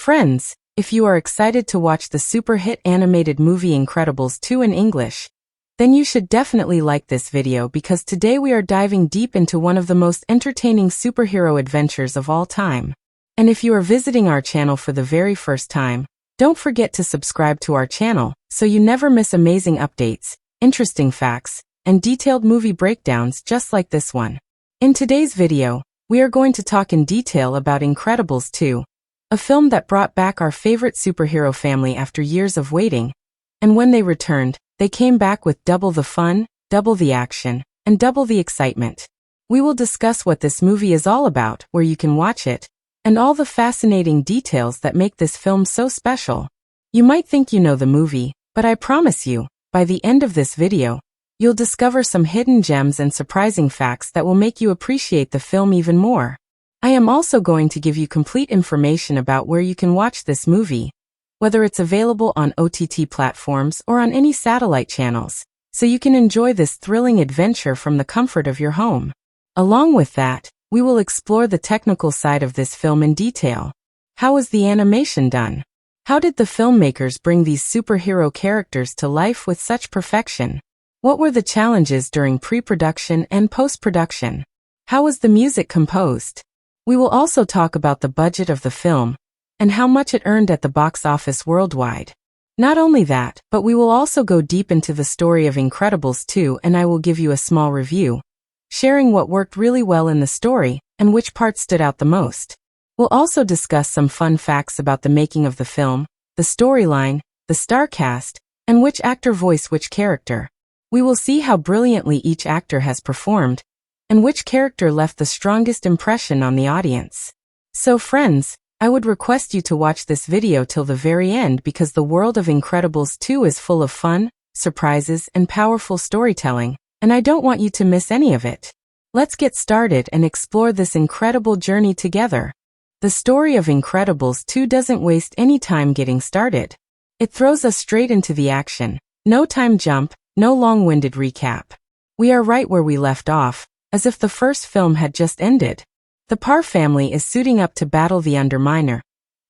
Friends, if you are excited to watch the super hit animated movie Incredibles 2 in English, then you should definitely like this video because today we are diving deep into one of the most entertaining superhero adventures of all time. And if you are visiting our channel for the very first time, don't forget to subscribe to our channel so you never miss amazing updates, interesting facts, and detailed movie breakdowns just like this one. In today's video, we are going to talk in detail about Incredibles 2, a film that brought back our favorite superhero family after years of waiting, and when they returned, they came back with double the fun, double the action, and double the excitement. We will discuss what this movie is all about, where you can watch it, and all the fascinating details that make this film so special. You might think you know the movie, but I promise you, by the end of this video, you'll discover some hidden gems and surprising facts that will make you appreciate the film even more. I am also going to give you complete information about where you can watch this movie, whether it's available on OTT platforms or on any satellite channels, so you can enjoy this thrilling adventure from the comfort of your home. Along with that, we will explore the technical side of this film in detail. How was the animation done? How did the filmmakers bring these superhero characters to life with such perfection? What were the challenges during pre-production and post-production? How was the music composed? We will also talk about the budget of the film and how much it earned at the box office worldwide. Not only that, but we will also go deep into the story of Incredibles 2 and I will give you a small review, sharing what worked really well in the story and which parts stood out the most. We'll also discuss some fun facts about the making of the film, the storyline, the star cast, and which actor voiced which character. We will see how brilliantly each actor has performed, and which character left the strongest impression on the audience. So friends, I would request you to watch this video till the very end because the world of Incredibles 2 is full of fun, surprises, and powerful storytelling, and I don't want you to miss any of it. Let's get started and explore this incredible journey together. The story of Incredibles 2 doesn't waste any time getting started. It throws us straight into the action. No time jump, no long-winded recap. We are right where we left off, as if the first film had just ended. The Parr family is suiting up to battle the Underminer,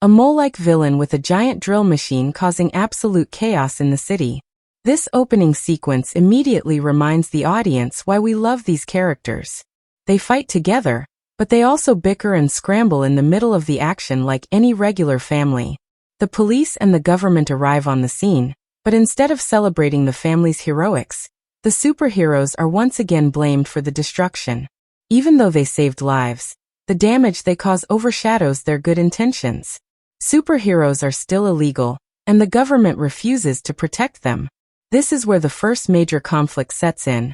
a mole-like villain with a giant drill machine causing absolute chaos in the city. This opening sequence immediately reminds the audience why we love these characters. They fight together, but they also bicker and scramble in the middle of the action like any regular family. The police and the government arrive on the scene, but instead of celebrating the family's heroics, the superheroes are once again blamed for the destruction. Even though they saved lives, the damage they cause overshadows their good intentions. Superheroes are still illegal, and the government refuses to protect them. This is where the first major conflict sets in.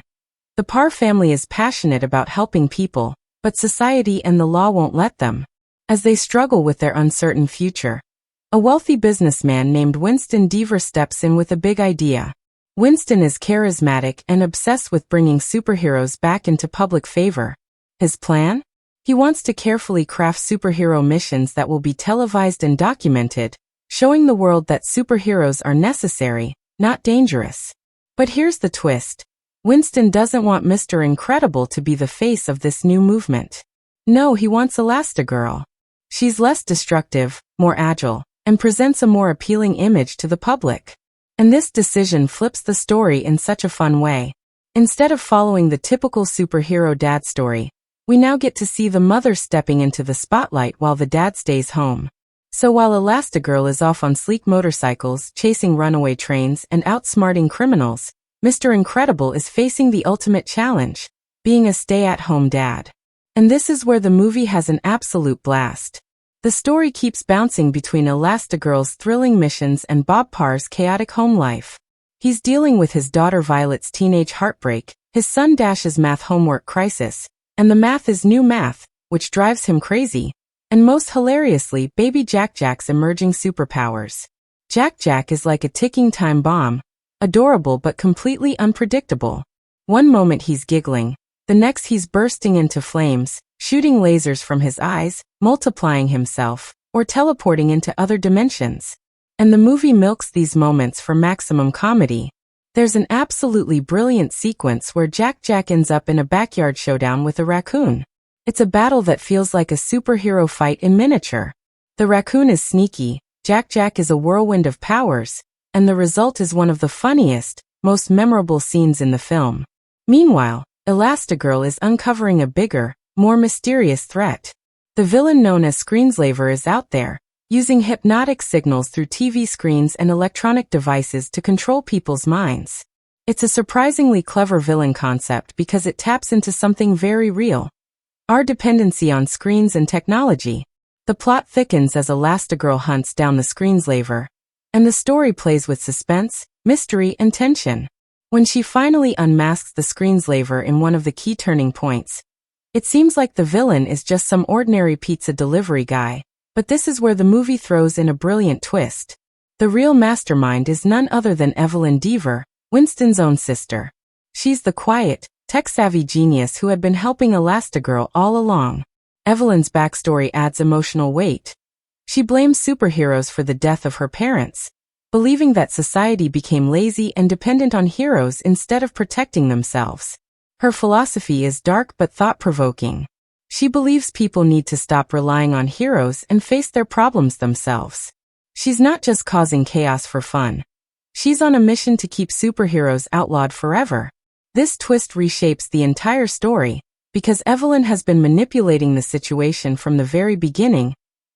The Parr family is passionate about helping people, but society and the law won't let them. As they struggle with their uncertain future, a wealthy businessman named Winston Deavor steps in with a big idea. Winston is charismatic and obsessed with bringing superheroes back into public favor. His plan? He wants to carefully craft superhero missions that will be televised and documented, showing the world that superheroes are necessary, not dangerous. But here's the twist. Winston doesn't want Mr. Incredible to be the face of this new movement. No, he wants Elastigirl. She's less destructive, more agile, and presents a more appealing image to the public. And this decision flips the story in such a fun way. Instead of following the typical superhero dad story, we now get to see the mother stepping into the spotlight while the dad stays home. So while Elastigirl is off on sleek motorcycles, chasing runaway trains, and outsmarting criminals, Mr. Incredible is facing the ultimate challenge, being a stay-at-home dad. And this is where the movie has an absolute blast. The story keeps bouncing between Elastigirl's thrilling missions and Bob Parr's chaotic home life. He's dealing with his daughter Violet's teenage heartbreak, his son Dash's math homework crisis, and the math is new math, which drives him crazy, and most hilariously, baby Jack Jack's emerging superpowers. Jack Jack is like a ticking time bomb, adorable but completely unpredictable. One moment he's giggling, the next he's bursting into flames, shooting lasers from his eyes, multiplying himself, or teleporting into other dimensions. And the movie milks these moments for maximum comedy. There's an absolutely brilliant sequence where Jack Jack ends up in a backyard showdown with a raccoon. It's a battle that feels like a superhero fight in miniature. The raccoon is sneaky, Jack Jack is a whirlwind of powers, and the result is one of the funniest, most memorable scenes in the film. Meanwhile, Elastigirl is uncovering a bigger, more mysterious threat. The villain known as Screenslaver is out there, using hypnotic signals through TV screens and electronic devices to control people's minds. It's a surprisingly clever villain concept because it taps into something very real: our dependency on screens and technology. The plot thickens as Elastigirl hunts down the Screenslaver, and the story plays with suspense, mystery, and tension. When she finally unmasks the Screenslaver in one of the key turning points, it seems like the villain is just some ordinary pizza delivery guy, but this is where the movie throws in a brilliant twist. The real mastermind is none other than Evelyn Deavor, Winston's own sister. She's the quiet, tech-savvy genius who had been helping Elastigirl all along. Evelyn's backstory adds emotional weight. She blames superheroes for the death of her parents, believing that society became lazy and dependent on heroes instead of protecting themselves. Her philosophy is dark but thought-provoking. She believes people need to stop relying on heroes and face their problems themselves. She's not just causing chaos for fun. She's on a mission to keep superheroes outlawed forever. This twist reshapes the entire story, because Evelyn has been manipulating the situation from the very beginning,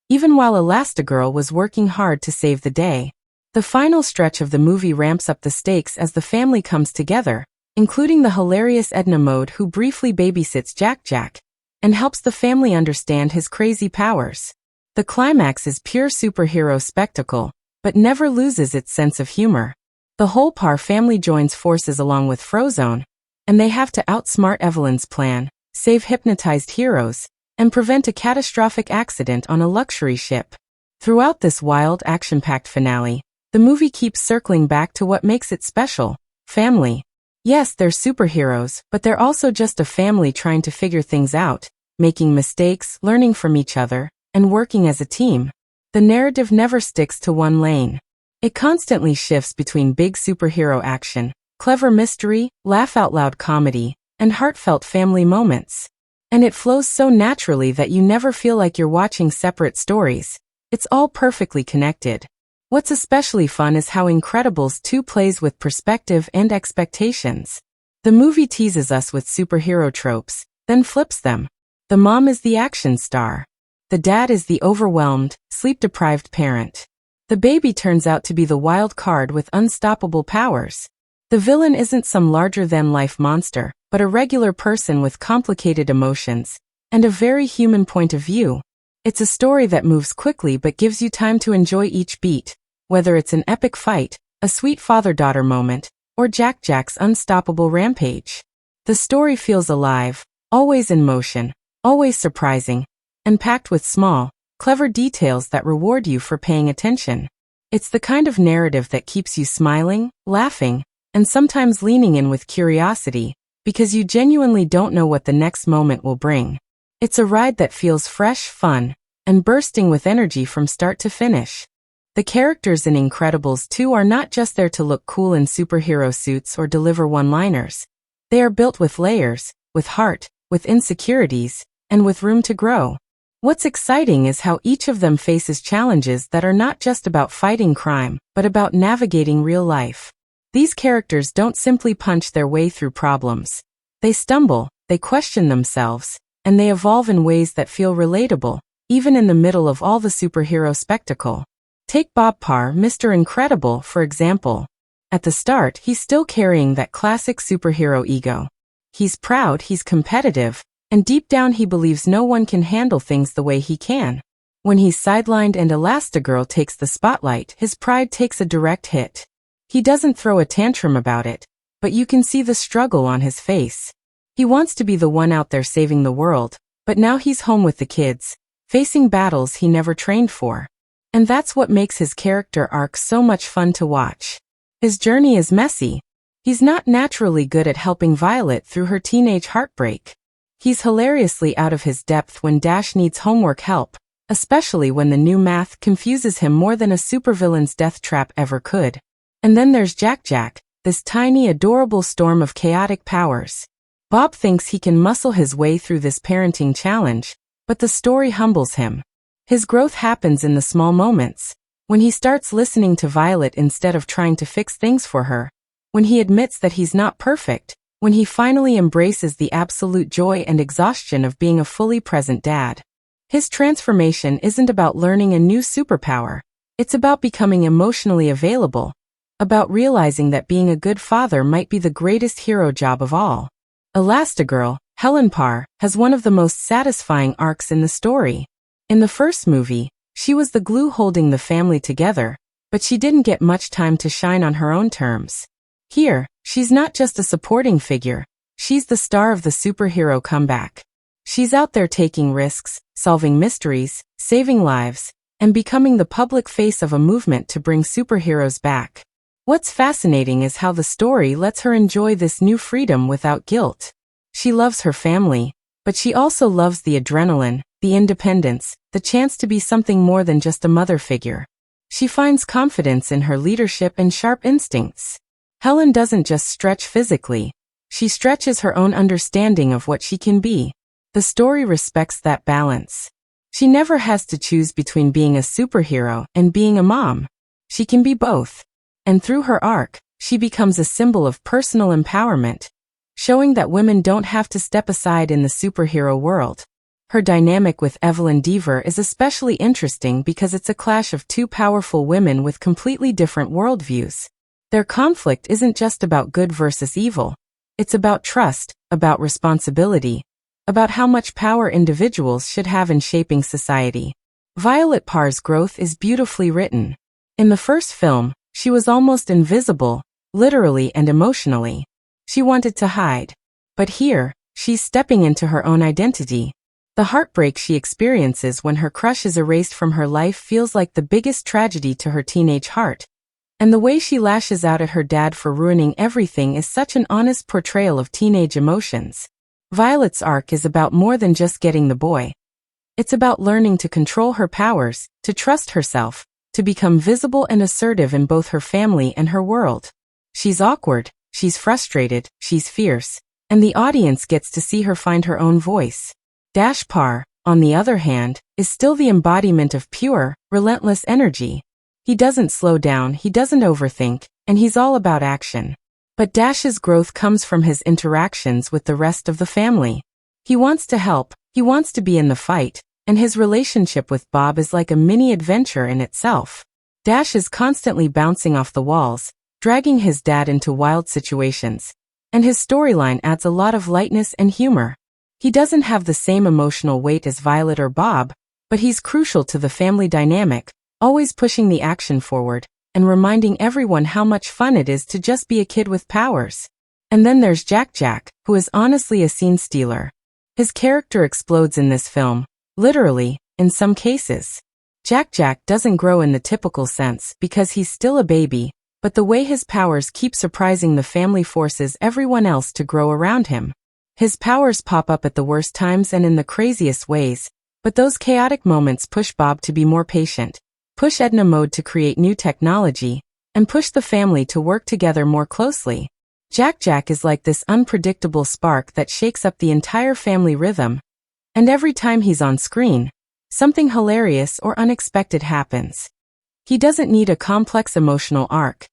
even while Elastigirl was working hard to save the day. The final stretch of the movie ramps up the stakes as the family comes together, including the hilarious Edna Mode who briefly babysits Jack Jack and helps the family understand his crazy powers. The climax is pure superhero spectacle, but never loses its sense of humor. The whole Parr family joins forces along with Frozone, and they have to outsmart Evelyn's plan, save hypnotized heroes, and prevent a catastrophic accident on a luxury ship. Throughout this wild, action-packed finale, the movie keeps circling back to what makes it special: family. Yes, they're superheroes, but they're also just a family trying to figure things out, making mistakes, learning from each other, and working as a team. The narrative never sticks to one lane. It constantly shifts between big superhero action, clever mystery, laugh-out-loud comedy, and heartfelt family moments. And it flows so naturally that you never feel like you're watching separate stories. It's all perfectly connected. What's especially fun is how Incredibles 2 plays with perspective and expectations. The movie teases us with superhero tropes, then flips them. The mom is the action star. The dad is the overwhelmed, sleep-deprived parent. The baby turns out to be the wild card with unstoppable powers. The villain isn't some larger-than-life monster, but a regular person with complicated emotions and a very human point of view. It's a story that moves quickly but gives you time to enjoy each beat, whether it's an epic fight, a sweet father-daughter moment, or Jack Jack's unstoppable rampage. The story feels alive, always in motion, always surprising, and packed with small, clever details that reward you for paying attention. It's the kind of narrative that keeps you smiling, laughing, and sometimes leaning in with curiosity, because you genuinely don't know what the next moment will bring. It's a ride that feels fresh, fun, and bursting with energy from start to finish. The characters in Incredibles 2 are not just there to look cool in superhero suits or deliver one-liners. They are built with layers, with heart, with insecurities, and with room to grow. What's exciting is how each of them faces challenges that are not just about fighting crime, but about navigating real life. These characters don't simply punch their way through problems. They stumble, they question themselves, and they evolve in ways that feel relatable, even in the middle of all the superhero spectacle. Take Bob Parr, Mr. Incredible, for example. At the start, he's still carrying that classic superhero ego. He's proud, he's competitive, and deep down he believes no one can handle things the way he can. When he's sidelined and Elastigirl takes the spotlight, his pride takes a direct hit. He doesn't throw a tantrum about it, but you can see the struggle on his face. He wants to be the one out there saving the world, but now he's home with the kids, facing battles he never trained for. And that's what makes his character arc so much fun to watch. His journey is messy. He's not naturally good at helping Violet through her teenage heartbreak. He's hilariously out of his depth when Dash needs homework help, especially when the new math confuses him more than a supervillain's death trap ever could. And then there's Jack Jack, this tiny, adorable storm of chaotic powers. Bob thinks he can muscle his way through this parenting challenge, but the story humbles him. His growth happens in the small moments. When he starts listening to Violet instead of trying to fix things for her. When he admits that he's not perfect. When he finally embraces the absolute joy and exhaustion of being a fully present dad. His transformation isn't about learning a new superpower. It's about becoming emotionally available. About realizing that being a good father might be the greatest hero job of all. Elastigirl, Helen Parr, has one of the most satisfying arcs in the story. In the first movie, she was the glue holding the family together, but she didn't get much time to shine on her own terms. Here, she's not just a supporting figure, she's the star of the superhero comeback. She's out there taking risks, solving mysteries, saving lives, and becoming the public face of a movement to bring superheroes back. What's fascinating is how the story lets her enjoy this new freedom without guilt. She loves her family, but she also loves the adrenaline, the independence, the chance to be something more than just a mother figure. She finds confidence in her leadership and sharp instincts. Helen doesn't just stretch physically, she stretches her own understanding of what she can be. The story respects that balance. She never has to choose between being a superhero and being a mom. She can be both. And through her arc, she becomes a symbol of personal empowerment, showing that women don't have to step aside in the superhero world. Her dynamic with Winston Deavor is especially interesting because it's a clash of two powerful women with completely different worldviews. Their conflict isn't just about good versus evil. It's about trust, about responsibility, about how much power individuals should have in shaping society. Violet Parr's growth is beautifully written. In the first film, she was almost invisible, literally and emotionally. She wanted to hide. But here, she's stepping into her own identity. The heartbreak she experiences when her crush is erased from her life feels like the biggest tragedy to her teenage heart. And the way she lashes out at her dad for ruining everything is such an honest portrayal of teenage emotions. Violet's arc is about more than just getting the boy. It's about learning to control her powers, to trust herself, to become visible and assertive in both her family and her world. She's awkward, she's frustrated, she's fierce, and the audience gets to see her find her own voice. Parr, on the other hand, is still the embodiment of pure, relentless energy. He doesn't slow down, he doesn't overthink, and he's all about action. But Dash's growth comes from his interactions with the rest of the family. He wants to help, he wants to be in the fight, and his relationship with Bob is like a mini adventure in itself. Dash is constantly bouncing off the walls, dragging his dad into wild situations, and his storyline adds a lot of lightness and humor. He doesn't have the same emotional weight as Violet or Bob, but he's crucial to the family dynamic, always pushing the action forward, and reminding everyone how much fun it is to just be a kid with powers. And then there's Jack Jack, who is honestly a scene stealer. His character explodes in this film, literally, in some cases. Jack Jack doesn't grow in the typical sense because he's still a baby, but the way his powers keep surprising the family forces everyone else to grow around him. His powers pop up at the worst times and in the craziest ways, but those chaotic moments push Bob to be more patient, push Edna Mode to create new technology, and push the family to work together more closely. Jack Jack is like this unpredictable spark that shakes up the entire family rhythm, and every time he's on screen, something hilarious or unexpected happens. He doesn't need a complex emotional arc.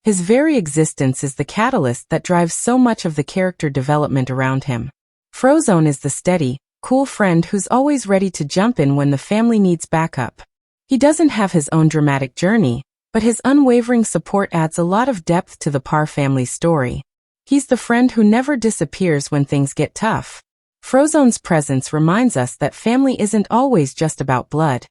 His very existence is the catalyst that drives so much of the character development around him. Frozone is the steady, cool friend who's always ready to jump in when the family needs backup. He doesn't have his own dramatic journey, but his unwavering support adds a lot of depth to the Parr family story. He's the friend who never disappears when things get tough. Frozone's presence reminds us that family isn't always just about blood.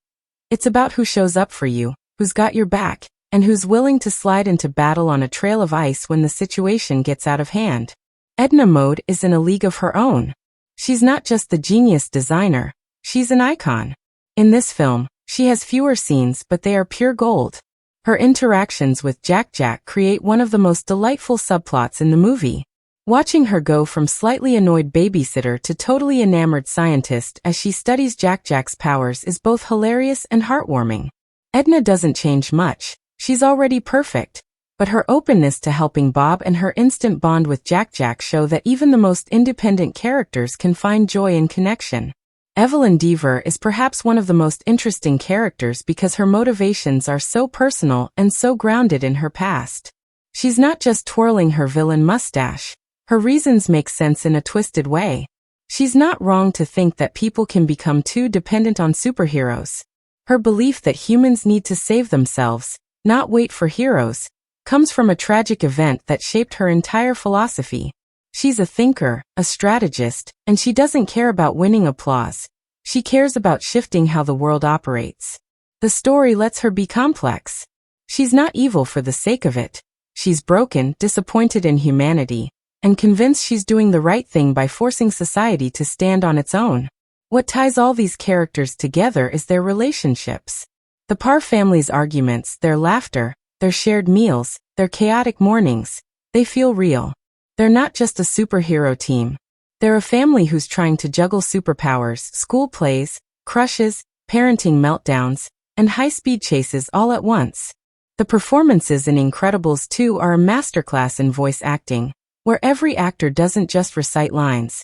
It's about who shows up for you, who's got your back, and who's willing to slide into battle on a trail of ice when the situation gets out of hand. Edna Mode is in a league of her own. She's not just the genius designer, she's an icon. In this film, she has fewer scenes but they are pure gold. Her interactions with Jack Jack create one of the most delightful subplots in the movie. Watching her go from slightly annoyed babysitter to totally enamored scientist as she studies Jack Jack's powers is both hilarious and heartwarming. Edna doesn't change much. She's already perfect, but her openness to helping Bob and her instant bond with Jack Jack show that even the most independent characters can find joy in connection. Evelyn Deavor is perhaps one of the most interesting characters because her motivations are so personal and so grounded in her past. She's not just twirling her villain mustache. Her reasons make sense in a twisted way. She's not wrong to think that people can become too dependent on superheroes. Her belief that humans need to save themselves, not wait for heroes, comes from a tragic event that shaped her entire philosophy. She's a thinker, a strategist, and she doesn't care about winning applause. She cares about shifting how the world operates. The story lets her be complex. She's not evil for the sake of it. She's broken, disappointed in humanity, and convinced she's doing the right thing by forcing society to stand on its own. What ties all these characters together is their relationships. The Parr family's arguments, their laughter, their shared meals, their chaotic mornings, they feel real. They're not just a superhero team. They're a family who's trying to juggle superpowers, school plays, crushes, parenting meltdowns, and high-speed chases all at once. The performances in Incredibles 2 are a masterclass in voice acting, where every actor doesn't just recite lines.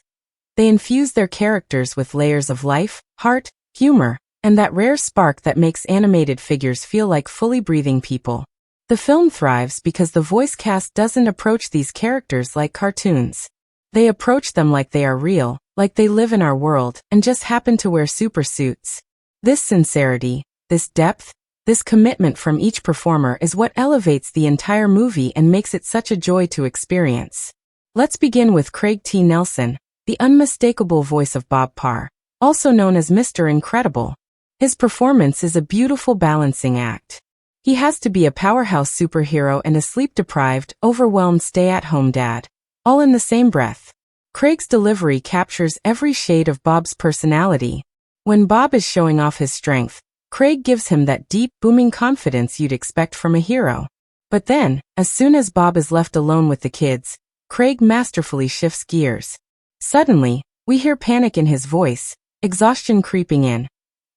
They infuse their characters with layers of life, heart, humor, and that rare spark that makes animated figures feel like fully breathing people. The film thrives because the voice cast doesn't approach these characters like cartoons. They approach them like they are real, like they live in our world, and just happen to wear super suits. This sincerity, this depth, this commitment from each performer is what elevates the entire movie and makes it such a joy to experience. Let's begin with Craig T. Nelson, the unmistakable voice of Bob Parr, also known as Mr. Incredible. His performance is a beautiful balancing act. He has to be a powerhouse superhero and a sleep-deprived, overwhelmed stay-at-home dad, all in the same breath. Craig's delivery captures every shade of Bob's personality. When Bob is showing off his strength, Craig gives him that deep, booming confidence you'd expect from a hero. But then, as soon as Bob is left alone with the kids, Craig masterfully shifts gears. Suddenly, we hear panic in his voice, exhaustion creeping in.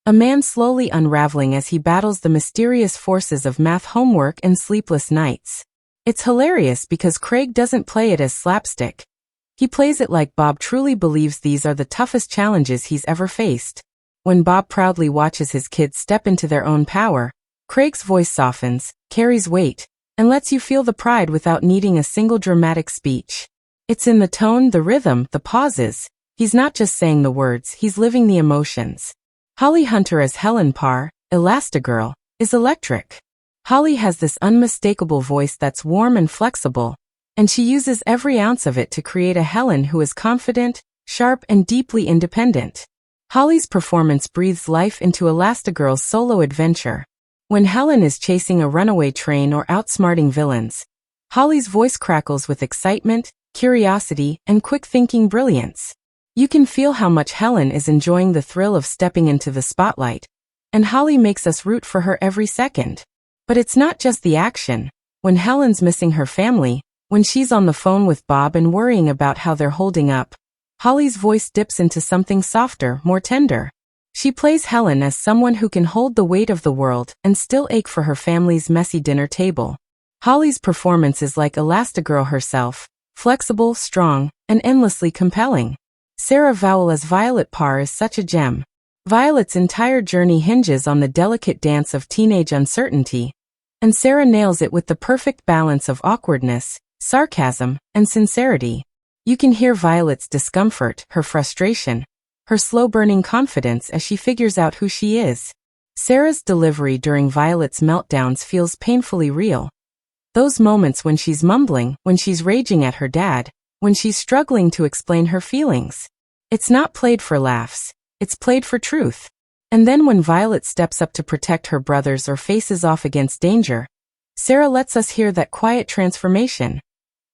A man slowly unraveling as he battles the mysterious forces of math homework and sleepless nights. It's hilarious because Craig doesn't play it as slapstick. He plays it like Bob truly believes these are the toughest challenges he's ever faced. When Bob proudly watches his kids step into their own power, Craig's voice softens, carries weight, and lets you feel the pride without needing a single dramatic speech. It's in the tone, the rhythm, the pauses. He's not just saying the words, he's living the emotions. Holly Hunter as Helen Parr, Elastigirl, is electric. Holly has this unmistakable voice that's warm and flexible, and she uses every ounce of it to create a Helen who is confident, sharp, and deeply independent. Holly's performance breathes life into Elastigirl's solo adventure. When Helen is chasing a runaway train or outsmarting villains, Holly's voice crackles with excitement, curiosity, and quick-thinking brilliance. You can feel how much Helen is enjoying the thrill of stepping into the spotlight, and Holly makes us root for her every second. But it's not just the action. When Helen's missing her family, when she's on the phone with Bob and worrying about how they're holding up, Holly's voice dips into something softer, more tender. She plays Helen as someone who can hold the weight of the world and still ache for her family's messy dinner table. Holly's performance is like Elastigirl herself, flexible, strong, and endlessly compelling. Sarah Vowell as Violet Parr is such a gem. Violet's entire journey hinges on the delicate dance of teenage uncertainty, and Sarah nails it with the perfect balance of awkwardness, sarcasm, and sincerity. You can hear Violet's discomfort, her frustration, her slow-burning confidence as she figures out who she is. Sarah's delivery during Violet's meltdowns feels painfully real. Those moments when she's mumbling, when she's raging at her dad, when she's struggling to explain her feelings. It's not played for laughs, it's played for truth. And then when Violet steps up to protect her brothers or faces off against danger, Sarah lets us hear that quiet transformation.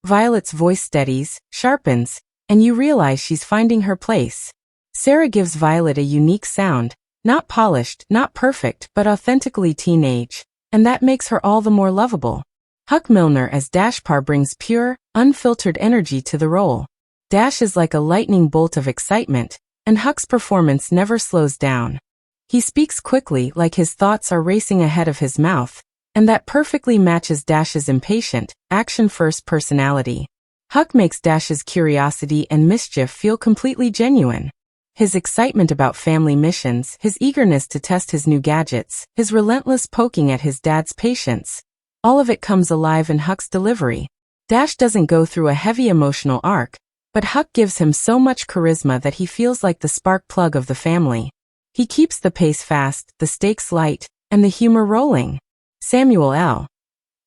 Violet's voice steadies, sharpens, and you realize she's finding her place. Sarah gives Violet a unique sound, not polished, not perfect, but authentically teenage, and that makes her all the more lovable. Huck Milner as Dash Parr brings pure, unfiltered energy to the role. Dash is like a lightning bolt of excitement, and Huck's performance never slows down. He speaks quickly like his thoughts are racing ahead of his mouth, and that perfectly matches Dash's impatient, action-first personality. Huck makes Dash's curiosity and mischief feel completely genuine. His excitement about family missions, his eagerness to test his new gadgets, his relentless poking at his dad's patience. All of it comes alive in Huck's delivery. Dash doesn't go through a heavy emotional arc, but Huck gives him so much charisma that he feels like the spark plug of the family. He keeps the pace fast, the stakes light, and the humor rolling. Samuel L.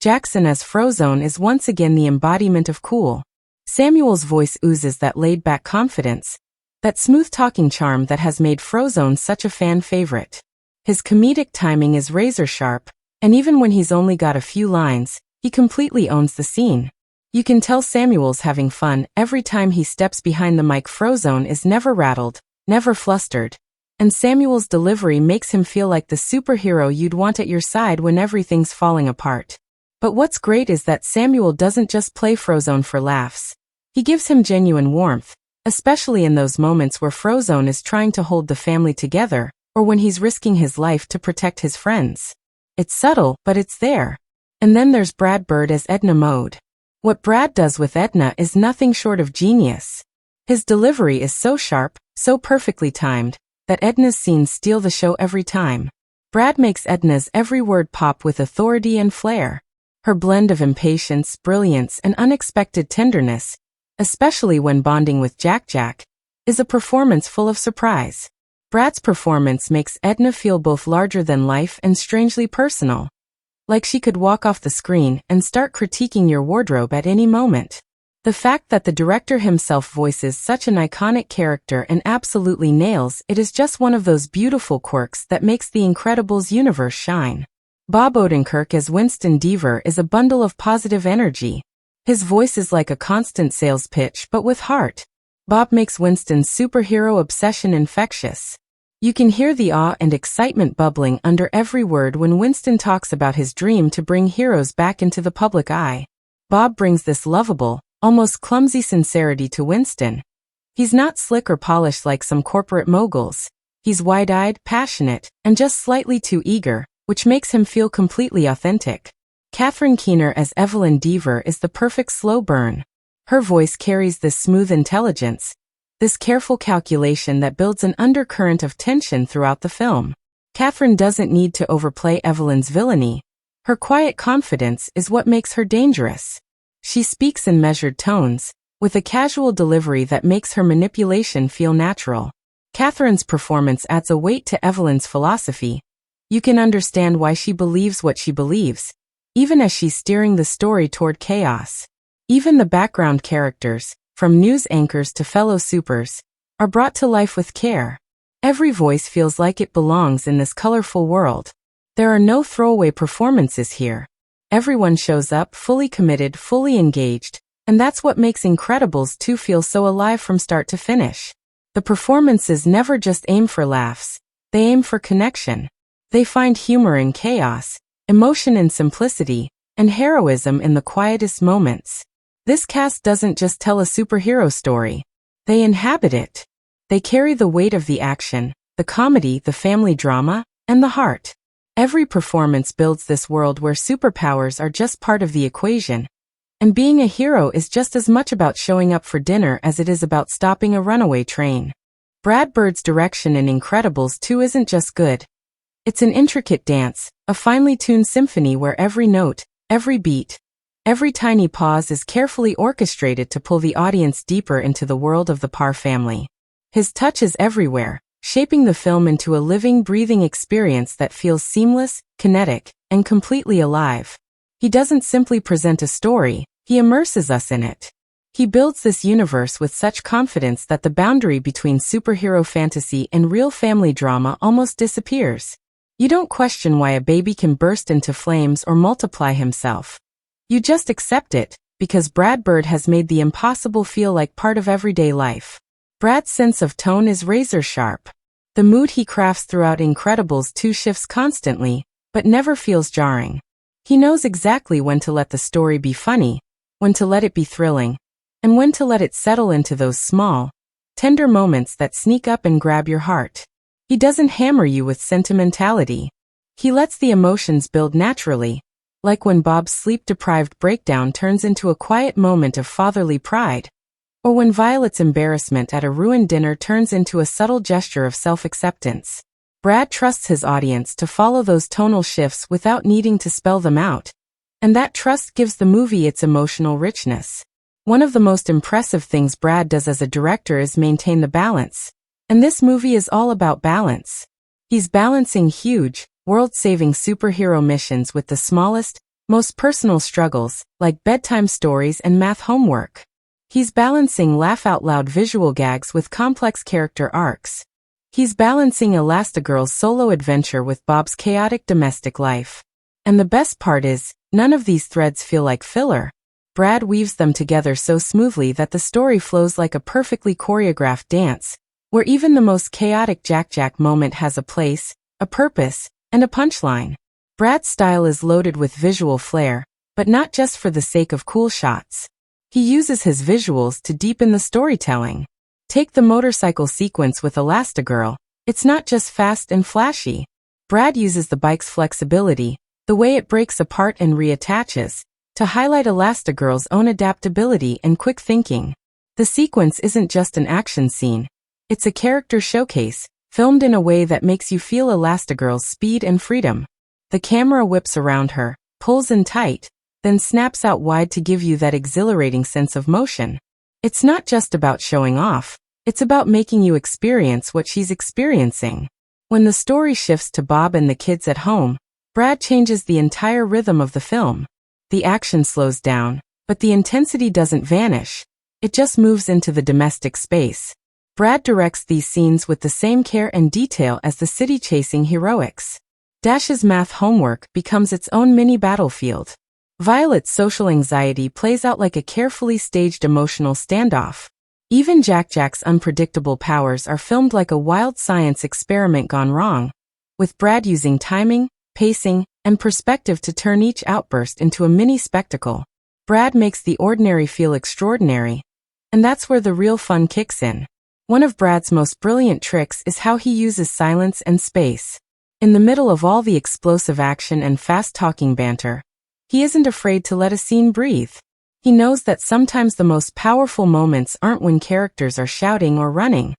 Jackson as Frozone is once again the embodiment of cool. Samuel's voice oozes that laid-back confidence, that smooth-talking charm that has made Frozone such a fan favorite. His comedic timing is razor-sharp, and even when he's only got a few lines, he completely owns the scene. You can tell Samuel's having fun every time he steps behind the mic. Frozone is never rattled, never flustered, and Samuel's delivery makes him feel like the superhero you'd want at your side when everything's falling apart. But what's great is that Samuel doesn't just play Frozone for laughs. He gives him genuine warmth, especially in those moments where Frozone is trying to hold the family together, or when he's risking his life to protect his friends. It's subtle, but it's there. And then there's Brad Bird as Edna Mode. What Brad does with Edna is nothing short of genius. His delivery is so sharp, so perfectly timed, that Edna's scenes steal the show every time. Brad makes Edna's every word pop with authority and flair. Her blend of impatience, brilliance, and unexpected tenderness, especially when bonding with Jack Jack, is a performance full of surprise. Brad's performance makes Edna feel both larger than life and strangely personal. Like she could walk off the screen and start critiquing your wardrobe at any moment. The fact that the director himself voices such an iconic character and absolutely nails it is just one of those beautiful quirks that makes the Incredibles universe shine. Bob Odenkirk as Winston Deavor is a bundle of positive energy. His voice is like a constant sales pitch but with heart. Bob makes Winston's superhero obsession infectious. You can hear the awe and excitement bubbling under every word when Winston talks about his dream to bring heroes back into the public eye. Bob brings this lovable, almost clumsy sincerity to Winston. He's not slick or polished like some corporate moguls. He's wide-eyed, passionate, and just slightly too eager, which makes him feel completely authentic. Catherine Keener as Evelyn Deavor is the perfect slow burn. Her voice carries this smooth intelligence, this careful calculation that builds an undercurrent of tension throughout the film. Catherine doesn't need to overplay Evelyn's villainy. Her quiet confidence is what makes her dangerous. She speaks in measured tones, with a casual delivery that makes her manipulation feel natural. Catherine's performance adds a weight to Evelyn's philosophy. You can understand why she believes what she believes, even as she's steering the story toward chaos. Even the background characters, from news anchors to fellow supers, are brought to life with care. Every voice feels like it belongs in this colorful world. There are no throwaway performances here. Everyone shows up fully committed, fully engaged, and that's what makes Incredibles 2 feel so alive from start to finish. The performances never just aim for laughs, they aim for connection. They find humor in chaos, emotion in simplicity, and heroism in the quietest moments. This cast doesn't just tell a superhero story. They inhabit it. They carry the weight of the action, the comedy, the family drama, and the heart. Every performance builds this world where superpowers are just part of the equation. And being a hero is just as much about showing up for dinner as it is about stopping a runaway train. Brad Bird's direction in Incredibles 2 isn't just good. It's an intricate dance, a finely tuned symphony where every note, every beat, every tiny pause is carefully orchestrated to pull the audience deeper into the world of the Parr family. His touch is everywhere, shaping the film into a living, breathing experience that feels seamless, kinetic, and completely alive. He doesn't simply present a story, he immerses us in it. He builds this universe with such confidence that the boundary between superhero fantasy and real family drama almost disappears. You don't question why a baby can burst into flames or multiply himself. You just accept it, because Brad Bird has made the impossible feel like part of everyday life. Brad's sense of tone is razor sharp. The mood he crafts throughout Incredibles 2 shifts constantly, but never feels jarring. He knows exactly when to let the story be funny, when to let it be thrilling, and when to let it settle into those small, tender moments that sneak up and grab your heart. He doesn't hammer you with sentimentality. He lets the emotions build naturally, like when Bob's sleep-deprived breakdown turns into a quiet moment of fatherly pride. Or when Violet's embarrassment at a ruined dinner turns into a subtle gesture of self-acceptance. Brad trusts his audience to follow those tonal shifts without needing to spell them out. And that trust gives the movie its emotional richness. One of the most impressive things Brad does as a director is maintain the balance. And this movie is all about balance. He's balancing huge, world-saving superhero missions with the smallest, most personal struggles, like bedtime stories and math homework. He's balancing laugh-out-loud visual gags with complex character arcs. He's balancing Elastigirl's solo adventure with Bob's chaotic domestic life. And the best part is, none of these threads feel like filler. Brad weaves them together so smoothly that the story flows like a perfectly choreographed dance, where even the most chaotic Jack Jack moment has a place, a purpose, and a punchline. Brad's style is loaded with visual flair, but not just for the sake of cool shots. He uses his visuals to deepen the storytelling. Take the motorcycle sequence with Elastigirl. It's not just fast and flashy. Brad uses the bike's flexibility, the way it breaks apart and reattaches, to highlight Elastigirl's own adaptability and quick thinking. The sequence isn't just an action scene. It's a character showcase, filmed in a way that makes you feel Elastigirl's speed and freedom. The camera whips around her, pulls in tight, then snaps out wide to give you that exhilarating sense of motion. It's not just about showing off, it's about making you experience what she's experiencing. When the story shifts to Bob and the kids at home, Brad changes the entire rhythm of the film. The action slows down, but the intensity doesn't vanish. It just moves into the domestic space. Brad directs these scenes with the same care and detail as the city-chasing heroics. Dash's math homework becomes its own mini battlefield. Violet's social anxiety plays out like a carefully staged emotional standoff. Even Jack Jack's unpredictable powers are filmed like a wild science experiment gone wrong, with Brad using timing, pacing, and perspective to turn each outburst into a mini spectacle. Brad makes the ordinary feel extraordinary. And that's where the real fun kicks in. One of Brad's most brilliant tricks is how he uses silence and space. In the middle of all the explosive action and fast-talking banter, he isn't afraid to let a scene breathe. He knows that sometimes the most powerful moments aren't when characters are shouting or running.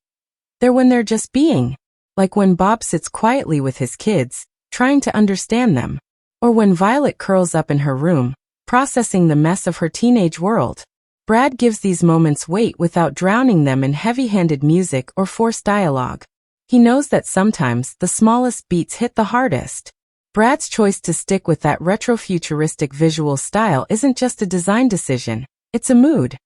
They're when they're just being. Like when Bob sits quietly with his kids, trying to understand them. Or when Violet curls up in her room, processing the mess of her teenage world. Brad gives these moments weight without drowning them in heavy-handed music or forced dialogue. He knows that sometimes the smallest beats hit the hardest. Brad's choice to stick with that retro-futuristic visual style isn't just a design decision, it's a mood.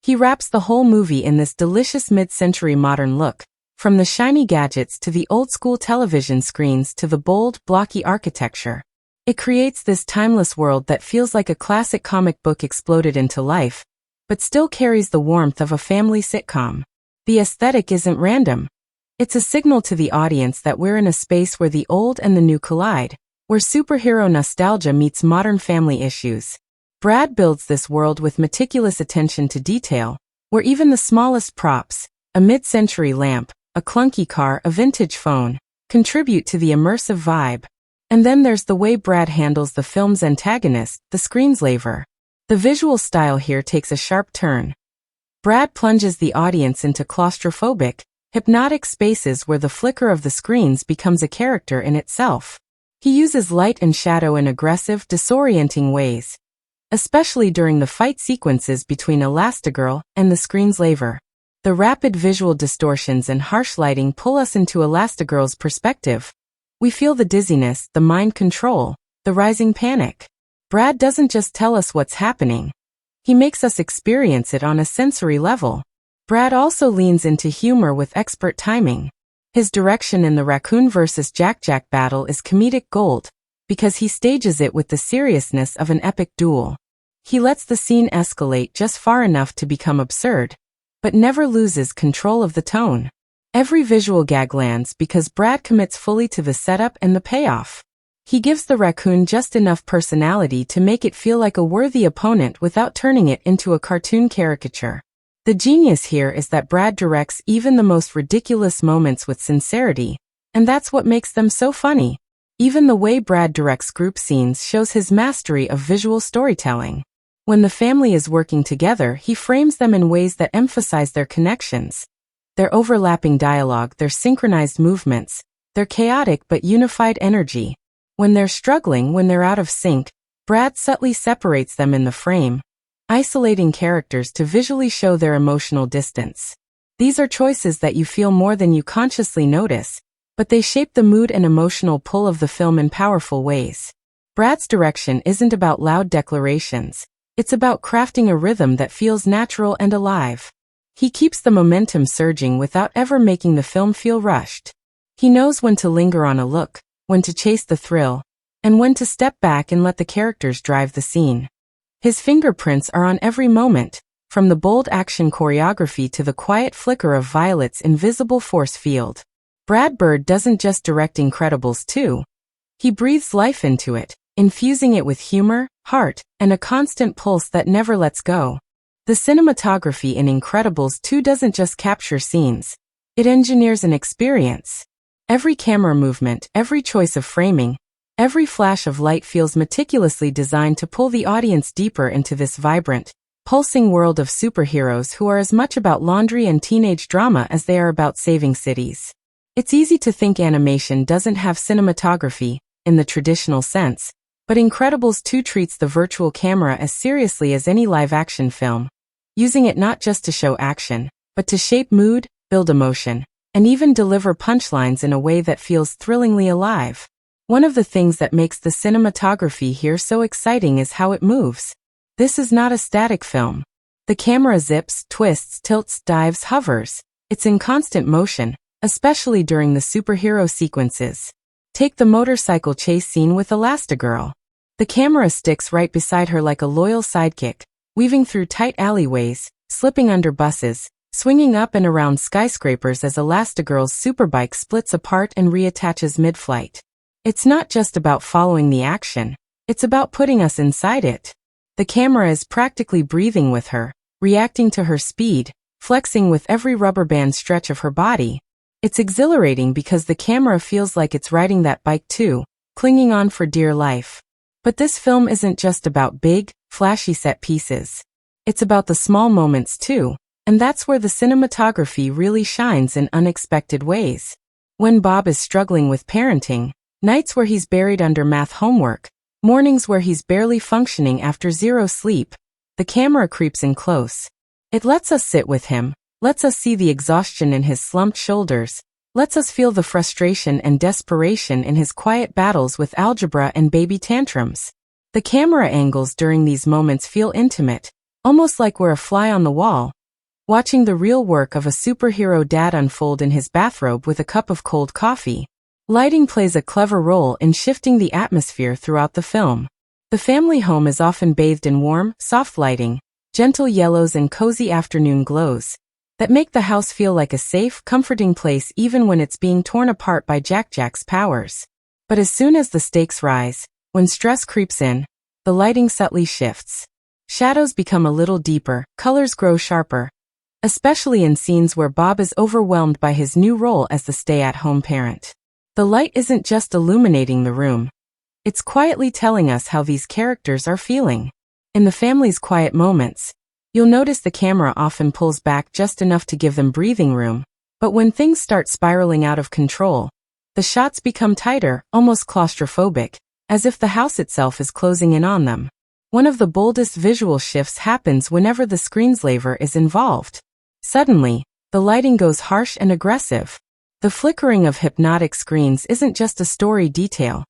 He wraps the whole movie in this delicious mid-century modern look, from the shiny gadgets to the old-school television screens to the bold, blocky architecture. It creates this timeless world that feels like a classic comic book exploded into life, but still carries the warmth of a family sitcom. The aesthetic isn't random. It's a signal to the audience that we're in a space where the old and the new collide, where superhero nostalgia meets modern family issues. Brad builds this world with meticulous attention to detail, where even the smallest props, a mid-century lamp, a clunky car, a vintage phone, contribute to the immersive vibe. And then there's the way Brad handles the film's antagonist, the Screenslaver. The visual style here takes a sharp turn. Brad plunges the audience into claustrophobic, hypnotic spaces where the flicker of the screens becomes a character in itself. He uses light and shadow in aggressive, disorienting ways, especially during the fight sequences between Elastigirl and the Screenslaver. The rapid visual distortions and harsh lighting pull us into Elastigirl's perspective. We feel the dizziness, the mind control, the rising panic. Brad doesn't just tell us what's happening. He makes us experience it on a sensory level. Brad also leans into humor with expert timing. His direction in the Raccoon vs. Jack Jack battle is comedic gold, because he stages it with the seriousness of an epic duel. He lets the scene escalate just far enough to become absurd, but never loses control of the tone. Every visual gag lands because Brad commits fully to the setup and the payoff. He gives the raccoon just enough personality to make it feel like a worthy opponent without turning it into a cartoon caricature. The genius here is that Brad directs even the most ridiculous moments with sincerity, and that's what makes them so funny. Even the way Brad directs group scenes shows his mastery of visual storytelling. When the family is working together, he frames them in ways that emphasize their connections. Their overlapping dialogue, their synchronized movements, their chaotic but unified energy. When they're struggling, when they're out of sync, Brad subtly separates them in the frame, isolating characters to visually show their emotional distance. These are choices that you feel more than you consciously notice, but they shape the mood and emotional pull of the film in powerful ways. Brad's direction isn't about loud declarations. It's about crafting a rhythm that feels natural and alive. He keeps the momentum surging without ever making the film feel rushed. He knows when to linger on a look, when to chase the thrill, and when to step back and let the characters drive the scene. His fingerprints are on every moment, from the bold action choreography to the quiet flicker of Violet's invisible force field. Brad Bird doesn't just direct Incredibles 2. He breathes life into it, infusing it with humor, heart, and a constant pulse that never lets go. The cinematography in Incredibles 2 doesn't just capture scenes. It engineers an experience. Every camera movement, every choice of framing, every flash of light feels meticulously designed to pull the audience deeper into this vibrant, pulsing world of superheroes who are as much about laundry and teenage drama as they are about saving cities. It's easy to think animation doesn't have cinematography, in the traditional sense, but Incredibles 2 treats the virtual camera as seriously as any live-action film, using it not just to show action, but to shape mood, build emotion, and even deliver punchlines in a way that feels thrillingly alive. One of the things that makes the cinematography here so exciting is how it moves. This is not a static film. The camera zips, twists, tilts, dives, hovers. It's in constant motion, especially during the superhero sequences. Take the motorcycle chase scene with Elastigirl. The camera sticks right beside her like a loyal sidekick, weaving through tight alleyways, slipping under buses, swinging up and around skyscrapers as Elastigirl's superbike splits apart and reattaches mid-flight. It's not just about following the action, it's about putting us inside it. The camera is practically breathing with her, reacting to her speed, flexing with every rubber band stretch of her body. It's exhilarating because the camera feels like it's riding that bike too, clinging on for dear life. But this film isn't just about big, flashy set pieces. It's about the small moments too, and that's where the cinematography really shines in unexpected ways. When Bob is struggling with parenting, nights where he's buried under math homework, mornings where he's barely functioning after zero sleep, the camera creeps in close. It lets us sit with him, lets us see the exhaustion in his slumped shoulders, lets us feel the frustration and desperation in his quiet battles with algebra and baby tantrums. The camera angles during these moments feel intimate, almost like we're a fly on the wall, watching the real work of a superhero dad unfold in his bathrobe with a cup of cold coffee. Lighting plays a clever role in shifting the atmosphere throughout the film. The family home is often bathed in warm, soft lighting, gentle yellows and cozy afternoon glows that make the house feel like a safe, comforting place even when it's being torn apart by Jack Jack's powers. But as soon as the stakes rise, when stress creeps in, the lighting subtly shifts. Shadows become a little deeper, colors grow sharper, especially in scenes where Bob is overwhelmed by his new role as the stay-at-home parent. The light isn't just illuminating the room. It's quietly telling us how these characters are feeling. In the family's quiet moments, you'll notice the camera often pulls back just enough to give them breathing room. But when things start spiraling out of control, the shots become tighter, almost claustrophobic, as if the house itself is closing in on them. One of the boldest visual shifts happens whenever the screenslaver is involved. Suddenly, the lighting goes harsh and aggressive. The flickering of hypnotic screens isn't just a story detail.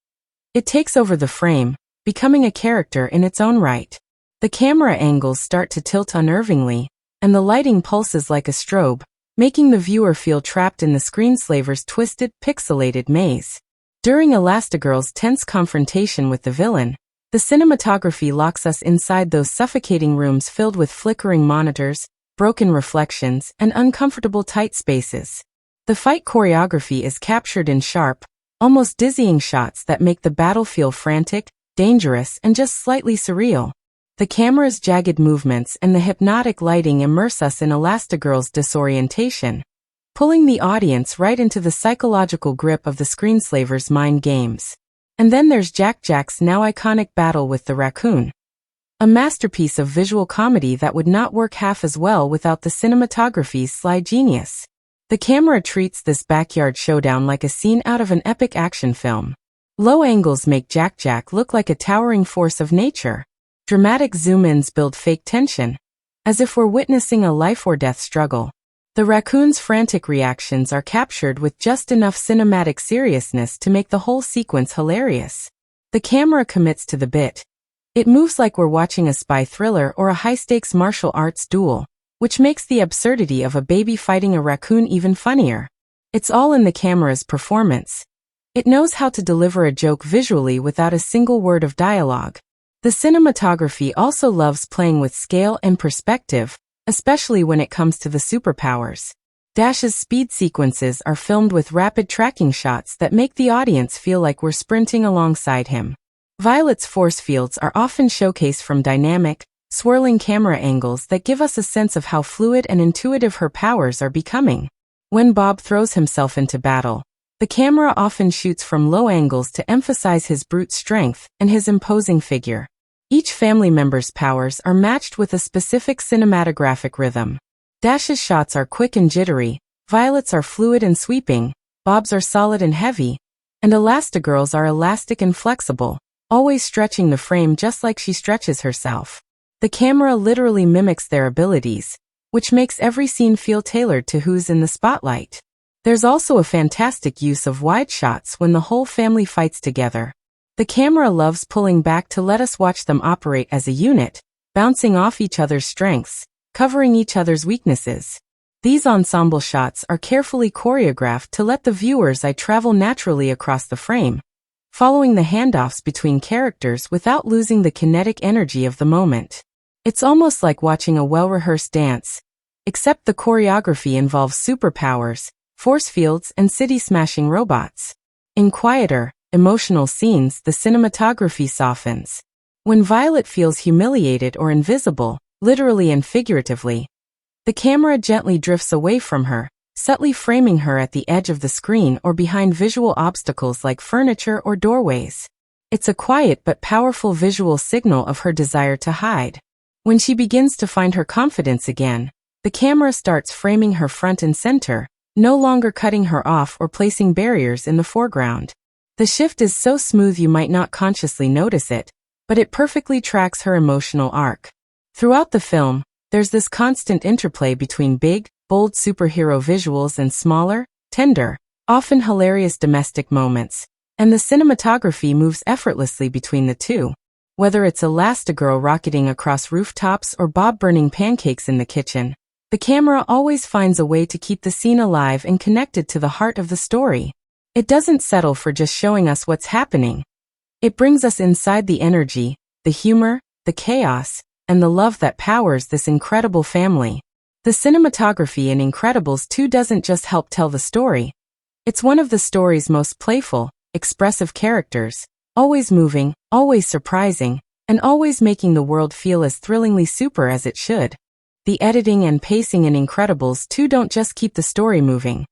It takes over the frame, becoming a character in its own right. The camera angles start to tilt unnervingly, and the lighting pulses like a strobe, making the viewer feel trapped in the screenslaver's twisted, pixelated maze. During Elastigirl's tense confrontation with the villain, the cinematography locks us inside those suffocating rooms filled with flickering monitors, broken reflections, and uncomfortable tight spaces. The fight choreography is captured in sharp, almost dizzying shots that make the battle feel frantic, dangerous, and just slightly surreal. The camera's jagged movements and the hypnotic lighting immerse us in Elastigirl's disorientation, pulling the audience right into the psychological grip of the screenslaver's mind games. And then there's Jack Jack's now iconic battle with the raccoon. A masterpiece of visual comedy that would not work half as well without the cinematography's sly genius. The camera treats this backyard showdown like a scene out of an epic action film. Low angles make Jack Jack look like a towering force of nature. Dramatic zoom-ins build fake tension, as if we're witnessing a life-or-death struggle. The raccoon's frantic reactions are captured with just enough cinematic seriousness to make the whole sequence hilarious. The camera commits to the bit. It moves like we're watching a spy thriller or a high-stakes martial arts duel, which makes the absurdity of a baby fighting a raccoon even funnier. It's all in the camera's performance. It knows how to deliver a joke visually without a single word of dialogue. The cinematography also loves playing with scale and perspective, especially when it comes to the superpowers. Dash's speed sequences are filmed with rapid tracking shots that make the audience feel like we're sprinting alongside him. Violet's force fields are often showcased from dynamic, swirling camera angles that give us a sense of how fluid and intuitive her powers are becoming. When Bob throws himself into battle, the camera often shoots from low angles to emphasize his brute strength and his imposing figure. Each family member's powers are matched with a specific cinematographic rhythm. Dash's shots are quick and jittery, Violet's are fluid and sweeping, Bob's are solid and heavy, and Elastigirl's are elastic and flexible, always stretching the frame just like she stretches herself. The camera literally mimics their abilities, which makes every scene feel tailored to who's in the spotlight. There's also a fantastic use of wide shots when the whole family fights together. The camera loves pulling back to let us watch them operate as a unit, bouncing off each other's strengths, covering each other's weaknesses. These ensemble shots are carefully choreographed to let the viewer's eye travel naturally across the frame, following the handoffs between characters without losing the kinetic energy of the moment. It's almost like watching a well-rehearsed dance, except the choreography involves superpowers, force fields, and city-smashing robots. In quieter, emotional scenes, the cinematography softens. When Violet feels humiliated or invisible, literally and figuratively, the camera gently drifts away from her, subtly framing her at the edge of the screen or behind visual obstacles like furniture or doorways. It's a quiet but powerful visual signal of her desire to hide. When she begins to find her confidence again, the camera starts framing her front and center, no longer cutting her off or placing barriers in the foreground. The shift is so smooth you might not consciously notice it, but it perfectly tracks her emotional arc. Throughout the film, there's this constant interplay between big, bold superhero visuals and smaller, tender, often hilarious domestic moments, and the cinematography moves effortlessly between the two. Whether it's Elastigirl rocketing across rooftops or Bob burning pancakes in the kitchen, the camera always finds a way to keep the scene alive and connected to the heart of the story. It doesn't settle for just showing us what's happening. It brings us inside the energy, the humor, the chaos, and the love that powers this incredible family. The cinematography in Incredibles 2 doesn't just help tell the story. It's one of the story's most playful, expressive characters, always moving, always surprising, and always making the world feel as thrillingly super as it should. The editing and pacing in Incredibles 2 don't just keep the story moving.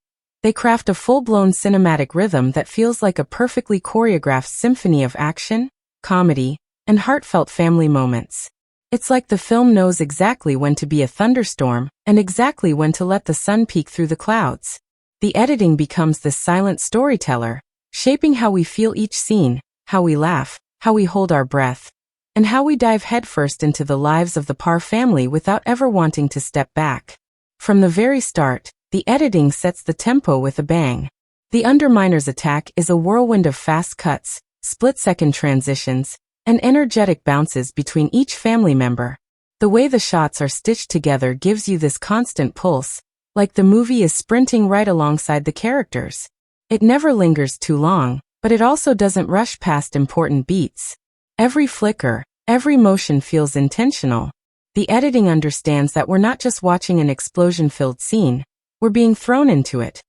They craft a full-blown cinematic rhythm that feels like a perfectly choreographed symphony of action, comedy, and heartfelt family moments. It's like the film knows exactly when to be a thunderstorm and exactly when to let the sun peek through the clouds. The editing becomes this silent storyteller, shaping how we feel each scene, how we laugh, how we hold our breath, and how we dive headfirst into the lives of the Parr family without ever wanting to step back. From the very start, the editing sets the tempo with a bang. The Underminer's attack is a whirlwind of fast cuts, split-second transitions, and energetic bounces between each family member. The way the shots are stitched together gives you this constant pulse, like the movie is sprinting right alongside the characters. It never lingers too long, but it also doesn't rush past important beats. Every flicker, every motion feels intentional. The editing understands that we're not just watching an explosion-filled scene, we're being thrown into it.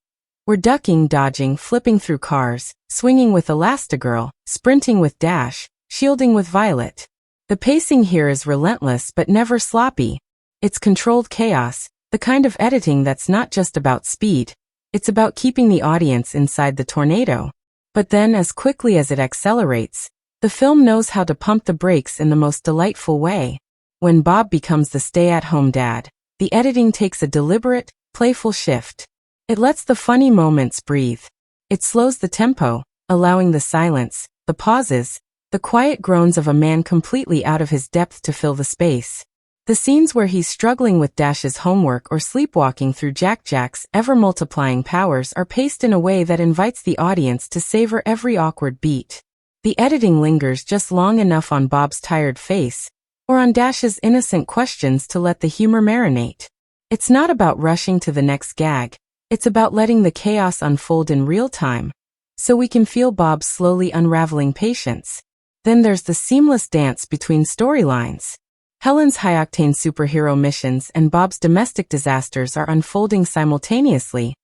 We're ducking, dodging, flipping through cars, swinging with Elastigirl, sprinting with Dash, shielding with Violet. The pacing here is relentless but never sloppy. It's controlled chaos, the kind of editing that's not just about speed. It's about keeping the audience inside the tornado. But then, as quickly as it accelerates, The film knows how to pump the brakes in the most delightful way. When Bob becomes the stay-at-home dad, the editing takes a deliberate, playful shift. It lets the funny moments breathe. It slows the tempo, allowing the silence, the pauses, the quiet groans of a man completely out of his depth to fill the space. The scenes where he's struggling with Dash's homework or sleepwalking through Jack Jack's ever-multiplying powers are paced in a way that invites the audience to savor every awkward beat. The editing lingers just long enough on Bob's tired face, or on Dash's innocent questions to let the humor marinate. It's not about rushing to the next gag, it's about letting the chaos unfold in real time, so we can feel Bob's slowly unraveling patience. Then there's the seamless dance between storylines. Helen's high-octane superhero missions and Bob's domestic disasters are unfolding simultaneously,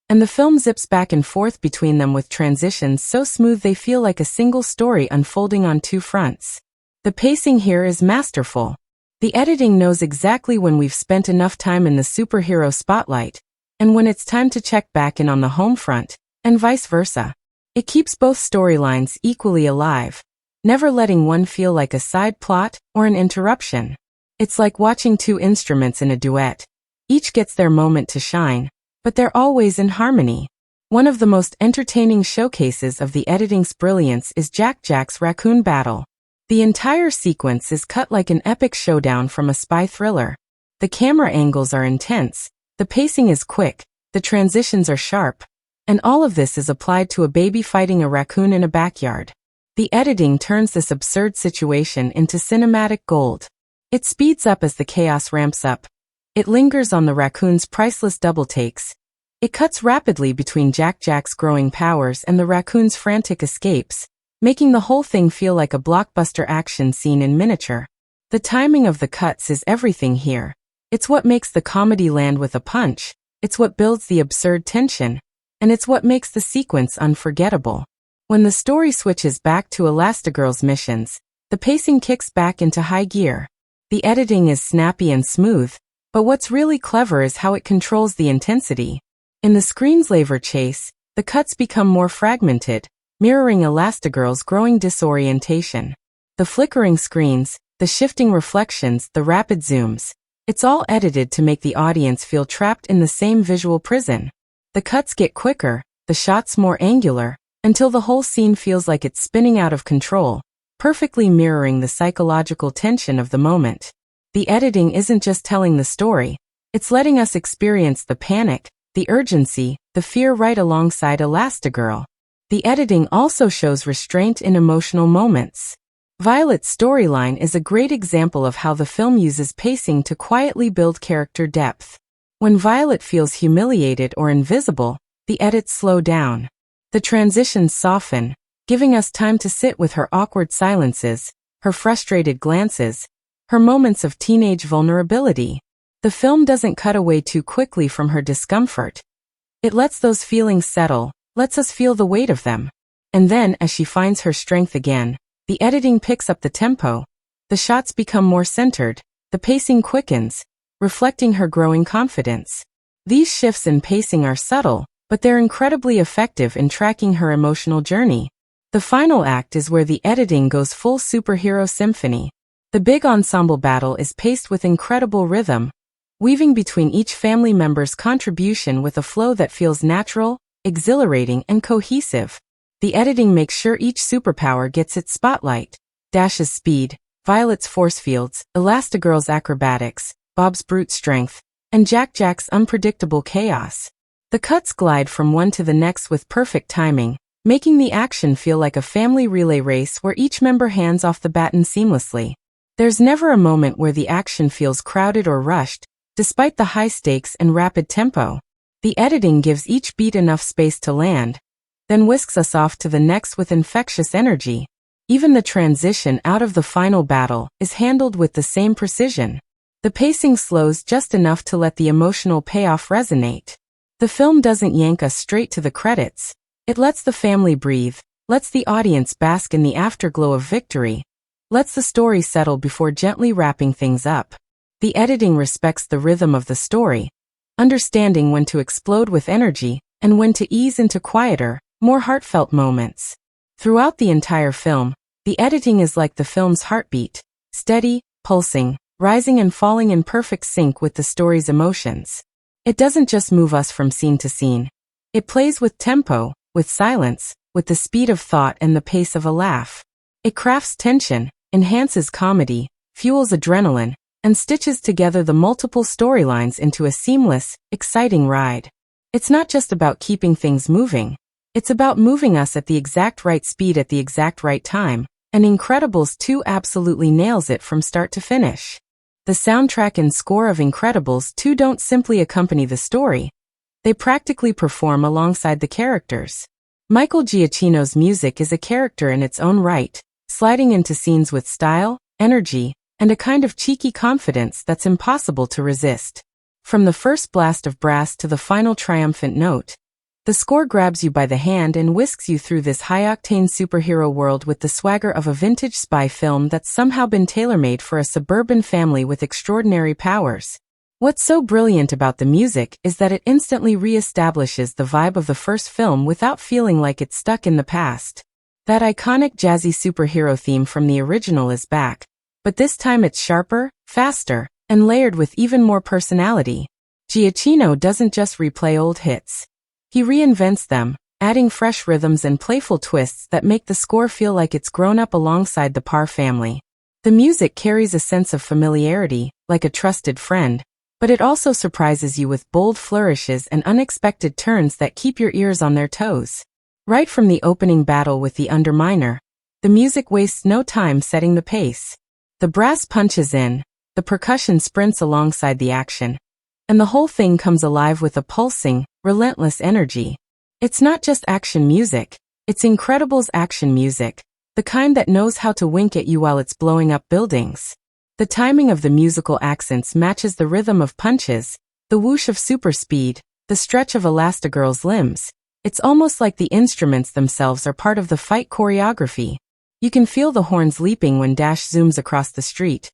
and the film zips back and forth between them with transitions so smooth they feel like a single story unfolding on two fronts. The pacing here is masterful. The editing knows exactly when we've spent enough time in the superhero spotlight, and when it's time to check back in on the home front, and vice versa. It keeps both storylines equally alive, never letting one feel like a side plot or an interruption. It's like watching two instruments in a duet. Each gets their moment to shine, but they're always in harmony. One of the most entertaining showcases of the editing's brilliance is Jack Jack's raccoon battle. The entire sequence is cut like an epic showdown from a spy thriller. The camera angles are intense, the pacing is quick, the transitions are sharp, and all of this is applied to a baby fighting a raccoon in a backyard. The editing turns this absurd situation into cinematic gold. It speeds up as the chaos ramps up. It lingers on the raccoon's priceless double takes. It cuts rapidly between Jack Jack's growing powers and the raccoon's frantic escapes, making the whole thing feel like a blockbuster action scene in miniature. The timing of the cuts is everything here. It's what makes the comedy land with a punch, it's what builds the absurd tension, and it's what makes the sequence unforgettable. When the story switches back to Elastigirl's missions, the pacing kicks back into high gear. The editing is snappy and smooth, but what's really clever is how it controls the intensity. In the Screenslaver chase, the cuts become more fragmented, mirroring Elastigirl's growing disorientation. The flickering screens, the shifting reflections, the rapid zooms. It's all edited to make the audience feel trapped in the same visual prison. The cuts get quicker, the shots more angular, until the whole scene feels like it's spinning out of control, perfectly mirroring the psychological tension of the moment. The editing isn't just telling the story, it's letting us experience the panic, the urgency, the fear right alongside Elastigirl. The editing also shows restraint in emotional moments. Violet's storyline is a great example of how the film uses pacing to quietly build character depth. When Violet feels humiliated or invisible, the edits slow down. The transitions soften, giving us time to sit with her awkward silences, her frustrated glances, her moments of teenage vulnerability. The film doesn't cut away too quickly from her discomfort. It lets those feelings settle, lets us feel the weight of them. And then, as she finds her strength again, the editing picks up the tempo. The shots become more centered, the pacing quickens, reflecting her growing confidence. These shifts in pacing are subtle, but they're incredibly effective in tracking her emotional journey. The final act is where the editing goes full superhero symphony. The big ensemble battle is paced with incredible rhythm, weaving between each family member's contribution with a flow that feels natural, exhilarating, and cohesive. The editing makes sure each superpower gets its spotlight. Dash's speed, Violet's force fields, Elastigirl's acrobatics, Bob's brute strength, and Jack Jack's unpredictable chaos. The cuts glide from one to the next with perfect timing, making the action feel like a family relay race where each member hands off the baton seamlessly. There's never a moment where the action feels crowded or rushed, despite the high stakes and rapid tempo. The editing gives each beat enough space to land, then whisks us off to the next with infectious energy. Even the transition out of the final battle is handled with the same precision. The pacing slows just enough to let the emotional payoff resonate. The film doesn't yank us straight to the credits. It lets the family breathe, lets the audience bask in the afterglow of victory, lets the story settle before gently wrapping things up. The editing respects the rhythm of the story, understanding when to explode with energy and when to ease into quieter, more heartfelt moments. Throughout the entire film, The editing is like the film's heartbeat, steady, pulsing, rising and falling in perfect sync with the story's emotions. It doesn't just move us from scene to scene. It plays with tempo, with silence, with the speed of thought and the pace of a laugh. It crafts tension, enhances comedy, fuels adrenaline, and stitches together the multiple storylines into a seamless, exciting ride. It's not just about keeping things moving. It's about moving us at the exact right speed at the exact right time, and Incredibles 2 absolutely nails it from start to finish. The soundtrack and score of Incredibles 2 don't simply accompany the story. They practically perform alongside the characters. Michael Giacchino's music is a character in its own right, sliding into scenes with style, energy, and a kind of cheeky confidence that's impossible to resist. From the first blast of brass to the final triumphant note, the score grabs you by the hand and whisks you through this high-octane superhero world with the swagger of a vintage spy film that's somehow been tailor-made for a suburban family with extraordinary powers. What's so brilliant about the music is that it instantly re-establishes the vibe of the first film without feeling like it's stuck in the past. That iconic jazzy superhero theme from the original is back, but this time it's sharper, faster, and layered with even more personality. Giacchino doesn't just replay old hits. He reinvents them, adding fresh rhythms and playful twists that make the score feel like it's grown up alongside the Parr family. The music carries a sense of familiarity, like a trusted friend, but it also surprises you with bold flourishes and unexpected turns that keep your ears on their toes. Right from the opening battle with the Underminer, the music wastes no time setting the pace. The brass punches in, the percussion sprints alongside the action, and the whole thing comes alive with a pulsing, relentless energy. It's not just action music, it's Incredibles action music, the kind that knows how to wink at you while it's blowing up buildings. The timing of the musical accents matches the rhythm of punches, the whoosh of super speed, the stretch of Elastigirl's limbs. It's almost like the instruments themselves are part of the fight choreography. You can feel the horns leaping when Dash zooms across the street.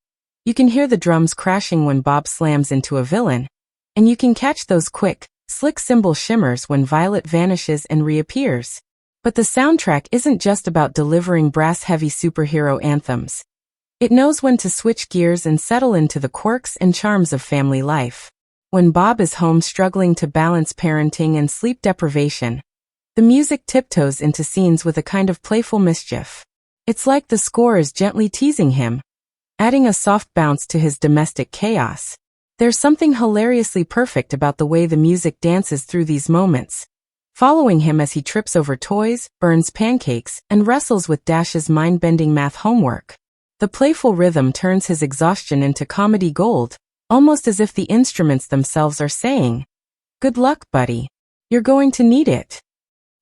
You can hear the drums crashing when Bob slams into a villain. And you can catch those quick, slick cymbal shimmers when Violet vanishes and reappears. But the soundtrack isn't just about delivering brass-heavy superhero anthems. It knows when to switch gears and settle into the quirks and charms of family life. When Bob is home struggling to balance parenting and sleep deprivation, the music tiptoes into scenes with a kind of playful mischief. It's like the score is gently teasing him, adding a soft bounce to his domestic chaos. There's something hilariously perfect about the way the music dances through these moments, following him as he trips over toys, burns pancakes, and wrestles with Dash's mind-bending math homework. The playful rhythm turns his exhaustion into comedy gold, almost as if the instruments themselves are saying, "Good luck, buddy. You're going to need it."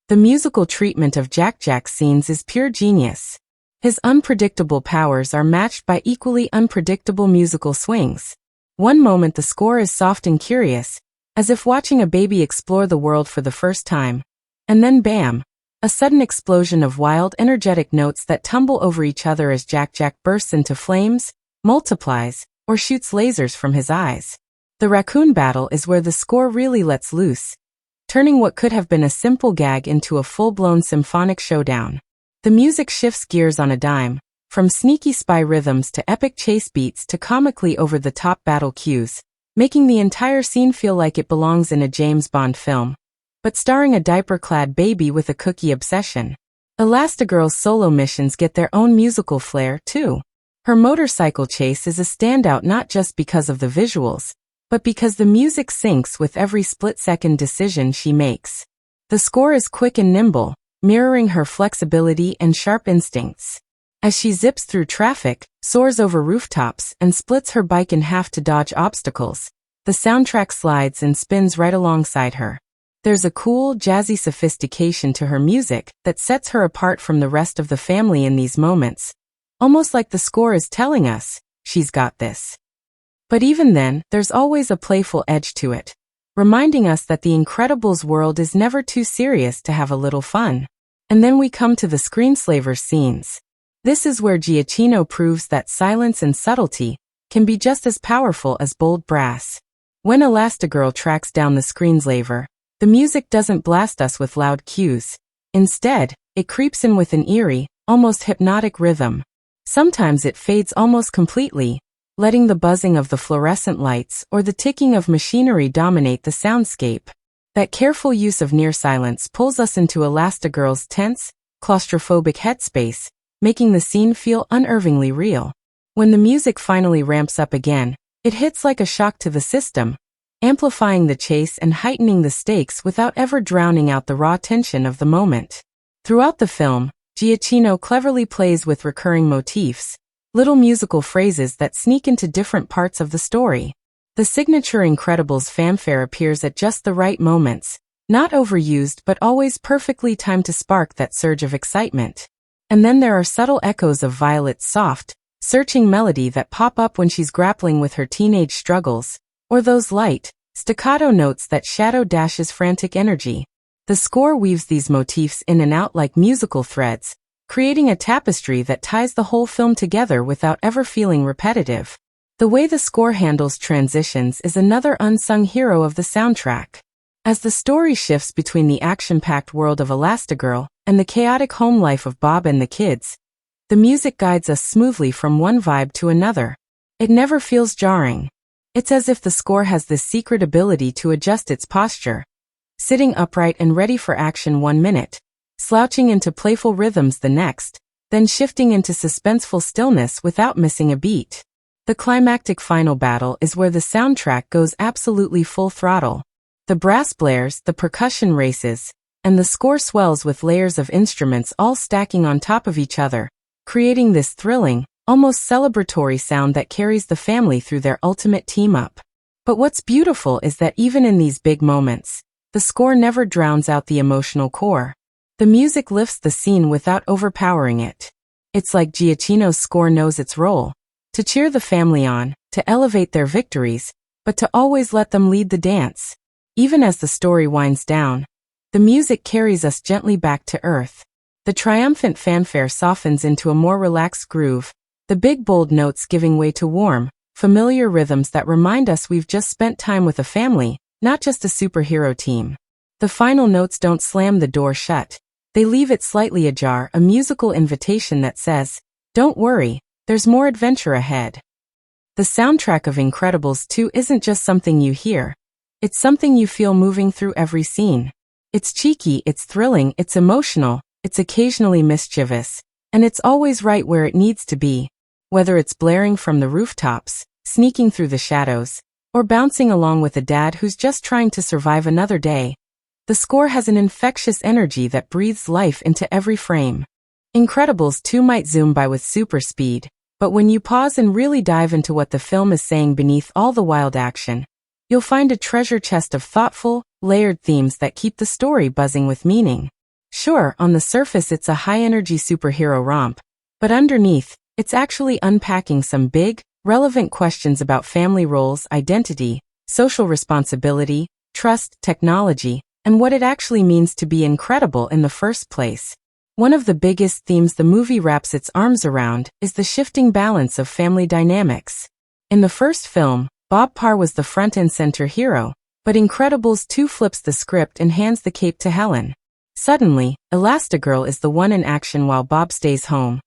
The musical treatment of Jack Jack's scenes is pure genius. His unpredictable powers are matched by equally unpredictable musical swings. One moment the score is soft and curious, as if watching a baby explore the world for the first time. And then bam! A sudden explosion of wild, energetic notes that tumble over each other as Jack Jack bursts into flames, multiplies, or shoots lasers from his eyes. The raccoon battle is where the score really lets loose, turning what could have been a simple gag into a full-blown symphonic showdown. The music shifts gears on a dime, from sneaky spy rhythms to epic chase beats to comically over-the-top battle cues, making the entire scene feel like it belongs in a James Bond film, but starring a diaper-clad baby with a cookie obsession. Elastigirl's solo missions get their own musical flair, too. Her motorcycle chase is a standout not just because of the visuals, but because the music syncs with every split-second decision she makes. The score is quick and nimble, mirroring her flexibility and sharp instincts. As she zips through traffic, soars over rooftops, and splits her bike in half to dodge obstacles, the soundtrack slides and spins right alongside her. There's a cool, jazzy sophistication to her music that sets her apart from the rest of the family in these moments, almost like the score is telling us, she's got this. But even then, there's always a playful edge to it, reminding us that the Incredibles world is never too serious to have a little fun. And then we come to the Screenslaver scenes. This is where Giacchino proves that silence and subtlety can be just as powerful as bold brass. When Elastigirl tracks down the Screenslaver, the music doesn't blast us with loud cues. Instead, it creeps in with an eerie, almost hypnotic rhythm. Sometimes it fades almost completely, letting the buzzing of the fluorescent lights or the ticking of machinery dominate the soundscape. That careful use of near silence pulls us into Elastigirl's tense, claustrophobic headspace, making the scene feel unnervingly real. When the music finally ramps up again, it hits like a shock to the system, amplifying the chase and heightening the stakes without ever drowning out the raw tension of the moment. Throughout the film, Giacchino cleverly plays with recurring motifs, little musical phrases that sneak into different parts of the story. The signature Incredibles fanfare appears at just the right moments, not overused but always perfectly timed to spark that surge of excitement. And then there are subtle echoes of Violet's soft, searching melody that pop up when she's grappling with her teenage struggles, or those light, staccato notes that shadow Dash's frantic energy. The score weaves these motifs in and out like musical threads, creating a tapestry that ties the whole film together without ever feeling repetitive. The way the score handles transitions is another unsung hero of the soundtrack. As the story shifts between the action-packed world of Elastigirl and the chaotic home life of Bob and the kids, the music guides us smoothly from one vibe to another. It never feels jarring. It's as if the score has this secret ability to adjust its posture, sitting upright and ready for action 1 minute, slouching into playful rhythms the next, then shifting into suspenseful stillness without missing a beat. The climactic final battle is where the soundtrack goes absolutely full throttle. The brass blares, the percussion races, and the score swells with layers of instruments all stacking on top of each other, creating this thrilling, almost celebratory sound that carries the family through their ultimate team-up. But what's beautiful is that even in these big moments, the score never drowns out the emotional core. The music lifts the scene without overpowering it. It's like Giacchino's score knows its role, to cheer the family on, to elevate their victories, but to always let them lead the dance. Even as the story winds down, the music carries us gently back to earth. The triumphant fanfare softens into a more relaxed groove, the big bold notes giving way to warm, familiar rhythms that remind us we've just spent time with a family, not just a superhero team. The final notes don't slam the door shut. They leave it slightly ajar, a musical invitation that says, "Don't worry, there's more adventure ahead." The soundtrack of Incredibles 2 isn't just something you hear. It's something you feel moving through every scene. It's cheeky, it's thrilling, it's emotional, it's occasionally mischievous, and it's always right where it needs to be. Whether it's blaring from the rooftops, sneaking through the shadows, or bouncing along with a dad who's just trying to survive another day, the score has an infectious energy that breathes life into every frame. Incredibles 2 might zoom by with super speed, but when you pause and really dive into what the film is saying beneath all the wild action, you'll find a treasure chest of thoughtful, layered themes that keep the story buzzing with meaning. Sure, on the surface it's a high-energy superhero romp, but underneath, it's actually unpacking some big, relevant questions about family roles, identity, social responsibility, trust, technology, and what it actually means to be incredible in the first place. One of the biggest themes the movie wraps its arms around is the shifting balance of family dynamics. In the first film, Bob Parr was the front and center hero, but Incredibles 2 flips the script and hands the cape to Helen. Suddenly, Elastigirl is the one in action while Bob stays home.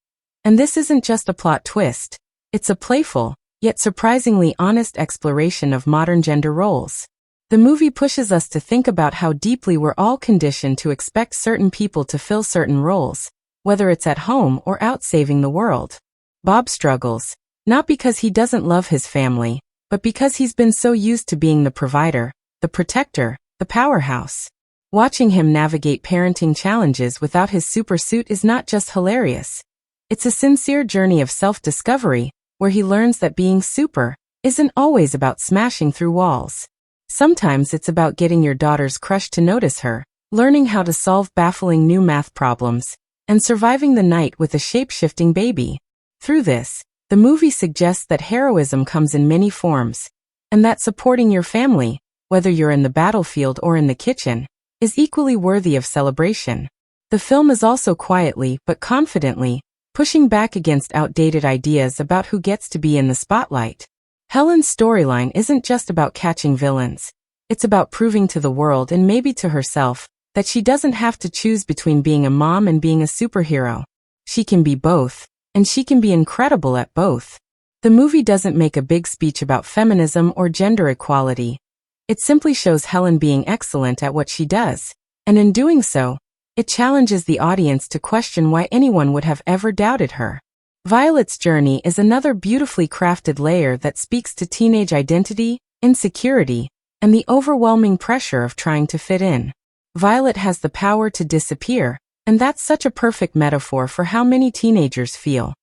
And this isn't just a plot twist. It's a playful, yet surprisingly honest exploration of modern gender roles. The movie pushes us to think about how deeply we're all conditioned to expect certain people to fill certain roles, whether it's at home or out saving the world. Bob struggles, not because he doesn't love his family, but because he's been so used to being the provider, the protector, the powerhouse. Watching him navigate parenting challenges without his supersuit is not just hilarious. It's a sincere journey of self-discovery, where he learns that being super isn't always about smashing through walls. Sometimes it's about getting your daughter's crush to notice her, learning how to solve baffling new math problems, and surviving the night with a shape-shifting baby. Through this, the movie suggests that heroism comes in many forms, and that supporting your family, whether you're in the battlefield or in the kitchen, is equally worthy of celebration. The film is also quietly but confidently pushing back against outdated ideas about who gets to be in the spotlight. Helen's storyline isn't just about catching villains. It's about proving to the world and maybe to herself that she doesn't have to choose between being a mom and being a superhero. she can be both, and she can be incredible at both. The movie doesn't make a big speech about feminism or gender equality. It simply shows Helen being excellent at what she does, and in doing so, it challenges the audience to question why anyone would have ever doubted her. Violet's journey is another beautifully crafted layer that speaks to teenage identity, insecurity, and the overwhelming pressure of trying to fit in. Violet has the power to disappear, and that's such a perfect metaphor for how many teenagers feel.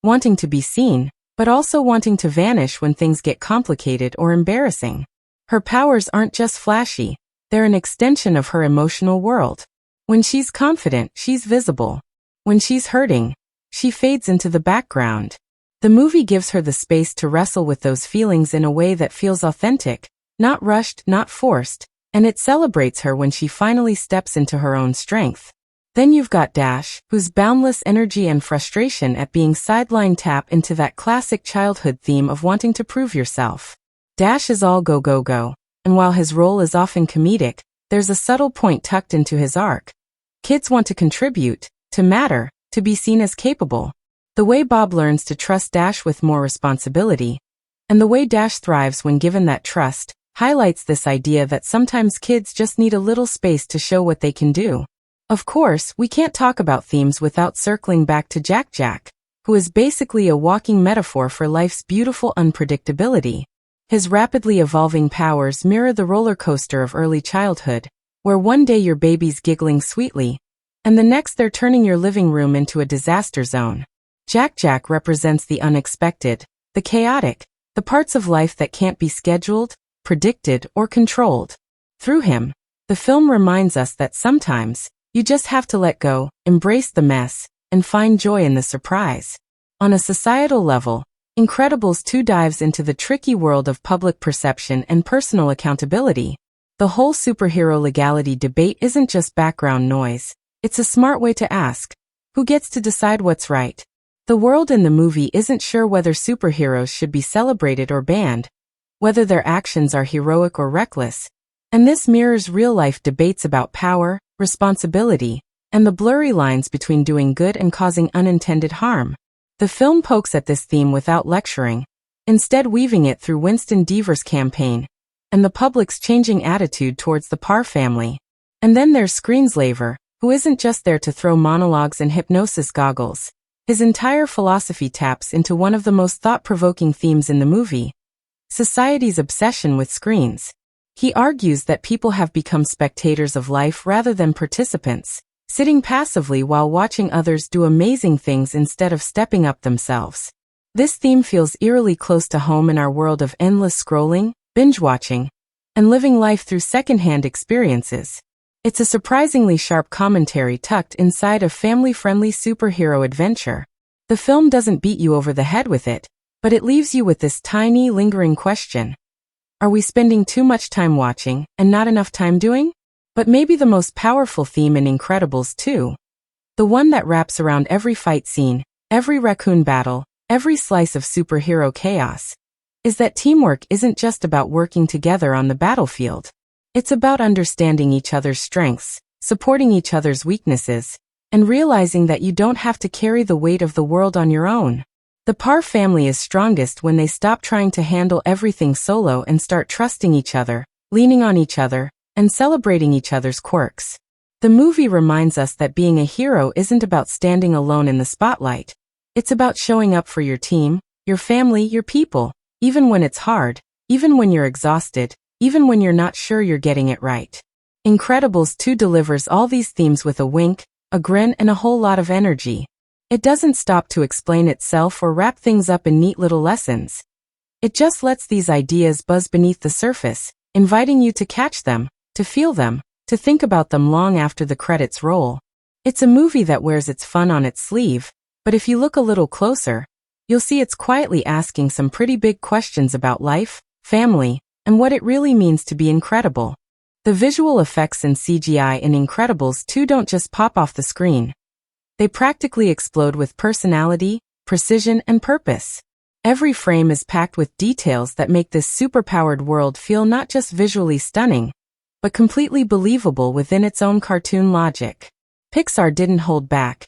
Wanting to be seen, but also wanting to vanish when things get complicated or embarrassing. Her powers aren't just flashy, they're an extension of her emotional world. When she's confident, she's visible. When she's hurting, she fades into the background. The movie gives her the space to wrestle with those feelings in a way that feels authentic, not rushed, not forced, and it celebrates her when she finally steps into her own strength. Then you've got Dash, whose boundless energy and frustration at being sidelined tap into that classic childhood theme of wanting to prove yourself. Dash is all go go go, and while his role is often comedic, there's a subtle point tucked into his arc. Kids want to contribute, to matter, to be seen as capable. The way Bob learns to trust Dash with more responsibility, and the way Dash thrives when given that trust, highlights this idea that sometimes kids just need a little space to show what they can do. Of course, we can't talk about themes without circling back to Jack Jack, who is basically a walking metaphor for life's beautiful unpredictability. His rapidly evolving powers mirror the roller coaster of early childhood, where one day your baby's giggling sweetly, and the next they're turning your living room into a disaster zone. Jack Jack represents the unexpected, the chaotic, the parts of life that can't be scheduled, predicted, or controlled. Through him, the film reminds us that sometimes, you just have to let go, embrace the mess, and find joy in the surprise. On a societal level, Incredibles 2 dives into the tricky world of public perception and personal accountability. The whole superhero legality debate isn't just background noise, it's a smart way to ask, who gets to decide what's right? The world in the movie isn't sure whether superheroes should be celebrated or banned, whether their actions are heroic or reckless, and this mirrors real-life debates about power, responsibility, and the blurry lines between doing good and causing unintended harm. The film pokes at this theme without lecturing, instead weaving it through Winston Deavor's campaign, and the public's changing attitude towards the Parr family. And then there's Screenslaver, who isn't just there to throw monologues and hypnosis goggles. His entire philosophy taps into one of the most thought-provoking themes in the movie: society's obsession with screens. He argues that people have become spectators of life rather than participants, sitting passively while watching others do amazing things instead of stepping up themselves. This theme feels eerily close to home in our world of endless scrolling, binge-watching, and living life through second-hand experiences. It's a surprisingly sharp commentary tucked inside a family-friendly superhero adventure. The film doesn't beat you over the head with it, but it leaves you with this tiny, lingering question. Are we spending too much time watching, and not enough time doing? But maybe the most powerful theme in Incredibles 2, the one that wraps around every fight scene, every raccoon battle, every slice of superhero chaos, is that teamwork isn't just about working together on the battlefield. It's about understanding each other's strengths, supporting each other's weaknesses, and realizing that you don't have to carry the weight of the world on your own. The Parr family is strongest when they stop trying to handle everything solo and start trusting each other, leaning on each other, and celebrating each other's quirks. The movie reminds us that being a hero isn't about standing alone in the spotlight. It's about showing up for your team, your family, your people, even when it's hard, even when you're exhausted, even when you're not sure you're getting it right. Incredibles 2 delivers all these themes with a wink, a grin, and a whole lot of energy. It doesn't stop to explain itself or wrap things up in neat little lessons. It just lets these ideas buzz beneath the surface, inviting you to catch them, to feel them, to think about them long after the credits roll. It's a movie that wears its fun on its sleeve, but if you look a little closer, you'll see it's quietly asking some pretty big questions about life, family, and what it really means to be incredible. The visual effects and CGI in Incredibles 2 don't just pop off the screen. They practically explode with personality, precision, and purpose. Every frame is packed with details that make this superpowered world feel not just visually stunning, but completely believable within its own cartoon logic. Pixar didn't hold back.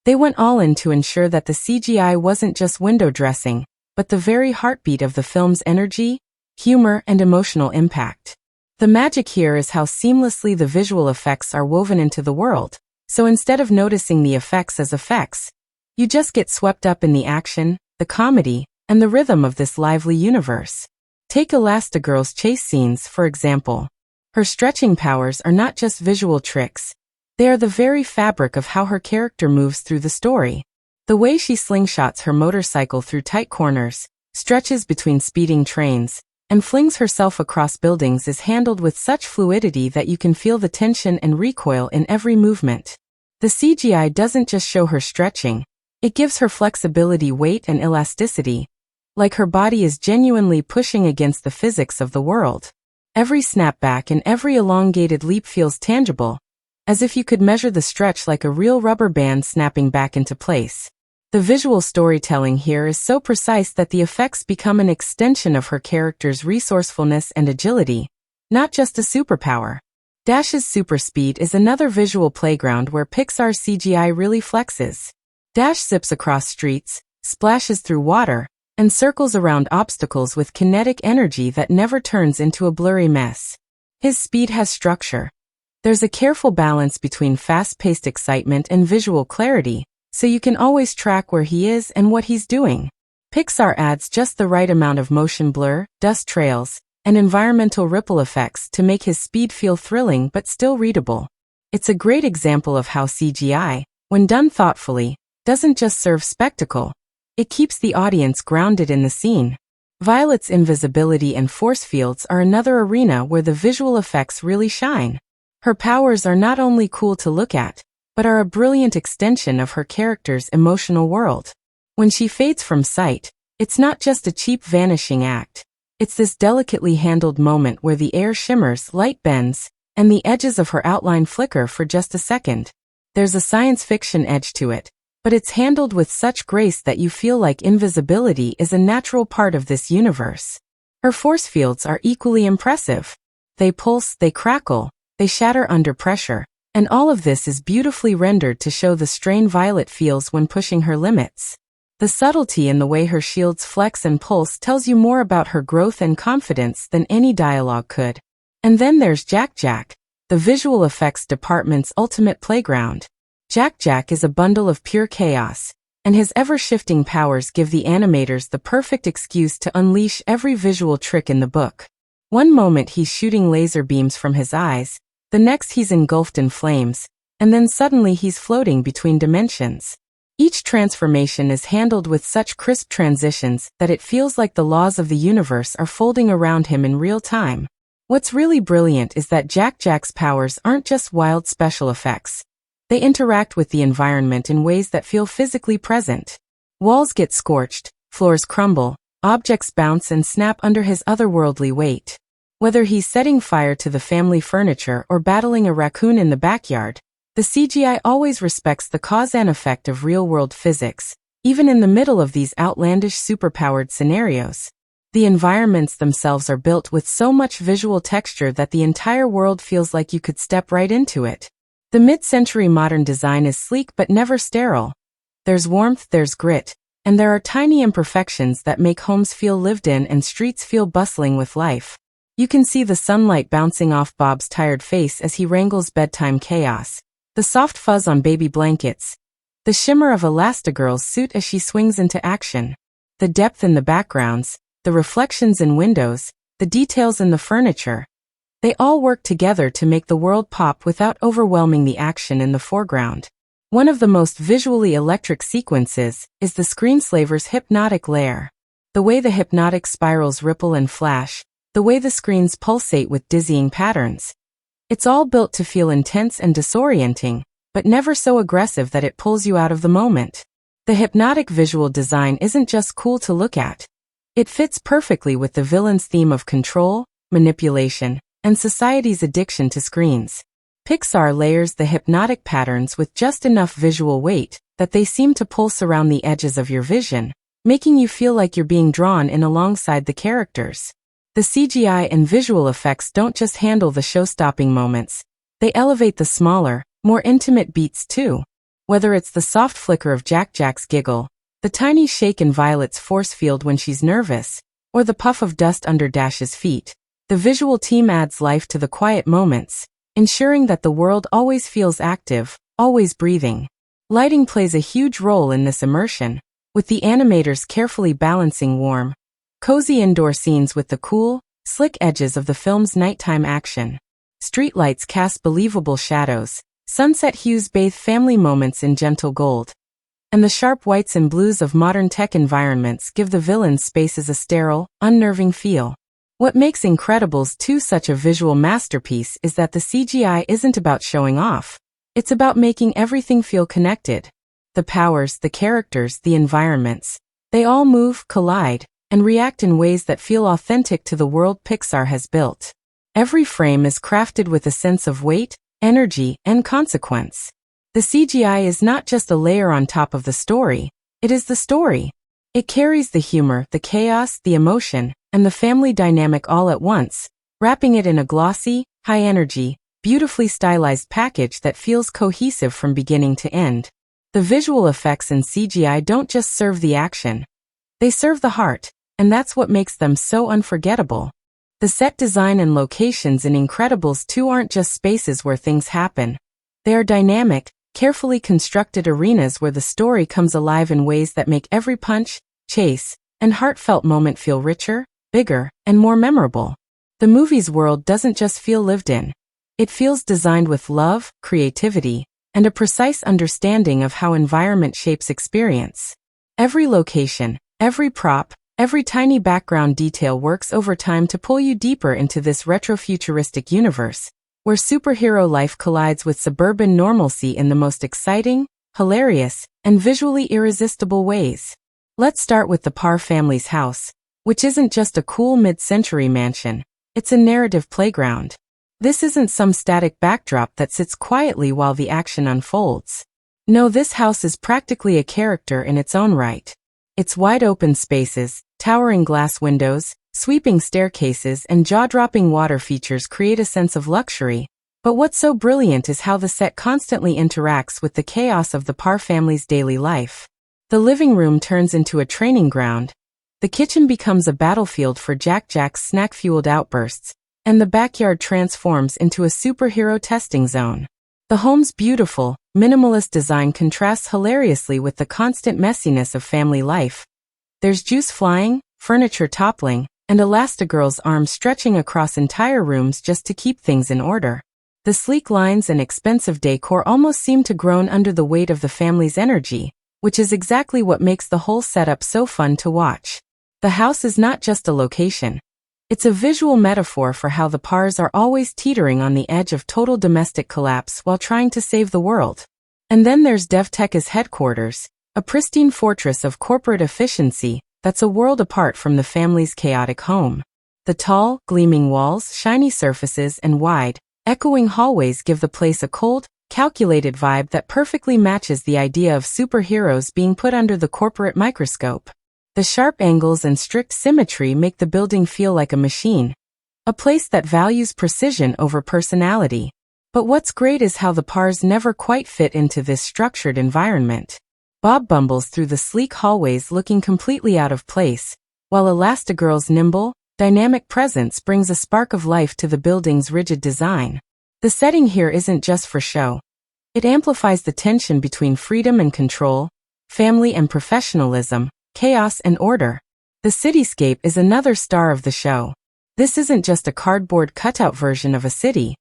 They went all in to ensure that the CGI wasn't just window dressing, but the very heartbeat of the film's energy, humor, and emotional impact. The magic here is how seamlessly the visual effects are woven into the world, so instead of noticing the effects as effects, you just get swept up in the action, the comedy, and the rhythm of this lively universe. Take Elastigirl's chase scenes, for example. Her stretching powers are not just visual tricks, they are the very fabric of how her character moves through the story. The way she slingshots her motorcycle through tight corners, stretches between speeding trains, and flings herself across buildings is handled with such fluidity that you can feel the tension and recoil in every movement. The CGI doesn't just show her stretching, it gives her flexibility, weight, and elasticity, like her body is genuinely pushing against the physics of the world. Every snapback and every elongated leap feels tangible, as if you could measure the stretch like a real rubber band snapping back into place. The visual storytelling here is so precise that the effects become an extension of her character's resourcefulness and agility, not just a superpower. Dash's super speed is another visual playground where Pixar's CGI really flexes. Dash zips across streets, splashes through water, and circles around obstacles with kinetic energy that never turns into a blurry mess. His speed has structure. There's a careful balance between fast-paced excitement and visual clarity, so you can always track where he is and what he's doing. Pixar adds just the right amount of motion blur, dust trails, and environmental ripple effects to make his speed feel thrilling but still readable. It's a great example of how CGI, when done thoughtfully, doesn't just serve spectacle, it keeps the audience grounded in the scene. Violet's invisibility and force fields are another arena where the visual effects really shine. Her powers are not only cool to look at, but are a brilliant extension of her character's emotional world. When she fades from sight, it's not just a cheap vanishing act. It's this delicately handled moment where the air shimmers, light bends, and the edges of her outline flicker for just a second. There's a science fiction edge to it, but it's handled with such grace that you feel like invisibility is a natural part of this universe. Her force fields are equally impressive. They pulse, they crackle, they shatter under pressure. And all of this is beautifully rendered to show the strain Violet feels when pushing her limits. The subtlety in the way her shields flex and pulse tells you more about her growth and confidence than any dialogue could. And then there's Jack Jack, the visual effects department's ultimate playground. Jack Jack is a bundle of pure chaos, and his ever-shifting powers give the animators the perfect excuse to unleash every visual trick in the book. One moment he's shooting laser beams from his eyes, the next he's engulfed in flames, and then suddenly he's floating between dimensions. Each transformation is handled with such crisp transitions that it feels like the laws of the universe are folding around him in real time. What's really brilliant is that Jack Jack's powers aren't just wild special effects. They interact with the environment in ways that feel physically present. Walls get scorched, floors crumble, objects bounce and snap under his otherworldly weight. Whether he's setting fire to the family furniture or battling a raccoon in the backyard, the CGI always respects the cause and effect of real-world physics, even in the middle of these outlandish superpowered scenarios. The environments themselves are built with so much visual texture that the entire world feels like you could step right into it. The mid-century modern design is sleek but never sterile. There's warmth, there's grit, and there are tiny imperfections that make homes feel lived in and streets feel bustling with life. You can see the sunlight bouncing off Bob's tired face as he wrangles bedtime chaos, the soft fuzz on baby blankets, the shimmer of Elastigirl's suit as she swings into action, the depth in the backgrounds, the reflections in windows, the details in the furniture. They all work together to make the world pop without overwhelming the action in the foreground. One of the most visually electric sequences is the Screenslaver's hypnotic lair. The way the hypnotic spirals ripple and flash, the way the screens pulsate with dizzying patterns. It's all built to feel intense and disorienting, but never so aggressive that it pulls you out of the moment. The hypnotic visual design isn't just cool to look at. It fits perfectly with the villain's theme of control, manipulation, and society's addiction to screens. Pixar layers the hypnotic patterns with just enough visual weight that they seem to pulse around the edges of your vision, making you feel like you're being drawn in alongside the characters. The CGI and visual effects don't just handle the show-stopping moments. They elevate the smaller, more intimate beats too. Whether it's the soft flicker of Jack Jack's giggle, the tiny shake in Violet's force field when she's nervous, or the puff of dust under Dash's feet, the visual team adds life to the quiet moments, ensuring that the world always feels active, always breathing. Lighting plays a huge role in this immersion, with the animators carefully balancing warm, cozy indoor scenes with the cool, slick edges of the film's nighttime action. Streetlights cast believable shadows, sunset hues bathe family moments in gentle gold, and the sharp whites and blues of modern tech environments give the villain's spaces a sterile, unnerving feel. What makes Incredibles 2 such a visual masterpiece is that the CGI isn't about showing off. It's about making everything feel connected. The powers, the characters, the environments, they all move, collide, and react in ways that feel authentic to the world Pixar has built. Every frame is crafted with a sense of weight, energy, and consequence. The CGI is not just a layer on top of the story, it is the story. It carries the humor, the chaos, the emotion, and the family dynamic all at once, wrapping it in a glossy, high-energy, beautifully stylized package that feels cohesive from beginning to end. The visual effects in CGI don't just serve the action. They serve the heart, and that's what makes them so unforgettable. The set design and locations in Incredibles 2 aren't just spaces where things happen. They are dynamic, carefully constructed arenas where the story comes alive in ways that make every punch, chase, and heartfelt moment feel richer, bigger, and more memorable. The movie's world doesn't just feel lived in. It feels designed with love, creativity, and a precise understanding of how environment shapes experience. Every location, every prop, every tiny background detail works over time to pull you deeper into this retrofuturistic universe, where superhero life collides with suburban normalcy in the most exciting, hilarious, and visually irresistible ways. Let's start with the Parr family's house, which isn't just a cool mid-century mansion, it's a narrative playground. This isn't some static backdrop that sits quietly while the action unfolds. No, this house is practically a character in its own right. Its wide-open spaces, towering glass windows, sweeping staircases, and jaw-dropping water features create a sense of luxury. But what's so brilliant is how the set constantly interacts with the chaos of the Parr family's daily life. The living room turns into a training ground, the kitchen becomes a battlefield for Jack Jack's snack-fueled outbursts, and the backyard transforms into a superhero testing zone. The home's beautiful, minimalist design contrasts hilariously with the constant messiness of family life. There's juice flying, furniture toppling, and Elastigirl's arms stretching across entire rooms just to keep things in order. The sleek lines and expensive decor almost seem to groan under the weight of the family's energy, which is exactly what makes the whole setup so fun to watch. The house is not just a location. It's a visual metaphor for how the Parrs are always teetering on the edge of total domestic collapse while trying to save the world. And then there's DevTech's headquarters, a pristine fortress of corporate efficiency that's a world apart from the family's chaotic home. The tall, gleaming walls, shiny surfaces, and wide, echoing hallways give the place a cold, calculated vibe that perfectly matches the idea of superheroes being put under the corporate microscope. The sharp angles and strict symmetry make the building feel like a machine, a place that values precision over personality. But what's great is how the Parrs never quite fit into this structured environment. Bob bumbles through the sleek hallways looking completely out of place, while Elastigirl's nimble, dynamic presence brings a spark of life to the building's rigid design. The setting here isn't just for show. It amplifies the tension between freedom and control, family and professionalism, chaos and order. The cityscape is another star of the show. This isn't just a cardboard cutout version of a city.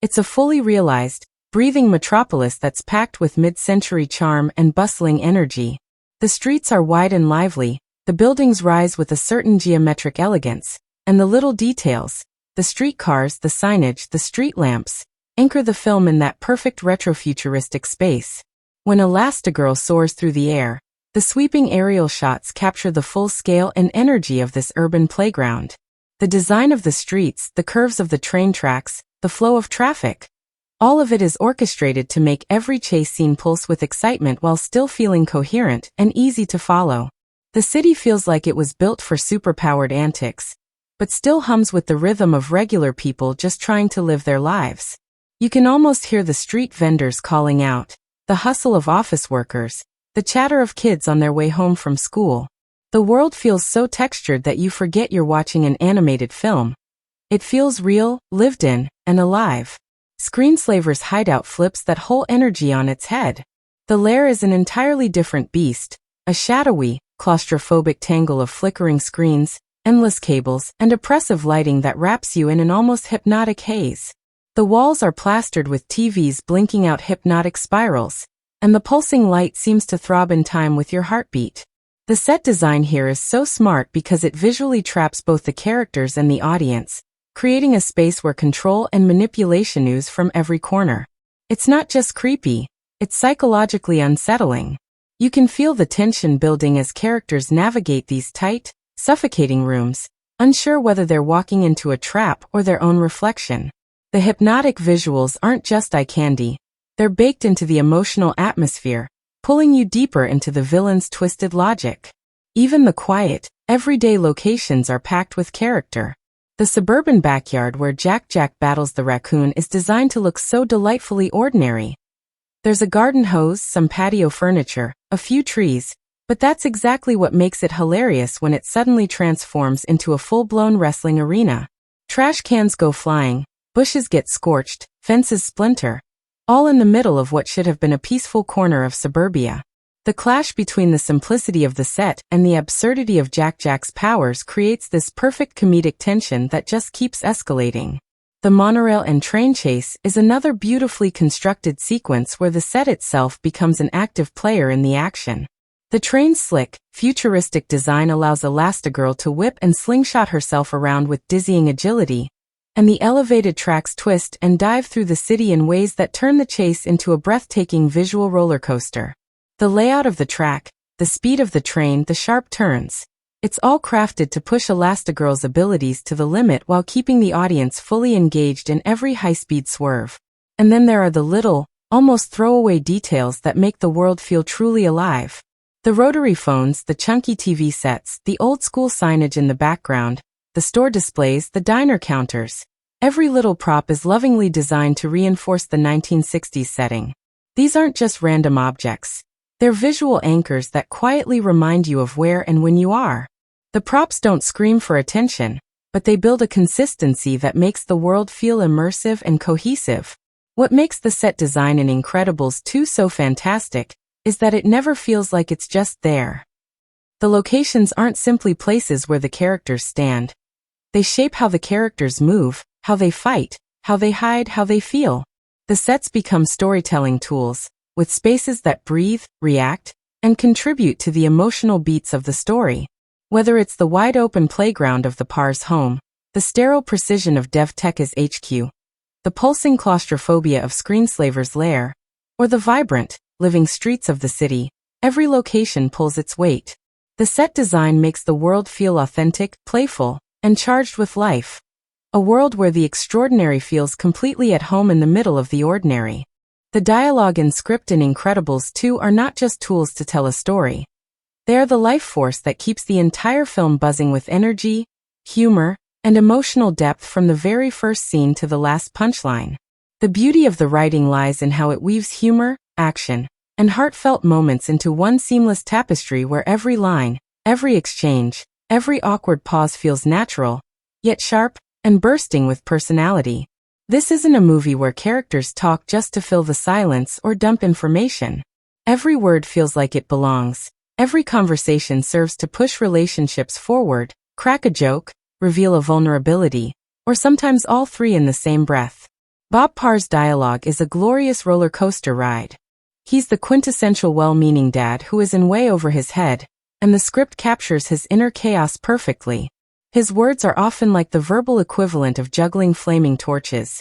It's a fully realized, breathing metropolis that's packed with mid-century charm and bustling energy. The streets are wide and lively, the buildings rise with a certain geometric elegance, and the little details, the streetcars, the signage, the street lamps, anchor the film in that perfect retrofuturistic space. When Elastigirl soars through the air, the sweeping aerial shots capture the full scale and energy of this urban playground. The design of the streets, the curves of the train tracks, the flow of traffic. All of it is orchestrated to make every chase scene pulse with excitement while still feeling coherent and easy to follow. The city feels like it was built for superpowered antics, but still hums with the rhythm of regular people just trying to live their lives. You can almost hear the street vendors calling out, "The the hustle of office workers, the chatter of kids on their way home from school. The world feels so textured that you forget you're watching an animated film. It feels real, lived in, and alive. Screenslaver's hideout flips that whole energy on its head. The lair is an entirely different beast, a shadowy, claustrophobic tangle of flickering screens, endless cables, and oppressive lighting that wraps you in an almost hypnotic haze. The walls are plastered with TVs blinking out hypnotic spirals, and the pulsing light seems to throb in time with your heartbeat. The set design here is so smart because it visually traps both the characters and the audience, creating a space where control and manipulation ooze from every corner. It's not just creepy, it's psychologically unsettling. You can feel the tension building as characters navigate these tight, suffocating rooms, unsure whether they're walking into a trap or their own reflection. The hypnotic visuals aren't just eye candy, they're baked into the emotional atmosphere, pulling you deeper into the villain's twisted logic. Even the quiet, everyday locations are packed with character. The suburban backyard where Jack Jack battles the raccoon is designed to look so delightfully ordinary. There's a garden hose, some patio furniture, a few trees, but that's exactly what makes it hilarious when it suddenly transforms into a full-blown wrestling arena. Trash cans go flying, bushes get scorched, fences splinter, all in the middle of what should have been a peaceful corner of suburbia. The clash between the simplicity of the set and the absurdity of Jack Jack's powers creates this perfect comedic tension that just keeps escalating. The monorail and train chase is another beautifully constructed sequence where the set itself becomes an active player in the action. The train's slick, futuristic design allows Elastigirl to whip and slingshot herself around with dizzying agility, and the elevated tracks twist and dive through the city in ways that turn the chase into a breathtaking visual roller coaster. The layout of the track, the speed of the train, the sharp turns. It's all crafted to push Elastigirl's abilities to the limit while keeping the audience fully engaged in every high-speed swerve. And then there are the little, almost throwaway details that make the world feel truly alive. The rotary phones, the chunky TV sets, the old-school signage in the background, the store displays, the diner counters. Every little prop is lovingly designed to reinforce the 1960s setting. These aren't just random objects. They're visual anchors that quietly remind you of where and when you are. The props don't scream for attention, but they build a consistency that makes the world feel immersive and cohesive. What makes the set design in Incredibles 2 so fantastic is that it never feels like it's just there. The locations aren't simply places where the characters stand. They shape how the characters move, how they fight, how they hide, how they feel. The sets become storytelling tools, with spaces that breathe, react, and contribute to the emotional beats of the story. Whether it's the wide-open playground of the Parr's home, the sterile precision of DevTech's HQ, the pulsing claustrophobia of Screenslaver's lair, or the vibrant, living streets of the city, every location pulls its weight. The set design makes the world feel authentic, playful, and charged with life. A world where the extraordinary feels completely at home in the middle of the ordinary. The dialogue and script in Incredibles 2 are not just tools to tell a story. They are the life force that keeps the entire film buzzing with energy, humor, and emotional depth from the very first scene to the last punchline. The beauty of the writing lies in how it weaves humor, action, and heartfelt moments into one seamless tapestry where every line, every exchange, every awkward pause feels natural, yet sharp, and bursting with personality. This isn't a movie where characters talk just to fill the silence or dump information. Every word feels like it belongs. Every conversation serves to push relationships forward, crack a joke, reveal a vulnerability, or sometimes all three in the same breath. Bob Parr's dialogue is a glorious roller coaster ride. He's the quintessential well-meaning dad who is in way over his head, and the script captures his inner chaos perfectly. His words are often like the verbal equivalent of juggling flaming torches.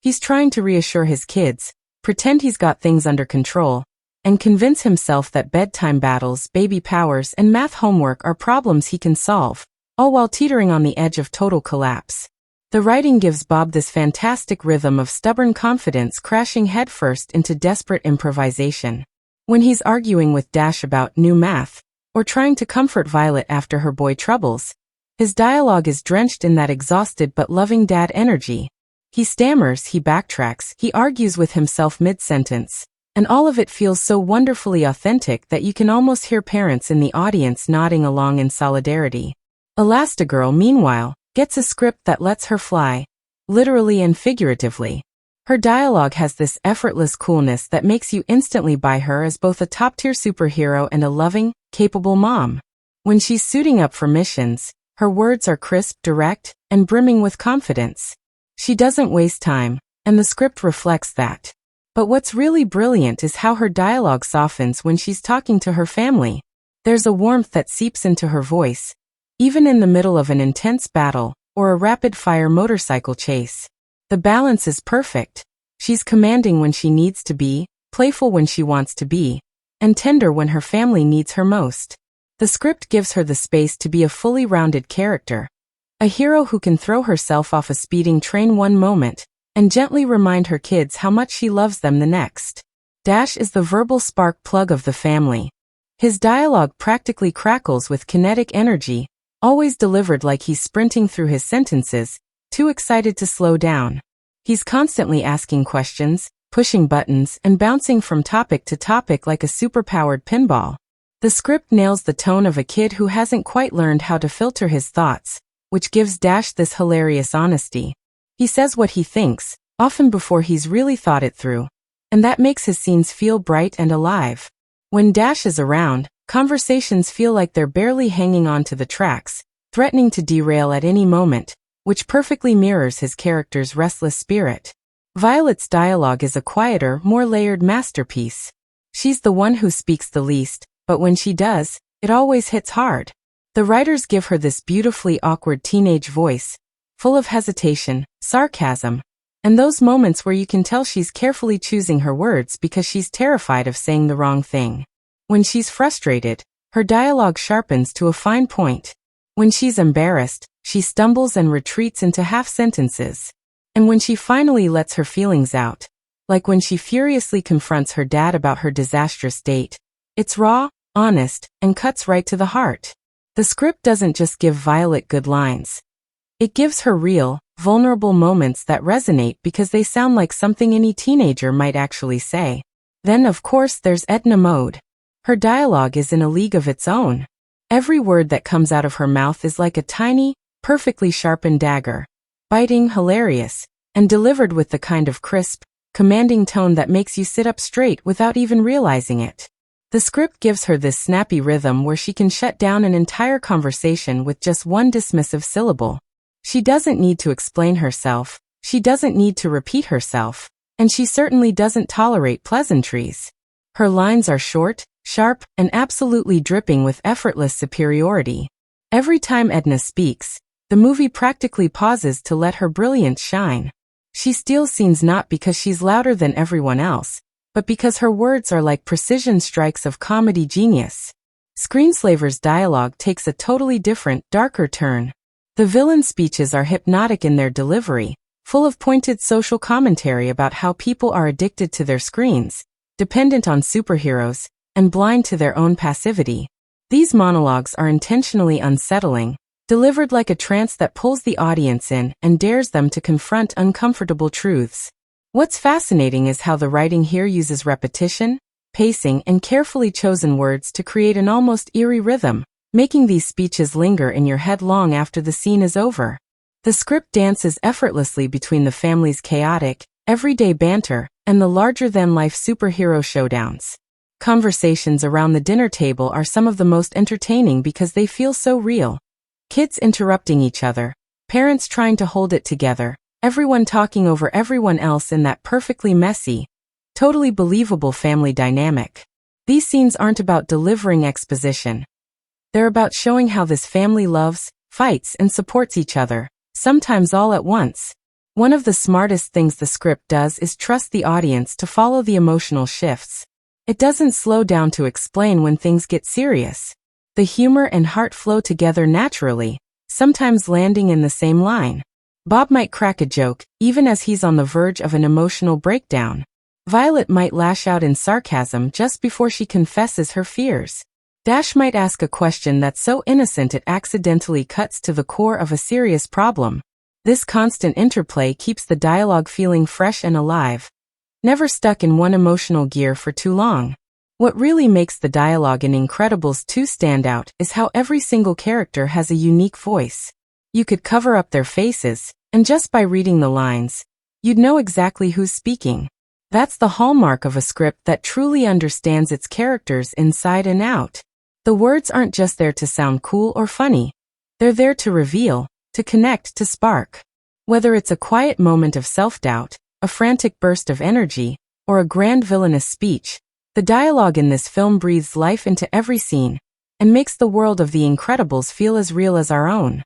He's trying to reassure his kids, pretend he's got things under control, and convince himself that bedtime battles, baby powers, and math homework are problems he can solve, all while teetering on the edge of total collapse. The writing gives Bob this fantastic rhythm of stubborn confidence crashing headfirst into desperate improvisation. When he's arguing with Dash about new math, or trying to comfort Violet after her boy troubles, his dialogue is drenched in that exhausted but loving dad energy. He stammers, he backtracks, he argues with himself mid-sentence, And all of it feels so wonderfully authentic that you can almost hear parents in the audience nodding along in solidarity. Elastigirl, meanwhile, gets a script that lets her fly, literally and figuratively. Her dialogue has this effortless coolness that makes you instantly buy her as both a top-tier superhero and a loving, capable mom. When she's suiting up for missions, her words are crisp, direct, and brimming with confidence. She doesn't waste time, and the script reflects that. But what's really brilliant is how her dialogue softens when she's talking to her family. There's a warmth that seeps into her voice, even in the middle of an intense battle or a rapid-fire motorcycle chase. The balance is perfect. She's commanding when she needs to be, playful when she wants to be, and tender when her family needs her most. The script gives her the space to be a fully rounded character, a hero who can throw herself off a speeding train one moment and gently remind her kids how much she loves them the next. Dash is the verbal spark plug of the family. His dialogue practically crackles with kinetic energy, always delivered like he's sprinting through his sentences, too excited to slow down. He's constantly asking questions, pushing buttons, and bouncing from topic to topic like a superpowered pinball. The script nails the tone of a kid who hasn't quite learned how to filter his thoughts, which gives Dash this hilarious honesty. He says what he thinks, often before he's really thought it through, and that makes his scenes feel bright and alive. When Dash is around, conversations feel like they're barely hanging on to the tracks, threatening to derail at any moment, which perfectly mirrors his character's restless spirit. Violet's dialogue is a quieter, more layered masterpiece. She's the one who speaks the least, but when she does, it always hits hard. The writers give her this beautifully awkward teenage voice, full of hesitation, sarcasm, and those moments where you can tell she's carefully choosing her words because she's terrified of saying the wrong thing. When she's frustrated, her dialogue sharpens to a fine point. When she's embarrassed, she stumbles and retreats into half-sentences. And when she finally lets her feelings out, like when she furiously confronts her dad about her disastrous date, it's raw, honest, and cuts right to the heart. The script doesn't just give Violet good lines. It gives her real, vulnerable moments that resonate because they sound like something any teenager might actually say. Then, of course, there's Edna Mode. Her dialogue is in a league of its own. Every word that comes out of her mouth is like a tiny, perfectly sharpened dagger, biting, hilarious, and delivered with the kind of crisp, commanding tone that makes you sit up straight without even realizing it. The script gives her this snappy rhythm where she can shut down an entire conversation with just one dismissive syllable. She doesn't need to explain herself, she doesn't need to repeat herself, and she certainly doesn't tolerate pleasantries. Her lines are short, sharp, and absolutely dripping with effortless superiority. Every time Edna speaks, the movie practically pauses to let her brilliance shine. She steals scenes not because she's louder than everyone else, but because her words are like precision strikes of comedy genius. Screenslaver's dialogue takes a totally different, darker turn. The villain speeches are hypnotic in their delivery, full of pointed social commentary about how people are addicted to their screens, dependent on superheroes, and blind to their own passivity. These monologues are intentionally unsettling, delivered like a trance that pulls the audience in and dares them to confront uncomfortable truths. What's fascinating is how the writing here uses repetition, pacing, and carefully chosen words to create an almost eerie rhythm, making these speeches linger in your head long after the scene is over. The script dances effortlessly between the family's chaotic, everyday banter and the larger-than-life superhero showdowns. Conversations around the dinner table are some of the most entertaining because they feel so real. Kids interrupting each other, parents trying to hold it together, everyone talking over everyone else in that perfectly messy, totally believable family dynamic. These scenes aren't about delivering exposition. They're about showing how this family loves, fights, and supports each other, sometimes all at once. One of the smartest things the script does is trust the audience to follow the emotional shifts. It doesn't slow down to explain when things get serious. The humor and heart flow together naturally, sometimes landing in the same line. Bob might crack a joke, even as he's on the verge of an emotional breakdown. Violet might lash out in sarcasm just before she confesses her fears. Dash might ask a question that's so innocent it accidentally cuts to the core of a serious problem. This constant interplay keeps the dialogue feeling fresh and alive. never stuck in one emotional gear for too long. What really makes the dialogue in Incredibles 2 stand out is how every single character has a unique voice. You could cover up their faces, and just by reading the lines, you'd know exactly who's speaking. That's the hallmark of a script that truly understands its characters inside and out. The words aren't just there to sound cool or funny. They're there to reveal, to connect, to spark. Whether it's a quiet moment of self-doubt, a frantic burst of energy, or a grand villainous speech, the dialogue in this film breathes life into every scene and makes the world of The Incredibles feel as real as our own.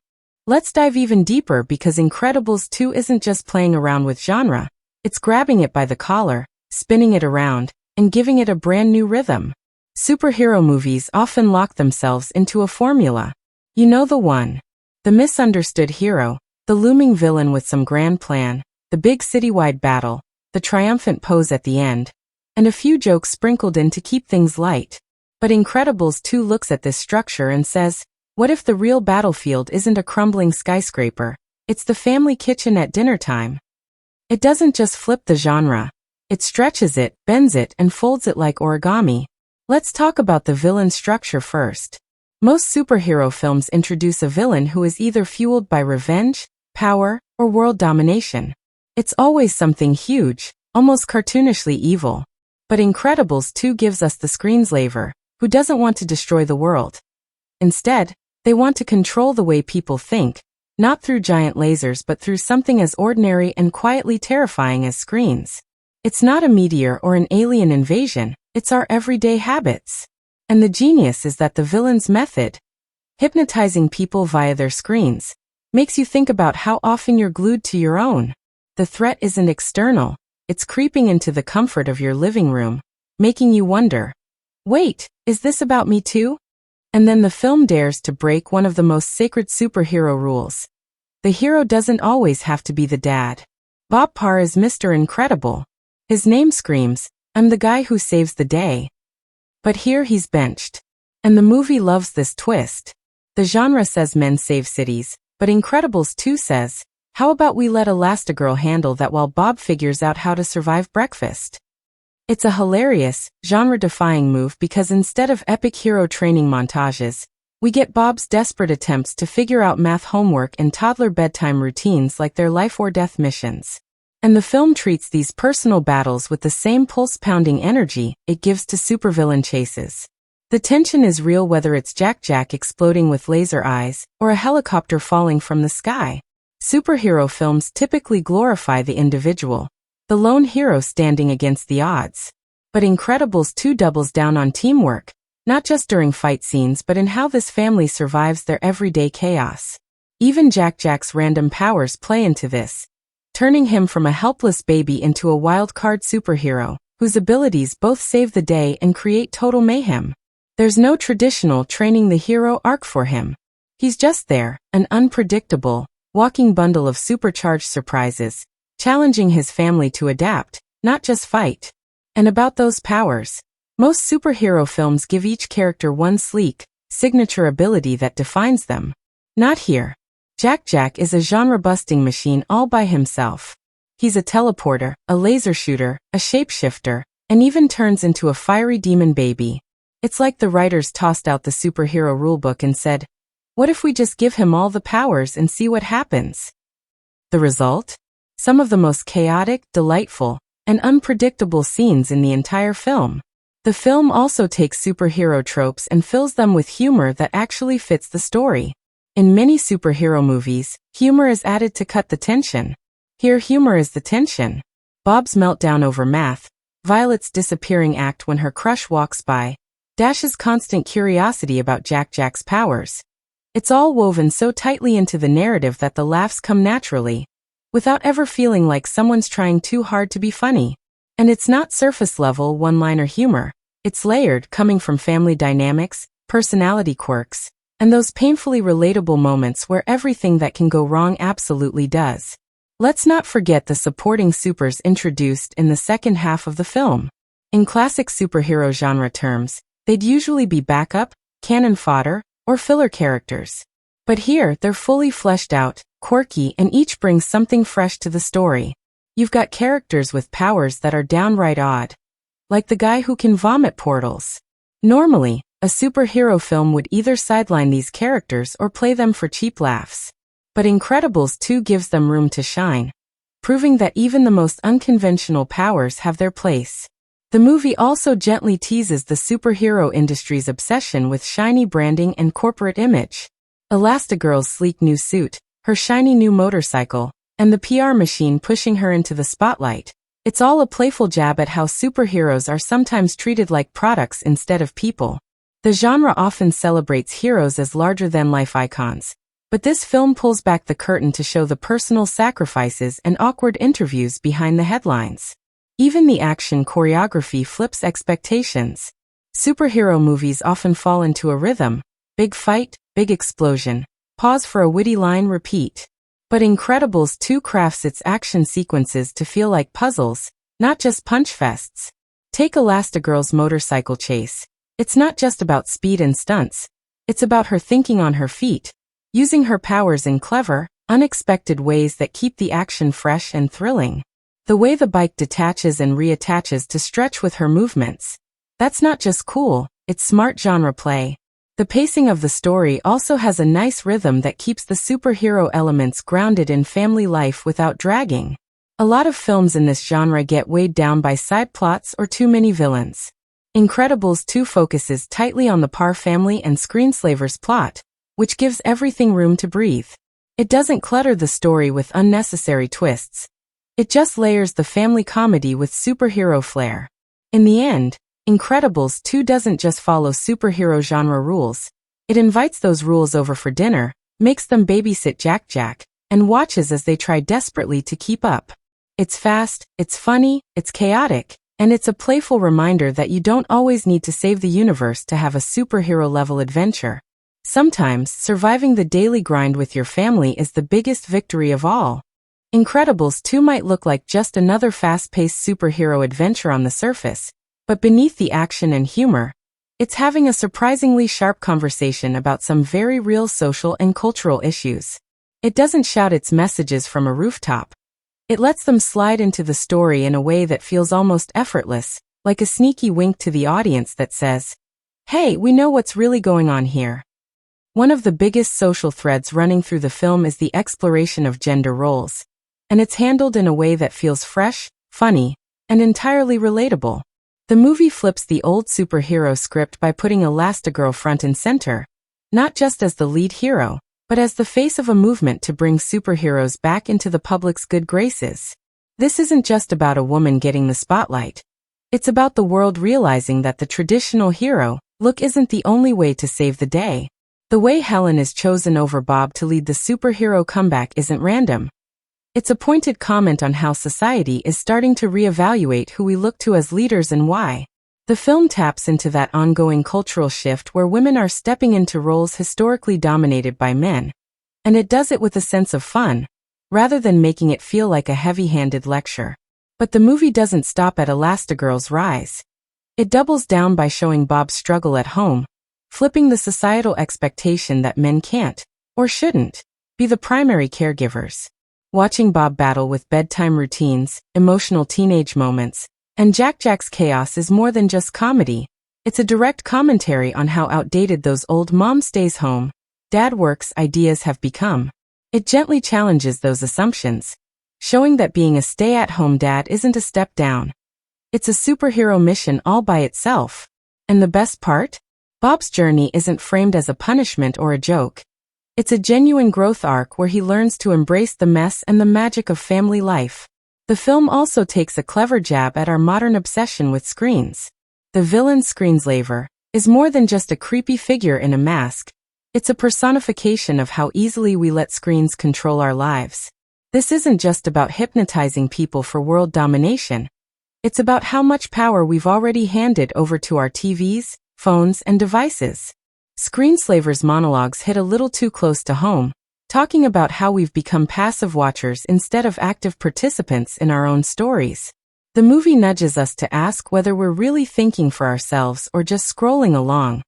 Let's dive even deeper because Incredibles 2 isn't just playing around with genre, it's grabbing it by the collar, spinning it around, and giving it a brand new rhythm. Superhero movies often lock themselves into a formula. You know the one. The misunderstood hero, the looming villain with some grand plan, the big citywide battle, the triumphant pose at the end, and a few jokes sprinkled in to keep things light. But Incredibles 2 looks at this structure and says, what if the real battlefield isn't a crumbling skyscraper, it's the family kitchen at dinner time? It doesn't just flip the genre. It stretches it, bends it, and folds it like origami. Let's talk about the villain structure first. Most superhero films introduce a villain who is either fueled by revenge, power, or world domination. It's always something huge, almost cartoonishly evil. But Incredibles 2 gives us the Screenslaver, who doesn't want to destroy the world. Instead, they want to control the way people think, not through giant lasers but through something as ordinary and quietly terrifying as screens. It's not a meteor or an alien invasion, it's our everyday habits. And the genius is that the villain's method, hypnotizing people via their screens, makes you think about how often you're glued to your own. The threat isn't external, it's creeping into the comfort of your living room, making you wonder, wait, is this about me too? And then the film dares to break one of the most sacred superhero rules. The hero doesn't always have to be the dad. Bob Parr is Mr. Incredible. His name screams, I'm the guy who saves the day. But here he's benched. And the movie loves this twist. The genre says men save cities, but Incredibles 2 says, how about we let Elastigirl handle that while Bob figures out how to survive breakfast? It's a hilarious, genre-defying move because instead of epic hero training montages, we get Bob's desperate attempts to figure out math homework and toddler bedtime routines like their life-or-death missions. And the film treats these personal battles with the same pulse-pounding energy it gives to supervillain chases. The tension is real whether it's Jack Jack exploding with laser eyes or a helicopter falling from the sky. Superhero films typically glorify the individual, the lone hero standing against the odds. But Incredibles 2 doubles down on teamwork, not just during fight scenes but in how this family survives their everyday chaos. Even Jack Jack's random powers play into this, turning him from a helpless baby into a wild-card superhero, whose abilities both save the day and create total mayhem. There's no traditional training the hero arc for him. He's just there, an unpredictable, walking bundle of supercharged surprises, challenging his family to adapt, not just fight. And about those powers, most superhero films give each character one sleek, signature ability that defines them. Not here. Jack Jack is a genre-busting machine all by himself. He's a teleporter, a laser shooter, a shapeshifter, and even turns into a fiery demon baby. It's like the writers tossed out the superhero rulebook and said, what if we just give him all the powers and see what happens? The result? Some of the most chaotic, delightful, and unpredictable scenes in the entire film. The film also takes superhero tropes and fills them with humor that actually fits the story. In many superhero movies, humor is added to cut the tension. Here humor is the tension. Bob's meltdown over math, Violet's disappearing act when her crush walks by, Dash's constant curiosity about Jack Jack's powers. It's all woven so tightly into the narrative that the laughs come naturally, without ever feeling like someone's trying too hard to be funny. And it's not surface-level one-liner humor. It's layered, coming from family dynamics, personality quirks, and those painfully relatable moments where everything that can go wrong absolutely does. Let's not forget the supporting supers introduced in the second half of the film. In classic superhero genre terms, they'd usually be backup, cannon fodder, or filler characters. But here, they're fully fleshed out, quirky, and each brings something fresh to the story. You've got characters with powers that are downright odd. Like the guy who can vomit portals. Normally, a superhero film would either sideline these characters or play them for cheap laughs. But Incredibles 2 gives them room to shine, proving that even the most unconventional powers have their place. The movie also gently teases the superhero industry's obsession with shiny branding and corporate image. Elastigirl's sleek new suit, her shiny new motorcycle, and the PR machine pushing her into the spotlight. It's all a playful jab at how superheroes are sometimes treated like products instead of people. The genre often celebrates heroes as larger-than-life icons, but this film pulls back the curtain to show the personal sacrifices and awkward interviews behind the headlines. Even the action choreography flips expectations. Superhero movies often fall into a rhythm: big fight, big explosion, pause for a witty line, repeat. But Incredibles 2 crafts its action sequences to feel like puzzles, not just punch fests. Take Elastigirl's motorcycle chase. It's not just about speed and stunts. It's about her thinking on her feet, using her powers in clever, unexpected ways that keep the action fresh and thrilling. The way the bike detaches and reattaches to stretch with her movements. That's not just cool, it's smart genre play. The pacing of the story also has a nice rhythm that keeps the superhero elements grounded in family life without dragging. A lot of films in this genre get weighed down by side plots or too many villains. Incredibles 2 focuses tightly on the Parr family and Screenslaver's plot, which gives everything room to breathe. It doesn't clutter the story with unnecessary twists. It just layers the family comedy with superhero flair. In the end, Incredibles 2 doesn't just follow superhero genre rules. It invites those rules over for dinner, makes them babysit Jack Jack, and watches as they try desperately to keep up. It's fast, it's funny, it's chaotic, and it's a playful reminder that you don't always need to save the universe to have a superhero-level adventure. Sometimes, surviving the daily grind with your family is the biggest victory of all. Incredibles 2 might look like just another fast-paced superhero adventure on the surface, but beneath the action and humor, it's having a surprisingly sharp conversation about some very real social and cultural issues. It doesn't shout its messages from a rooftop. It lets them slide into the story in a way that feels almost effortless, like a sneaky wink to the audience that says, "Hey, we know what's really going on here." One of the biggest social threads running through the film is the exploration of gender roles, and it's handled in a way that feels fresh, funny, and entirely relatable. The movie flips the old superhero script by putting Elastigirl front and center, not just as the lead hero, but as the face of a movement to bring superheroes back into the public's good graces. This isn't just about a woman getting the spotlight. It's about the world realizing that the traditional hero look isn't the only way to save the day. The way Helen is chosen over Bob to lead the superhero comeback isn't random. It's a pointed comment on how society is starting to reevaluate who we look to as leaders and why. The film taps into that ongoing cultural shift where women are stepping into roles historically dominated by men. And it does it with a sense of fun, rather than making it feel like a heavy-handed lecture. But the movie doesn't stop at Elastigirl's rise. It doubles down by showing Bob's struggle at home, flipping the societal expectation that men can't, or shouldn't, be the primary caregivers. Watching Bob battle with bedtime routines, emotional teenage moments, and Jack Jack's chaos is more than just comedy. It's a direct commentary on how outdated those old "mom stays home, dad works" ideas have become. It gently challenges those assumptions, showing that being a stay-at-home dad isn't a step down. It's a superhero mission all by itself. And the best part? Bob's journey isn't framed as a punishment or a joke. It's a genuine growth arc where he learns to embrace the mess and the magic of family life. The film also takes a clever jab at our modern obsession with screens. The villain Screenslaver is more than just a creepy figure in a mask. It's a personification of how easily we let screens control our lives. This isn't just about hypnotizing people for world domination. It's about how much power we've already handed over to our TVs, phones, and devices. Screenslaver's monologues hit a little too close to home, talking about how we've become passive watchers instead of active participants in our own stories. The movie nudges us to ask whether we're really thinking for ourselves or just scrolling along,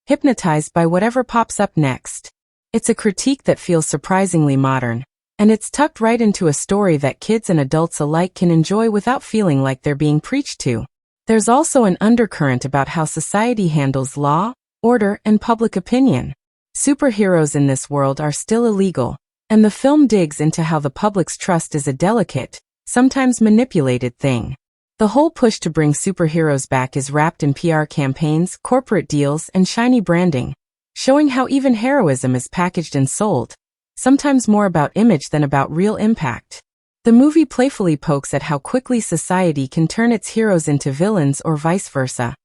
hypnotized by whatever pops up next. It's a critique that feels surprisingly modern. And it's tucked right into a story that kids and adults alike can enjoy without feeling like they're being preached to. There's also an undercurrent about how society handles law, order, and public opinion. Superheroes in this world are still illegal, and the film digs into how the public's trust is a delicate, sometimes manipulated thing. The whole push to bring superheroes back is wrapped in PR campaigns, corporate deals, and shiny branding, showing how even heroism is packaged and sold, sometimes more about image than about real impact. The movie playfully pokes at how quickly society can turn its heroes into villains or vice versa,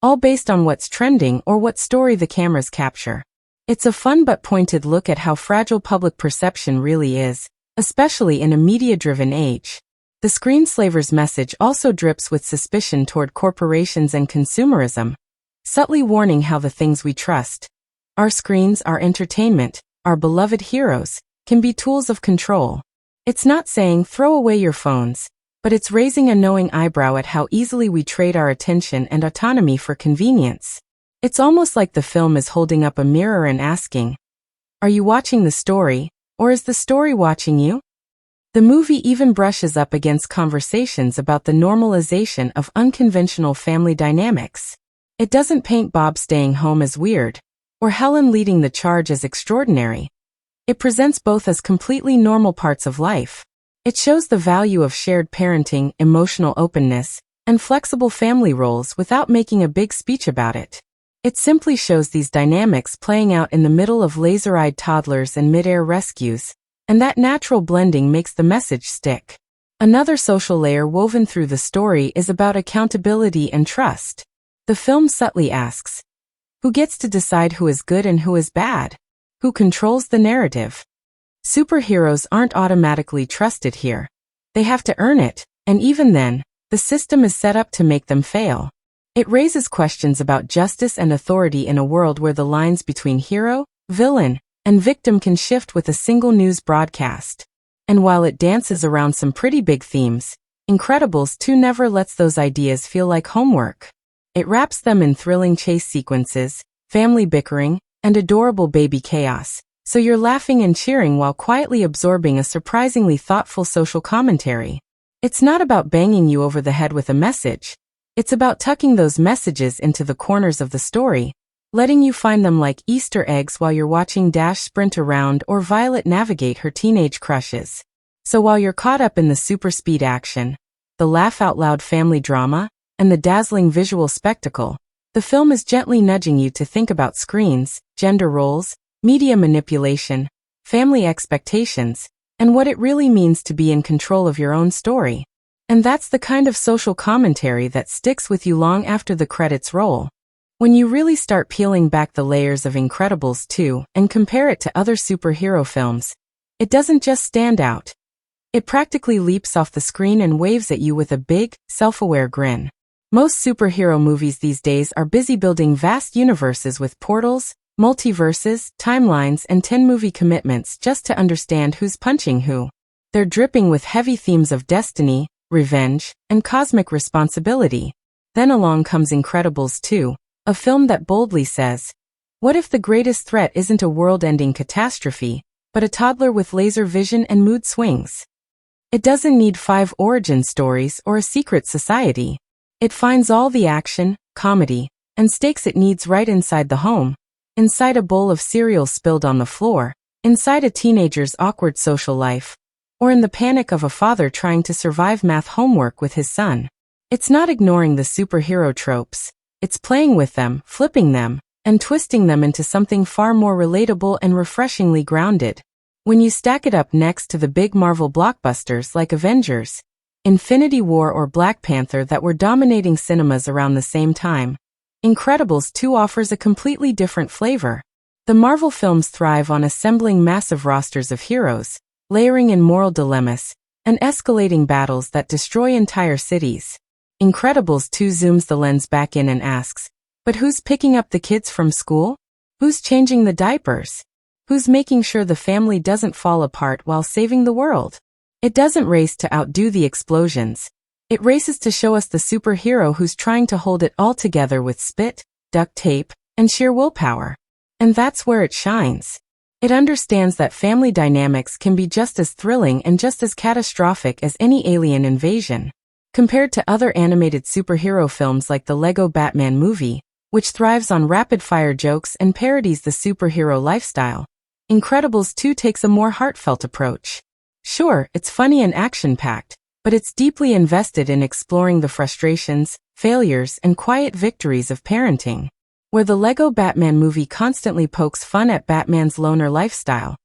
all based on what's trending or what story the cameras capture. It's a fun but pointed look at how fragile public perception really is, especially in a media-driven age. The Screenslaver's message also drips with suspicion toward corporations and consumerism, subtly warning how the things we trust, our screens, our entertainment, our beloved heroes, can be tools of control. It's not saying throw away your phones, but it's raising a knowing eyebrow at how easily we trade our attention and autonomy for convenience. It's almost like the film is holding up a mirror and asking, are you watching the story, or is the story watching you? The movie even brushes up against conversations about the normalization of unconventional family dynamics. It doesn't paint Bob staying home as weird, or Helen leading the charge as extraordinary. It presents both as completely normal parts of life. It shows the value of shared parenting, emotional openness, and flexible family roles without making a big speech about it. It simply shows these dynamics playing out in the middle of laser-eyed toddlers and mid-air rescues, and that natural blending makes the message stick. Another social layer woven through the story is about accountability and trust. The film subtly asks, who gets to decide who is good and who is bad? Who controls the narrative? Superheroes aren't automatically trusted here. They have to earn it, and even then, the system is set up to make them fail. It raises questions about justice and authority in a world where the lines between hero, villain, and victim can shift with a single news broadcast. And while it dances around some pretty big themes, Incredibles 2 never lets those ideas feel like homework. It wraps them in thrilling chase sequences, family bickering, and adorable baby chaos, so you're laughing and cheering while quietly absorbing a surprisingly thoughtful social commentary. It's not about banging you over the head with a message. It's about tucking those messages into the corners of the story, letting you find them like Easter eggs while you're watching Dash sprint around or Violet navigate her teenage crushes. So while you're caught up in the super speed action, the laugh-out-loud family drama, and the dazzling visual spectacle, the film is gently nudging you to think about screens, gender roles, media manipulation, family expectations, and what it really means to be in control of your own story. And that's the kind of social commentary that sticks with you long after the credits roll. When you really start peeling back the layers of Incredibles 2 and compare it to other superhero films, it doesn't just stand out. It practically leaps off the screen and waves at you with a big, self-aware grin. Most superhero movies these days are busy building vast universes with portals, multiverses, timelines, and 10-movie commitments just to understand who's punching who. They're dripping with heavy themes of destiny, revenge, and cosmic responsibility. Then along comes Incredibles 2. A film that boldly says, what if the greatest threat isn't a world-ending catastrophe, but a toddler with laser vision and mood swings? It doesn't need 5 origin stories or a secret society. It finds all the action, comedy, and stakes it needs right inside the home, inside a bowl of cereal spilled on the floor, inside a teenager's awkward social life, or in the panic of a father trying to survive math homework with his son. It's not ignoring the superhero tropes. It's playing with them, flipping them, and twisting them into something far more relatable and refreshingly grounded. When you stack it up next to the big Marvel blockbusters like Avengers, Infinity War, or Black Panther that were dominating cinemas around the same time, Incredibles 2 offers a completely different flavor. The Marvel films thrive on assembling massive rosters of heroes, layering in moral dilemmas, and escalating battles that destroy entire cities. Incredibles 2 zooms the lens back in and asks, but who's picking up the kids from school? Who's changing the diapers? Who's making sure the family doesn't fall apart while saving the world? It doesn't race to outdo the explosions. It races to show us the superhero who's trying to hold it all together with spit, duct tape, and sheer willpower. And that's where it shines. It understands that family dynamics can be just as thrilling and just as catastrophic as any alien invasion. Compared to other animated superhero films like the Lego Batman movie, which thrives on rapid-fire jokes and parodies the superhero lifestyle, Incredibles 2 takes a more heartfelt approach. Sure, it's funny and action-packed, but it's deeply invested in exploring the frustrations, failures, and quiet victories of parenting. Where the Lego Batman movie constantly pokes fun at Batman's loner lifestyle,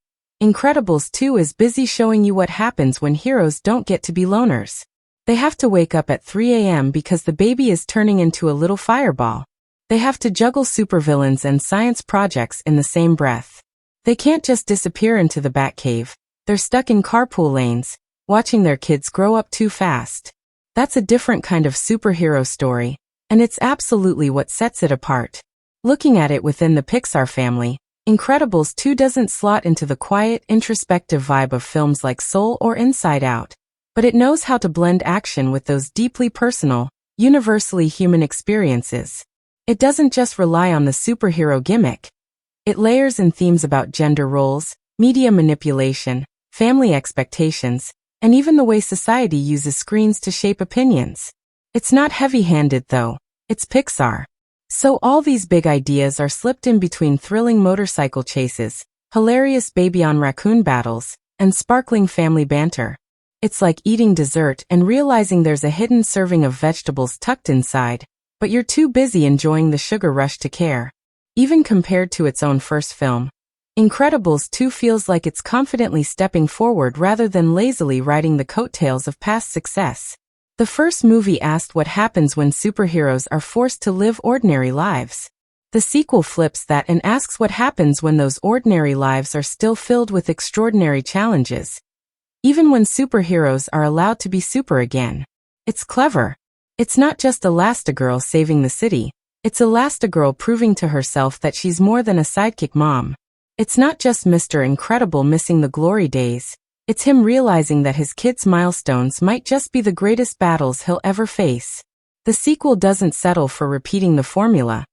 Incredibles 2 is busy showing you what happens when heroes don't get to be loners. They have to wake up at 3 a.m. because the baby is turning into a little fireball. They have to juggle supervillains and science projects in the same breath. They can't just disappear into the Batcave. They're stuck in carpool lanes, watching their kids grow up too fast. That's a different kind of superhero story, and it's absolutely what sets it apart. Looking at it within the Pixar family, Incredibles 2 doesn't slot into the quiet, introspective vibe of films like Soul or Inside Out, but it knows how to blend action with those deeply personal, universally human experiences. It doesn't just rely on the superhero gimmick. It layers in themes about gender roles, media manipulation, family expectations, and even the way society uses screens to shape opinions. It's not heavy-handed though. It's Pixar. So all these big ideas are slipped in between thrilling motorcycle chases, hilarious baby-on-raccoon battles, and sparkling family banter. It's like eating dessert and realizing there's a hidden serving of vegetables tucked inside, but you're too busy enjoying the sugar rush to care. Even compared to its own first film, Incredibles 2 feels like it's confidently stepping forward rather than lazily riding the coattails of past success. The first movie asked what happens when superheroes are forced to live ordinary lives. The sequel flips that and asks what happens when those ordinary lives are still filled with extraordinary challenges. Even when superheroes are allowed to be super again. It's clever. It's not just Elastigirl saving the city. It's Elastigirl proving to herself that she's more than a sidekick mom. It's not just Mr. Incredible missing the glory days. It's him realizing that his kids' milestones might just be the greatest battles he'll ever face. The sequel doesn't settle for repeating the formula.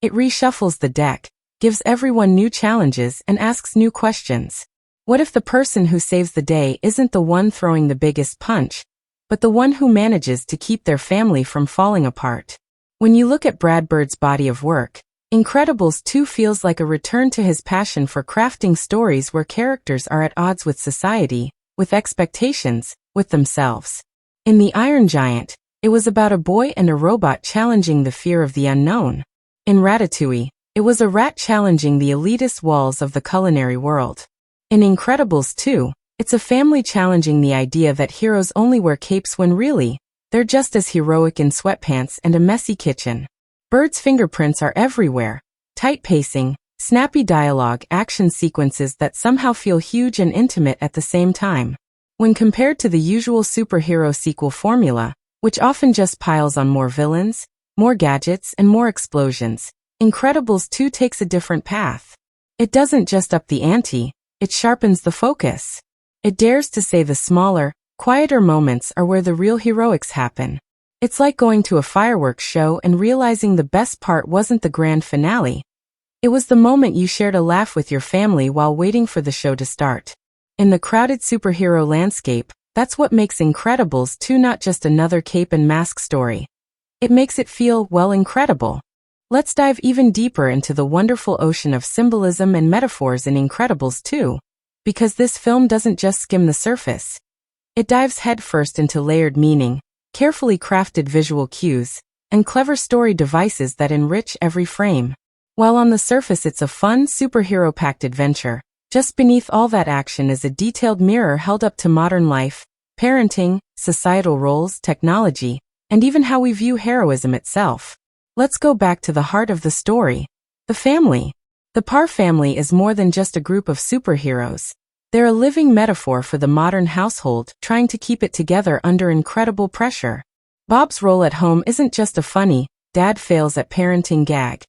It reshuffles the deck, gives everyone new challenges, and asks new questions. What if the person who saves the day isn't the one throwing the biggest punch, but the one who manages to keep their family from falling apart? When you look at Brad Bird's body of work, Incredibles 2 feels like a return to his passion for crafting stories where characters are at odds with society, with expectations, with themselves. In The Iron Giant, it was about a boy and a robot challenging the fear of the unknown. In Ratatouille, it was a rat challenging the elitist walls of the culinary world. In Incredibles 2, it's a family challenging the idea that heroes only wear capes when really, they're just as heroic in sweatpants and a messy kitchen. Bird's fingerprints are everywhere. Tight pacing, snappy dialogue, action sequences that somehow feel huge and intimate at the same time. When compared to the usual superhero sequel formula, which often just piles on more villains, more gadgets, and more explosions, Incredibles 2 takes a different path. It doesn't just up the ante, it sharpens the focus. It dares to say the smaller, quieter moments are where the real heroics happen. It's like going to a fireworks show and realizing the best part wasn't the grand finale. It was the moment you shared a laugh with your family while waiting for the show to start. In the crowded superhero landscape, that's what makes Incredibles 2 not just another cape and mask story. It makes it feel, well, incredible. Let's dive even deeper into the wonderful ocean of symbolism and metaphors in Incredibles 2. Because this film doesn't just skim the surface. It dives headfirst into layered meaning, carefully crafted visual cues, and clever story devices that enrich every frame. While on the surface it's a fun, superhero-packed adventure, just beneath all that action is a detailed mirror held up to modern life, parenting, societal roles, technology, and even how we view heroism itself. Let's go back to the heart of the story. The family. The Parr family is more than just a group of superheroes. They're a living metaphor for the modern household, trying to keep it together under incredible pressure. Bob's role at home isn't just a funny, dad fails at parenting gag.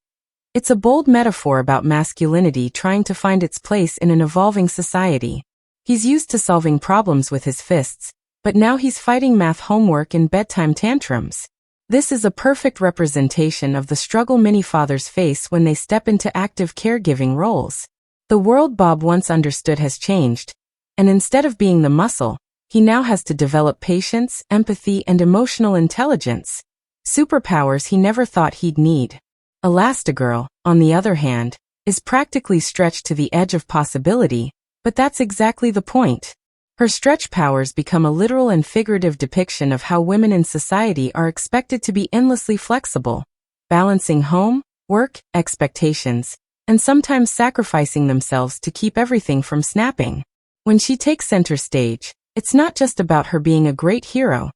It's a bold metaphor about masculinity trying to find its place in an evolving society. He's used to solving problems with his fists, but now he's fighting math homework and bedtime tantrums. This is a perfect representation of the struggle many fathers face when they step into active caregiving roles. The world Bob once understood has changed, and instead of being the muscle, he now has to develop patience, empathy, and emotional intelligence. Superpowers he never thought he'd need. Elastigirl, on the other hand, is practically stretched to the edge of possibility, but that's exactly the point. Her stretch powers become a literal and figurative depiction of how women in society are expected to be endlessly flexible, balancing home, work, expectations, and sometimes sacrificing themselves to keep everything from snapping. When she takes center stage, it's not just about her being a great hero.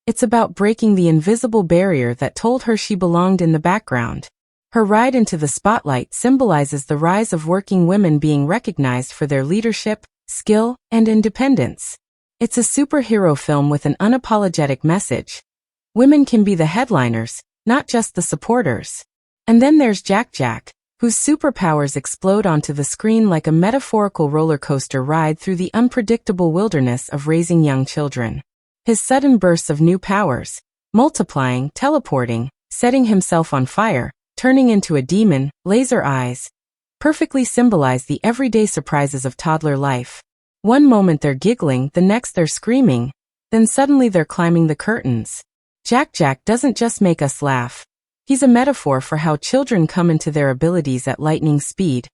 It's about breaking the invisible barrier that told her she belonged in the background. Her ride into the spotlight symbolizes the rise of working women being recognized for their leadership, skill, and independence. It's a superhero film with an unapologetic message. Women can be the headliners, not just the supporters. And then there's Jack Jack, whose superpowers explode onto the screen like a metaphorical roller coaster ride through the unpredictable wilderness of raising young children. His sudden bursts of new powers, multiplying, teleporting, setting himself on fire, turning into a demon, laser eyes, perfectly symbolize the everyday surprises of toddler life. One moment they're giggling, the next they're screaming, then suddenly they're climbing the curtains. Jack Jack doesn't just make us laugh. He's a metaphor for how children come into their abilities at lightning speed,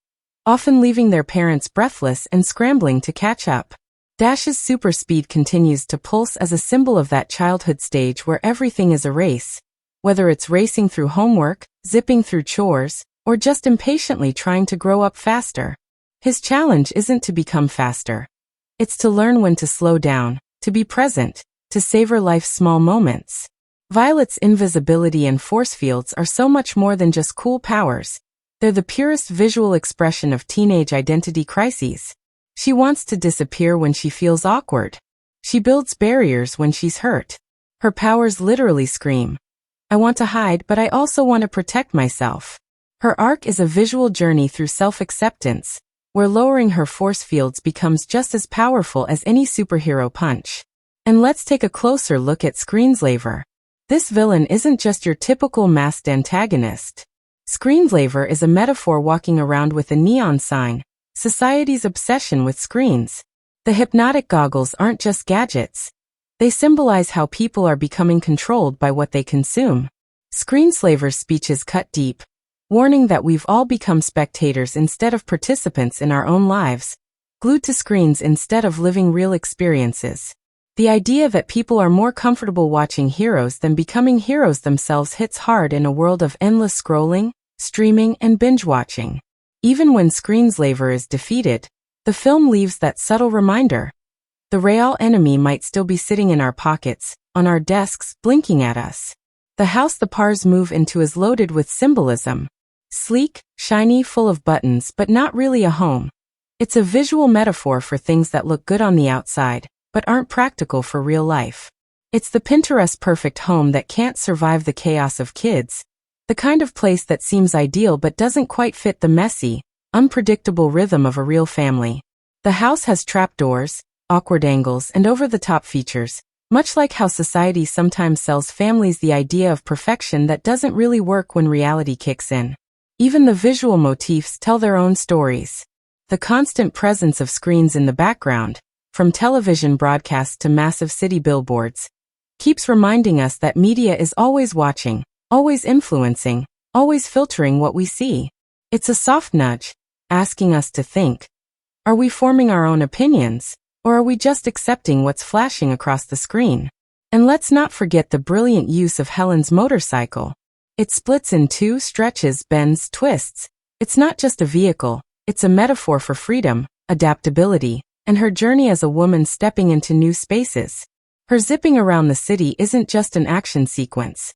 often leaving their parents breathless and scrambling to catch up. Dash's super speed continues to pulse as a symbol of that childhood stage where everything is a race, whether it's racing through homework, zipping through chores, or just impatiently trying to grow up faster. His challenge isn't to become faster. It's to learn when to slow down, to be present, to savor life's small moments. Violet's invisibility and force fields are so much more than just cool powers. They're the purest visual expression of teenage identity crises. She wants to disappear when she feels awkward. She builds barriers when she's hurt. Her powers literally scream, "I want to hide, but I also want to protect myself." Her arc is a visual journey through self-acceptance, where lowering her force fields becomes just as powerful as any superhero punch. And let's take a closer look at Screenslaver. This villain isn't just your typical masked antagonist. Screenslaver is a metaphor walking around with a neon sign, society's obsession with screens. The hypnotic goggles aren't just gadgets. They symbolize how people are becoming controlled by what they consume. Screenslaver's speeches cut deep, warning that we've all become spectators instead of participants in our own lives, glued to screens instead of living real experiences. The idea that people are more comfortable watching heroes than becoming heroes themselves hits hard in a world of endless scrolling, streaming, and binge-watching. Even when Screenslaver is defeated, the film leaves that subtle reminder. The real enemy might still be sitting in our pockets, on our desks, blinking at us. The house the Parrs move into is loaded with symbolism. Sleek, shiny, full of buttons, but not really a home. It's a visual metaphor for things that look good on the outside, but aren't practical for real life. It's the Pinterest-perfect home that can't survive the chaos of kids, the kind of place that seems ideal but doesn't quite fit the messy, unpredictable rhythm of a real family. The house has trapdoors, awkward angles, and over-the-top features, much like how society sometimes sells families the idea of perfection that doesn't really work when reality kicks in. Even the visual motifs tell their own stories. The constant presence of screens in the background, from television broadcasts to massive city billboards, keeps reminding us that media is always watching, always influencing, always filtering what we see. It's a soft nudge, asking us to think. Are we forming our own opinions, or are we just accepting what's flashing across the screen? And let's not forget the brilliant use of Helen's motorcycle. It splits in two, stretches, bends, twists. It's not just a vehicle, it's a metaphor for freedom, adaptability, and her journey as a woman stepping into new spaces. Her zipping around the city isn't just an action sequence.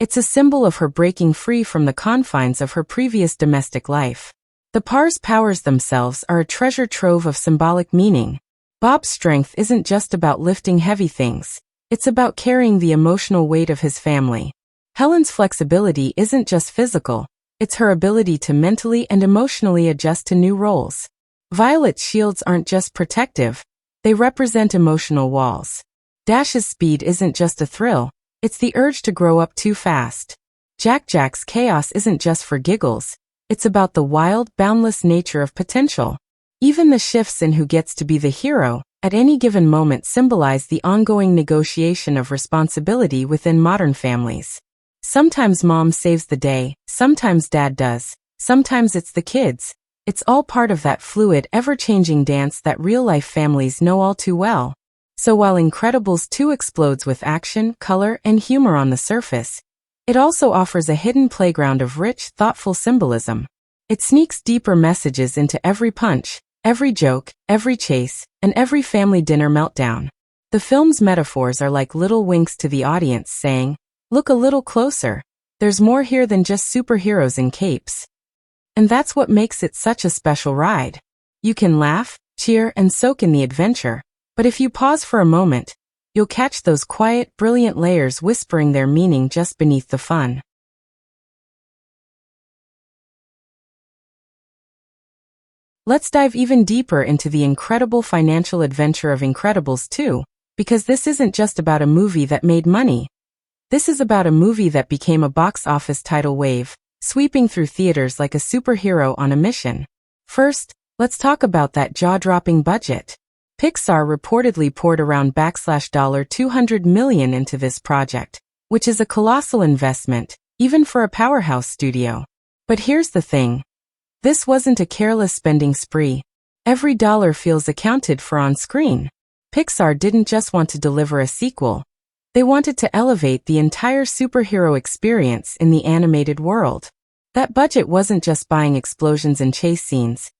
It's a symbol of her breaking free from the confines of her previous domestic life. The Parrs' powers themselves are a treasure trove of symbolic meaning. Bob's strength isn't just about lifting heavy things. It's about carrying the emotional weight of his family. Helen's flexibility isn't just physical. It's her ability to mentally and emotionally adjust to new roles. Violet's shields aren't just protective. They represent emotional walls. Dash's speed isn't just a thrill. It's the urge to grow up too fast. Jack Jack's chaos isn't just for giggles. It's about the wild, boundless nature of potential. Even the shifts in who gets to be the hero at any given moment symbolize the ongoing negotiation of responsibility within modern families. Sometimes mom saves the day, sometimes dad does, sometimes it's the kids. It's all part of that fluid, ever-changing dance that real-life families know all too well. So while Incredibles 2 explodes with action, color, and humor on the surface, it also offers a hidden playground of rich, thoughtful symbolism. It sneaks deeper messages into every punch, every joke, every chase, and every family dinner meltdown. The film's metaphors are like little winks to the audience saying, "Look a little closer. There's more here than just superheroes in capes." And that's what makes it such a special ride. You can laugh, cheer, and soak in the adventure, but if you pause for a moment, you'll catch those quiet, brilliant layers whispering their meaning just beneath the fun. Let's dive even deeper into the incredible financial adventure of Incredibles 2, because this isn't just about a movie that made money. This is about a movie that became a box office tidal wave, sweeping through theaters like a superhero on a mission. First, let's talk about that jaw-dropping budget. Pixar reportedly poured around $200 million into this project, which is a colossal investment, even for a powerhouse studio. But here's the thing. This wasn't a careless spending spree. Every dollar feels accounted for on screen. Pixar didn't just want to deliver a sequel. They wanted to elevate the entire superhero experience in the animated world. That budget wasn't just buying explosions and chase scenes.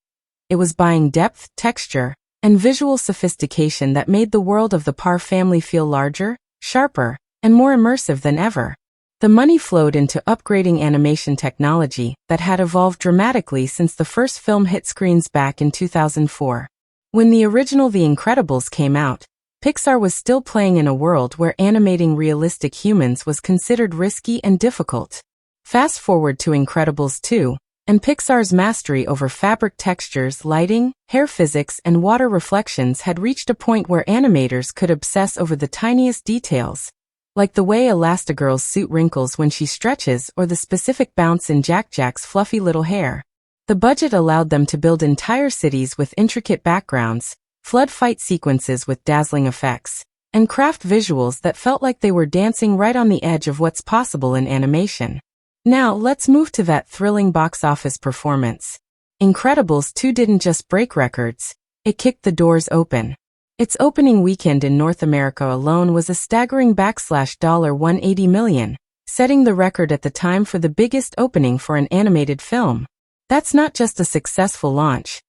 It was buying depth, texture, and visual sophistication that made the world of the Parr family feel larger, sharper, and more immersive than ever. The money flowed into upgrading animation technology that had evolved dramatically since the first film hit screens back in 2004. When the original The Incredibles came out, Pixar was still playing in a world where animating realistic humans was considered risky and difficult. Fast forward to Incredibles 2, and Pixar's mastery over fabric textures, lighting, hair physics, and water reflections had reached a point where animators could obsess over the tiniest details, like the way Elastigirl's suit wrinkles when she stretches or the specific bounce in Jack Jack's fluffy little hair. The budget allowed them to build entire cities with intricate backgrounds, flood fight sequences with dazzling effects, and craft visuals that felt like they were dancing right on the edge of what's possible in animation. Now, let's move to that thrilling box office performance. Incredibles 2 didn't just break records, it kicked the doors open. Its opening weekend in North America alone was a staggering $180 million, setting the record at the time for the biggest opening for an animated film. That's not just a successful launch.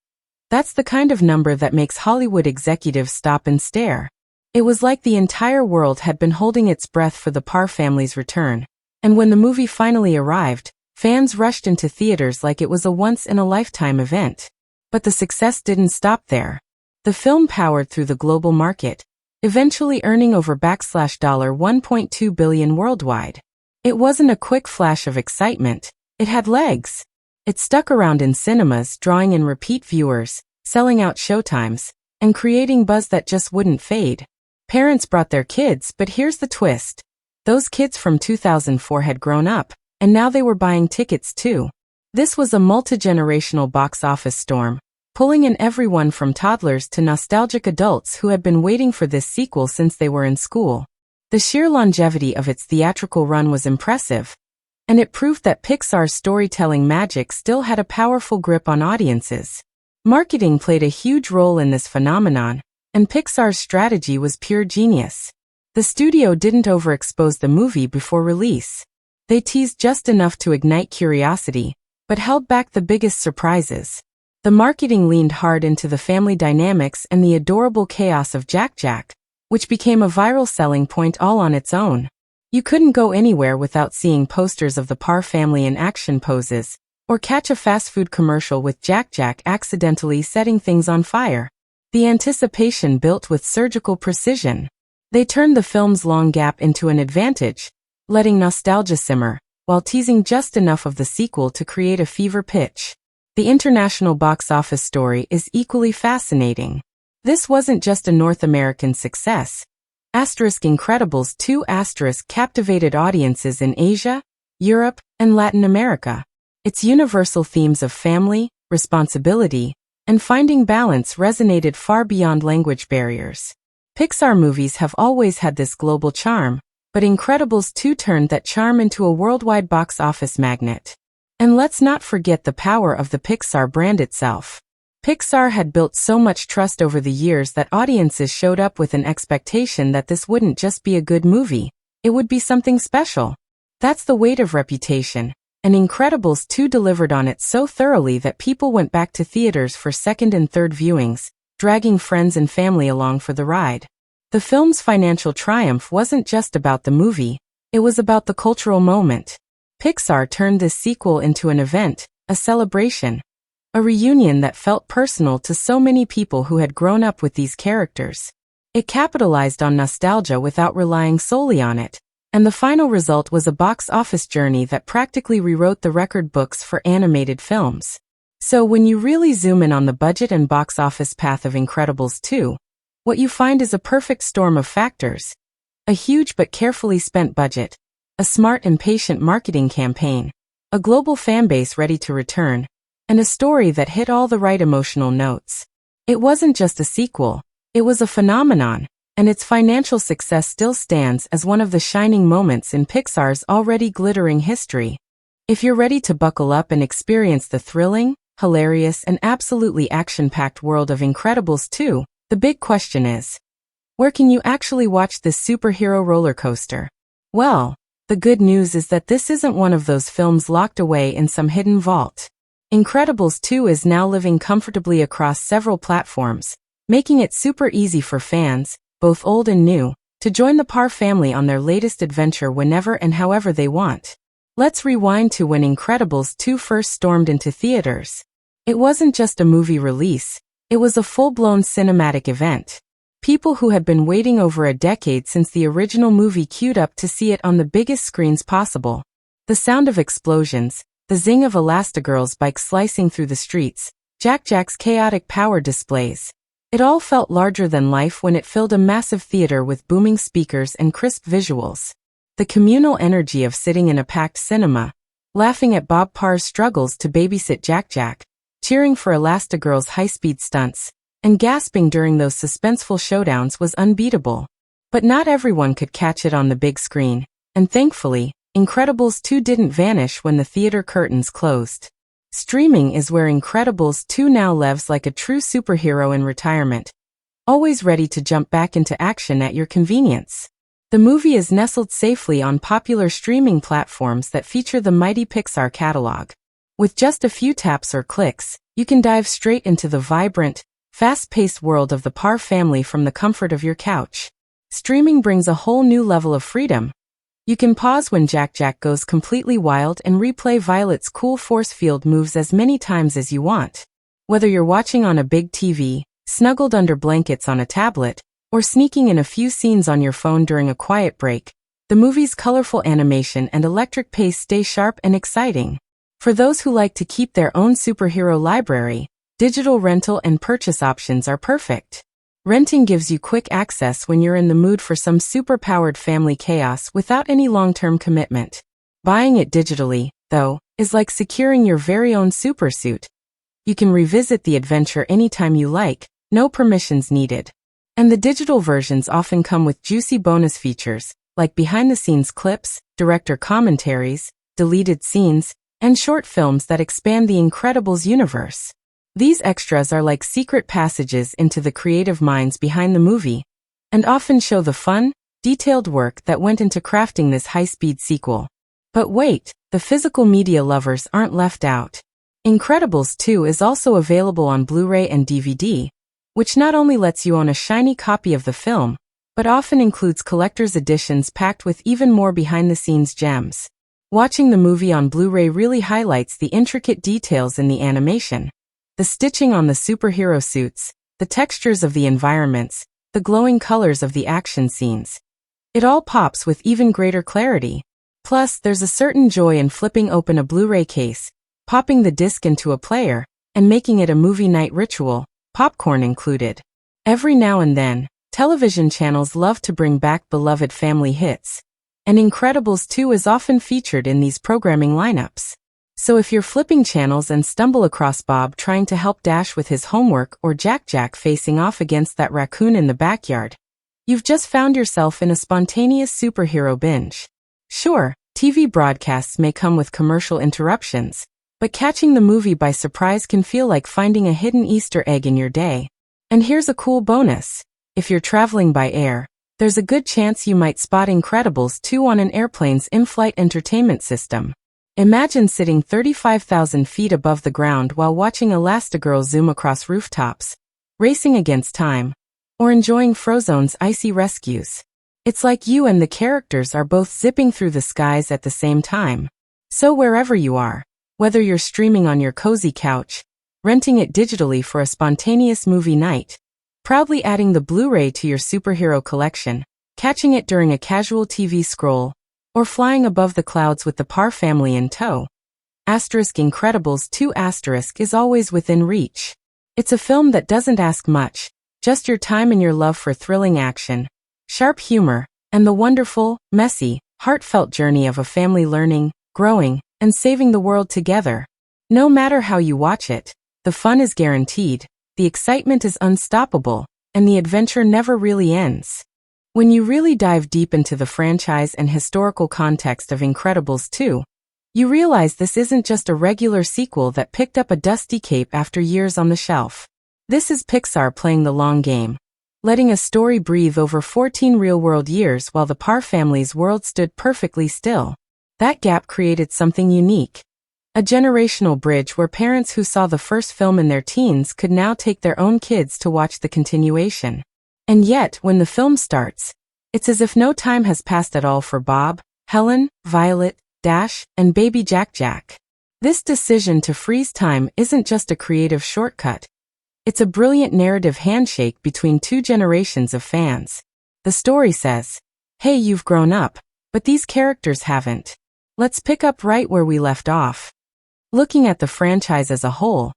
That's the kind of number that makes Hollywood executives stop and stare. It was like the entire world had been holding its breath for the Parr family's return, and when the movie finally arrived, fans rushed into theaters like it was a once-in-a-lifetime event. But the success didn't stop there. The film powered through the global market, eventually earning over $1.2 billion worldwide. It wasn't a quick flash of excitement, it had legs. It stuck around in cinemas, drawing in repeat viewers, selling out showtimes, and creating buzz that just wouldn't fade. Parents brought their kids, but here's the twist. Those kids from 2004 had grown up, and now they were buying tickets too. This was a multi-generational box office storm, pulling in everyone from toddlers to nostalgic adults who had been waiting for this sequel since they were in school. The sheer longevity of its theatrical run was impressive, and it proved that Pixar's storytelling magic still had a powerful grip on audiences. Marketing played a huge role in this phenomenon, and Pixar's strategy was pure genius. The studio didn't overexpose the movie before release. They teased just enough to ignite curiosity, but held back the biggest surprises. The marketing leaned hard into the family dynamics and the adorable chaos of Jack Jack, which became a viral selling point all on its own. You couldn't go anywhere without seeing posters of the Parr family in action poses, or catch a fast food commercial with Jack Jack accidentally setting things on fire. The anticipation built with surgical precision. They turned the film's long gap into an advantage, letting nostalgia simmer, while teasing just enough of the sequel to create a fever pitch. The international box office story is equally fascinating. This wasn't just a North American success. Incredibles 2 captivated audiences in Asia, Europe, and Latin America. Its universal themes of family, responsibility, and finding balance resonated far beyond language barriers. Pixar movies have always had this global charm, but Incredibles 2 turned that charm into a worldwide box office magnet. And let's not forget the power of the Pixar brand itself. Pixar had built so much trust over the years that audiences showed up with an expectation that this wouldn't just be a good movie, it would be something special. That's the weight of reputation, and Incredibles 2 delivered on it so thoroughly that people went back to theaters for second and third viewings, dragging friends and family along for the ride. The film's financial triumph wasn't just about the movie, it was about the cultural moment. Pixar turned this sequel into an event, a celebration, a reunion that felt personal to so many people who had grown up with these characters. It capitalized on nostalgia without relying solely on it, and the final result was a box office journey that practically rewrote the record books for animated films. So when you really zoom in on the budget and box office path of Incredibles 2, what you find is a perfect storm of factors. A huge but carefully spent budget, a smart and patient marketing campaign, a global fanbase ready to return, and a story that hit all the right emotional notes. It wasn't just a sequel, it was a phenomenon, and its financial success still stands as one of the shining moments in Pixar's already glittering history. If you're ready to buckle up and experience the thrilling, hilarious, and absolutely action-packed world of Incredibles 2, the big question is, where can you actually watch this superhero roller coaster? Well, the good news is that this isn't one of those films locked away in some hidden vault. Incredibles 2 is now living comfortably across several platforms, making it super easy for fans, both old and new, to join the Parr family on their latest adventure whenever and however they want. Let's rewind to when Incredibles 2 first stormed into theaters. It wasn't just a movie release, it was a full-blown cinematic event. People who had been waiting over a decade since the original movie queued up to see it on the biggest screens possible. The sound of explosions, the zing of Elastigirl's bikes slicing through the streets, Jack Jack's chaotic power displays. It all felt larger than life when it filled a massive theater with booming speakers and crisp visuals. The communal energy of sitting in a packed cinema, laughing at Bob Parr's struggles to babysit Jack Jack, cheering for Elastigirl's high-speed stunts, and gasping during those suspenseful showdowns was unbeatable. But not everyone could catch it on the big screen, and thankfully, Incredibles 2 didn't vanish when the theater curtains closed. Streaming is where Incredibles 2 now lives like a true superhero in retirement, always ready to jump back into action at your convenience. The movie is nestled safely on popular streaming platforms that feature the mighty Pixar catalog. With just a few taps or clicks, you can dive straight into the vibrant, fast-paced world of the Parr family from the comfort of your couch. Streaming brings a whole new level of freedom. You can pause when Jack Jack goes completely wild and replay Violet's cool force field moves as many times as you want. Whether you're watching on a big TV, snuggled under blankets on a tablet, or sneaking in a few scenes on your phone during a quiet break, the movie's colorful animation and electric pace stay sharp and exciting. For those who like to keep their own superhero library, digital rental and purchase options are perfect. Renting gives you quick access when you're in the mood for some superpowered family chaos without any long-term commitment. Buying it digitally, though, is like securing your very own supersuit. You can revisit the adventure anytime you like, no permissions needed. And the digital versions often come with juicy bonus features, like behind-the-scenes clips, director commentaries, deleted scenes, and short films that expand the Incredibles universe. These extras are like secret passages into the creative minds behind the movie, and often show the fun, detailed work that went into crafting this high-speed sequel. But wait, the physical media lovers aren't left out. Incredibles 2 is also available on Blu-ray and DVD, which not only lets you own a shiny copy of the film, but often includes collector's editions packed with even more behind-the-scenes gems. Watching the movie on Blu-ray really highlights the intricate details in the animation. The stitching on the superhero suits, the textures of the environments, the glowing colors of the action scenes. It all pops with even greater clarity. Plus, there's a certain joy in flipping open a Blu-ray case, popping the disc into a player, and making it a movie night ritual, popcorn included. Every now and then, television channels love to bring back beloved family hits, and Incredibles 2 is often featured in these programming lineups. So if you're flipping channels and stumble across Bob trying to help Dash with his homework or Jack Jack facing off against that raccoon in the backyard, you've just found yourself in a spontaneous superhero binge. Sure, TV broadcasts may come with commercial interruptions, but catching the movie by surprise can feel like finding a hidden Easter egg in your day. And here's a cool bonus. If you're traveling by air, there's a good chance you might spot Incredibles 2 on an airplane's in-flight entertainment system. Imagine sitting 35,000 feet above the ground while watching Elastigirl zoom across rooftops, racing against time, or enjoying Frozone's icy rescues. It's like you and the characters are both zipping through the skies at the same time. So wherever you are, whether you're streaming on your cozy couch, renting it digitally for a spontaneous movie night, proudly adding the Blu-ray to your superhero collection, catching it during a casual TV scroll, or flying above the clouds with the Parr family in tow, Incredibles 2 is always within reach. It's a film that doesn't ask much, just your time and your love for thrilling action, sharp humor, and the wonderful, messy, heartfelt journey of a family learning, growing, and saving the world together. No matter how you watch it, the fun is guaranteed, the excitement is unstoppable, and the adventure never really ends. When you really dive deep into the franchise and historical context of Incredibles 2, you realize this isn't just a regular sequel that picked up a dusty cape after years on the shelf. This is Pixar playing the long game, letting a story breathe over 14 real-world years while the Parr family's world stood perfectly still. That gap created something unique. A generational bridge where parents who saw the first film in their teens could now take their own kids to watch the continuation. And yet, when the film starts, it's as if no time has passed at all for Bob, Helen, Violet, Dash, and baby Jack Jack. This decision to freeze time isn't just a creative shortcut. It's a brilliant narrative handshake between two generations of fans. The story says, hey, you've grown up, but these characters haven't. Let's pick up right where we left off. Looking at the franchise as a whole,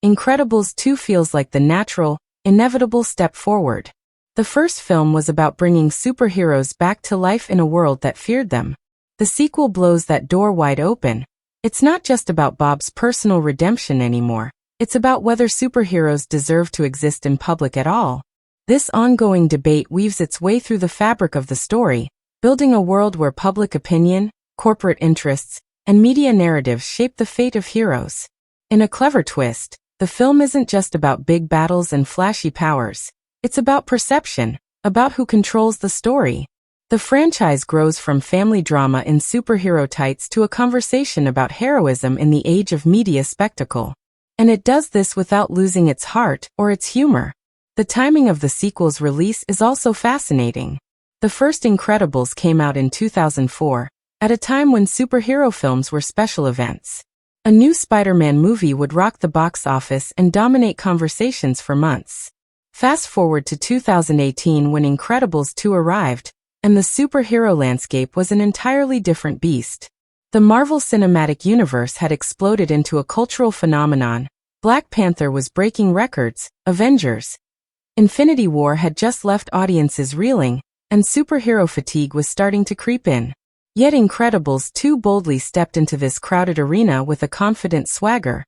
Incredibles 2 feels like the natural, inevitable step forward. The first film was about bringing superheroes back to life in a world that feared them. The sequel blows that door wide open. It's not just about Bob's personal redemption anymore. It's about whether superheroes deserve to exist in public at all. This ongoing debate weaves its way through the fabric of the story, building a world where public opinion, corporate interests, and media narratives shape the fate of heroes. In a clever twist, the film isn't just about big battles and flashy powers. It's about perception, about who controls the story. The franchise grows from family drama in superhero tights to a conversation about heroism in the age of media spectacle. And it does this without losing its heart or its humor. The timing of the sequel's release is also fascinating. The first Incredibles came out in 2004, at a time when superhero films were special events. A new Spider-Man movie would rock the box office and dominate conversations for months. Fast forward to 2018 when Incredibles 2 arrived, and the superhero landscape was an entirely different beast. The Marvel Cinematic Universe had exploded into a cultural phenomenon. Black Panther was breaking records, Avengers, Infinity War had just left audiences reeling, and superhero fatigue was starting to creep in. Yet Incredibles 2 boldly stepped into this crowded arena with a confident swagger,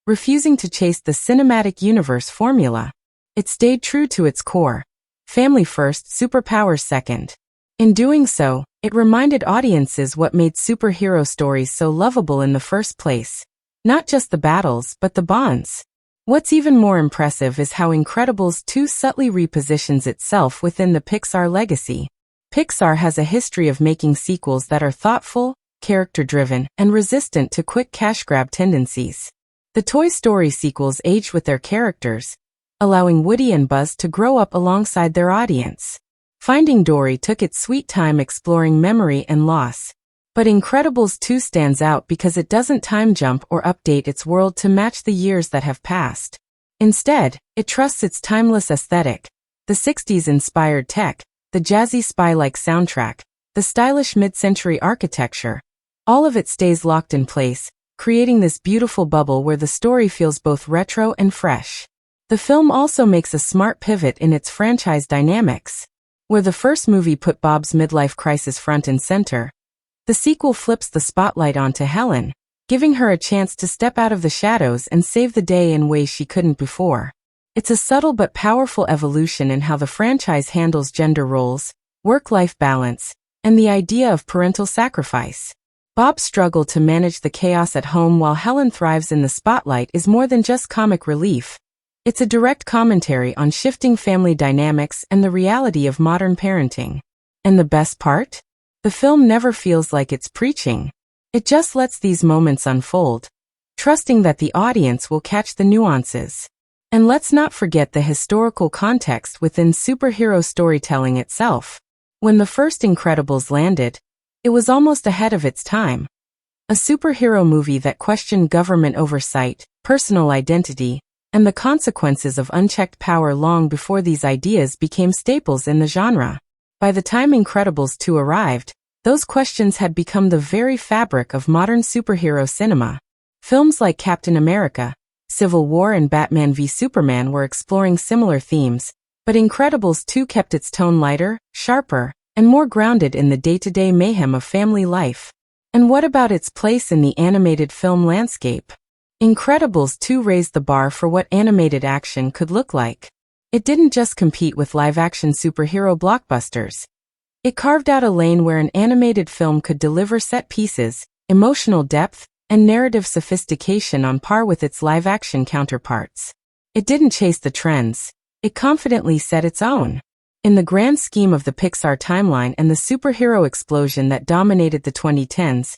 refusing to chase the cinematic universe formula. It stayed true to its core. Family first, superpowers second. In doing so, it reminded audiences what made superhero stories so lovable in the first place. Not just the battles, but the bonds. What's even more impressive is how Incredibles 2 subtly repositions itself within the Pixar legacy. Pixar has a history of making sequels that are thoughtful, character-driven, and resistant to quick cash-grab tendencies. The Toy Story sequels aged with their characters, allowing Woody and Buzz to grow up alongside their audience. Finding Dory took its sweet time exploring memory and loss. But Incredibles 2 stands out because it doesn't time jump or update its world to match the years that have passed. Instead, it trusts its timeless aesthetic, the 60s-inspired tech, the jazzy spy-like soundtrack, the stylish mid-century architecture. All of it stays locked in place, creating this beautiful bubble where the story feels both retro and fresh. The film also makes a smart pivot in its franchise dynamics. Where the first movie put Bob's midlife crisis front and center, the sequel flips the spotlight onto Helen, giving her a chance to step out of the shadows and save the day in ways she couldn't before. It's a subtle but powerful evolution in how the franchise handles gender roles, work-life balance, and the idea of parental sacrifice. Bob's struggle to manage the chaos at home while Helen thrives in the spotlight is more than just comic relief. It's a direct commentary on shifting family dynamics and the reality of modern parenting. And the best part? The film never feels like it's preaching. It just lets these moments unfold, trusting that the audience will catch the nuances. And let's not forget the historical context within superhero storytelling itself. When the first Incredibles landed, it was almost ahead of its time. A superhero movie that questioned government oversight, personal identity, and the consequences of unchecked power long before these ideas became staples in the genre. By the time Incredibles 2 arrived, those questions had become the very fabric of modern superhero cinema. Films like Captain America, Civil War, and Batman v Superman were exploring similar themes, but Incredibles 2 kept its tone lighter, sharper, and more grounded in the day-to-day mayhem of family life. And what about its place in the animated film landscape? Incredibles 2 raised the bar for what animated action could look like. It didn't just compete with live-action superhero blockbusters. It carved out a lane where an animated film could deliver set pieces, emotional depth, and narrative sophistication on par with its live-action counterparts. It didn't chase the trends. It confidently set its own. In the grand scheme of the Pixar timeline and the superhero explosion that dominated the 2010s,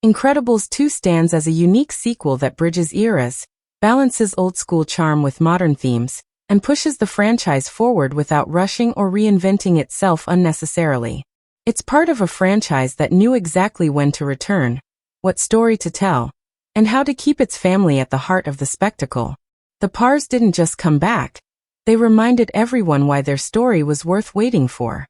Incredibles 2 stands as a unique sequel that bridges eras, balances old-school charm with modern themes, and pushes the franchise forward without rushing or reinventing itself unnecessarily. It's part of a franchise that knew exactly when to return, what story to tell, and how to keep its family at the heart of the spectacle. The Parrs didn't just come back. They reminded everyone why their story was worth waiting for.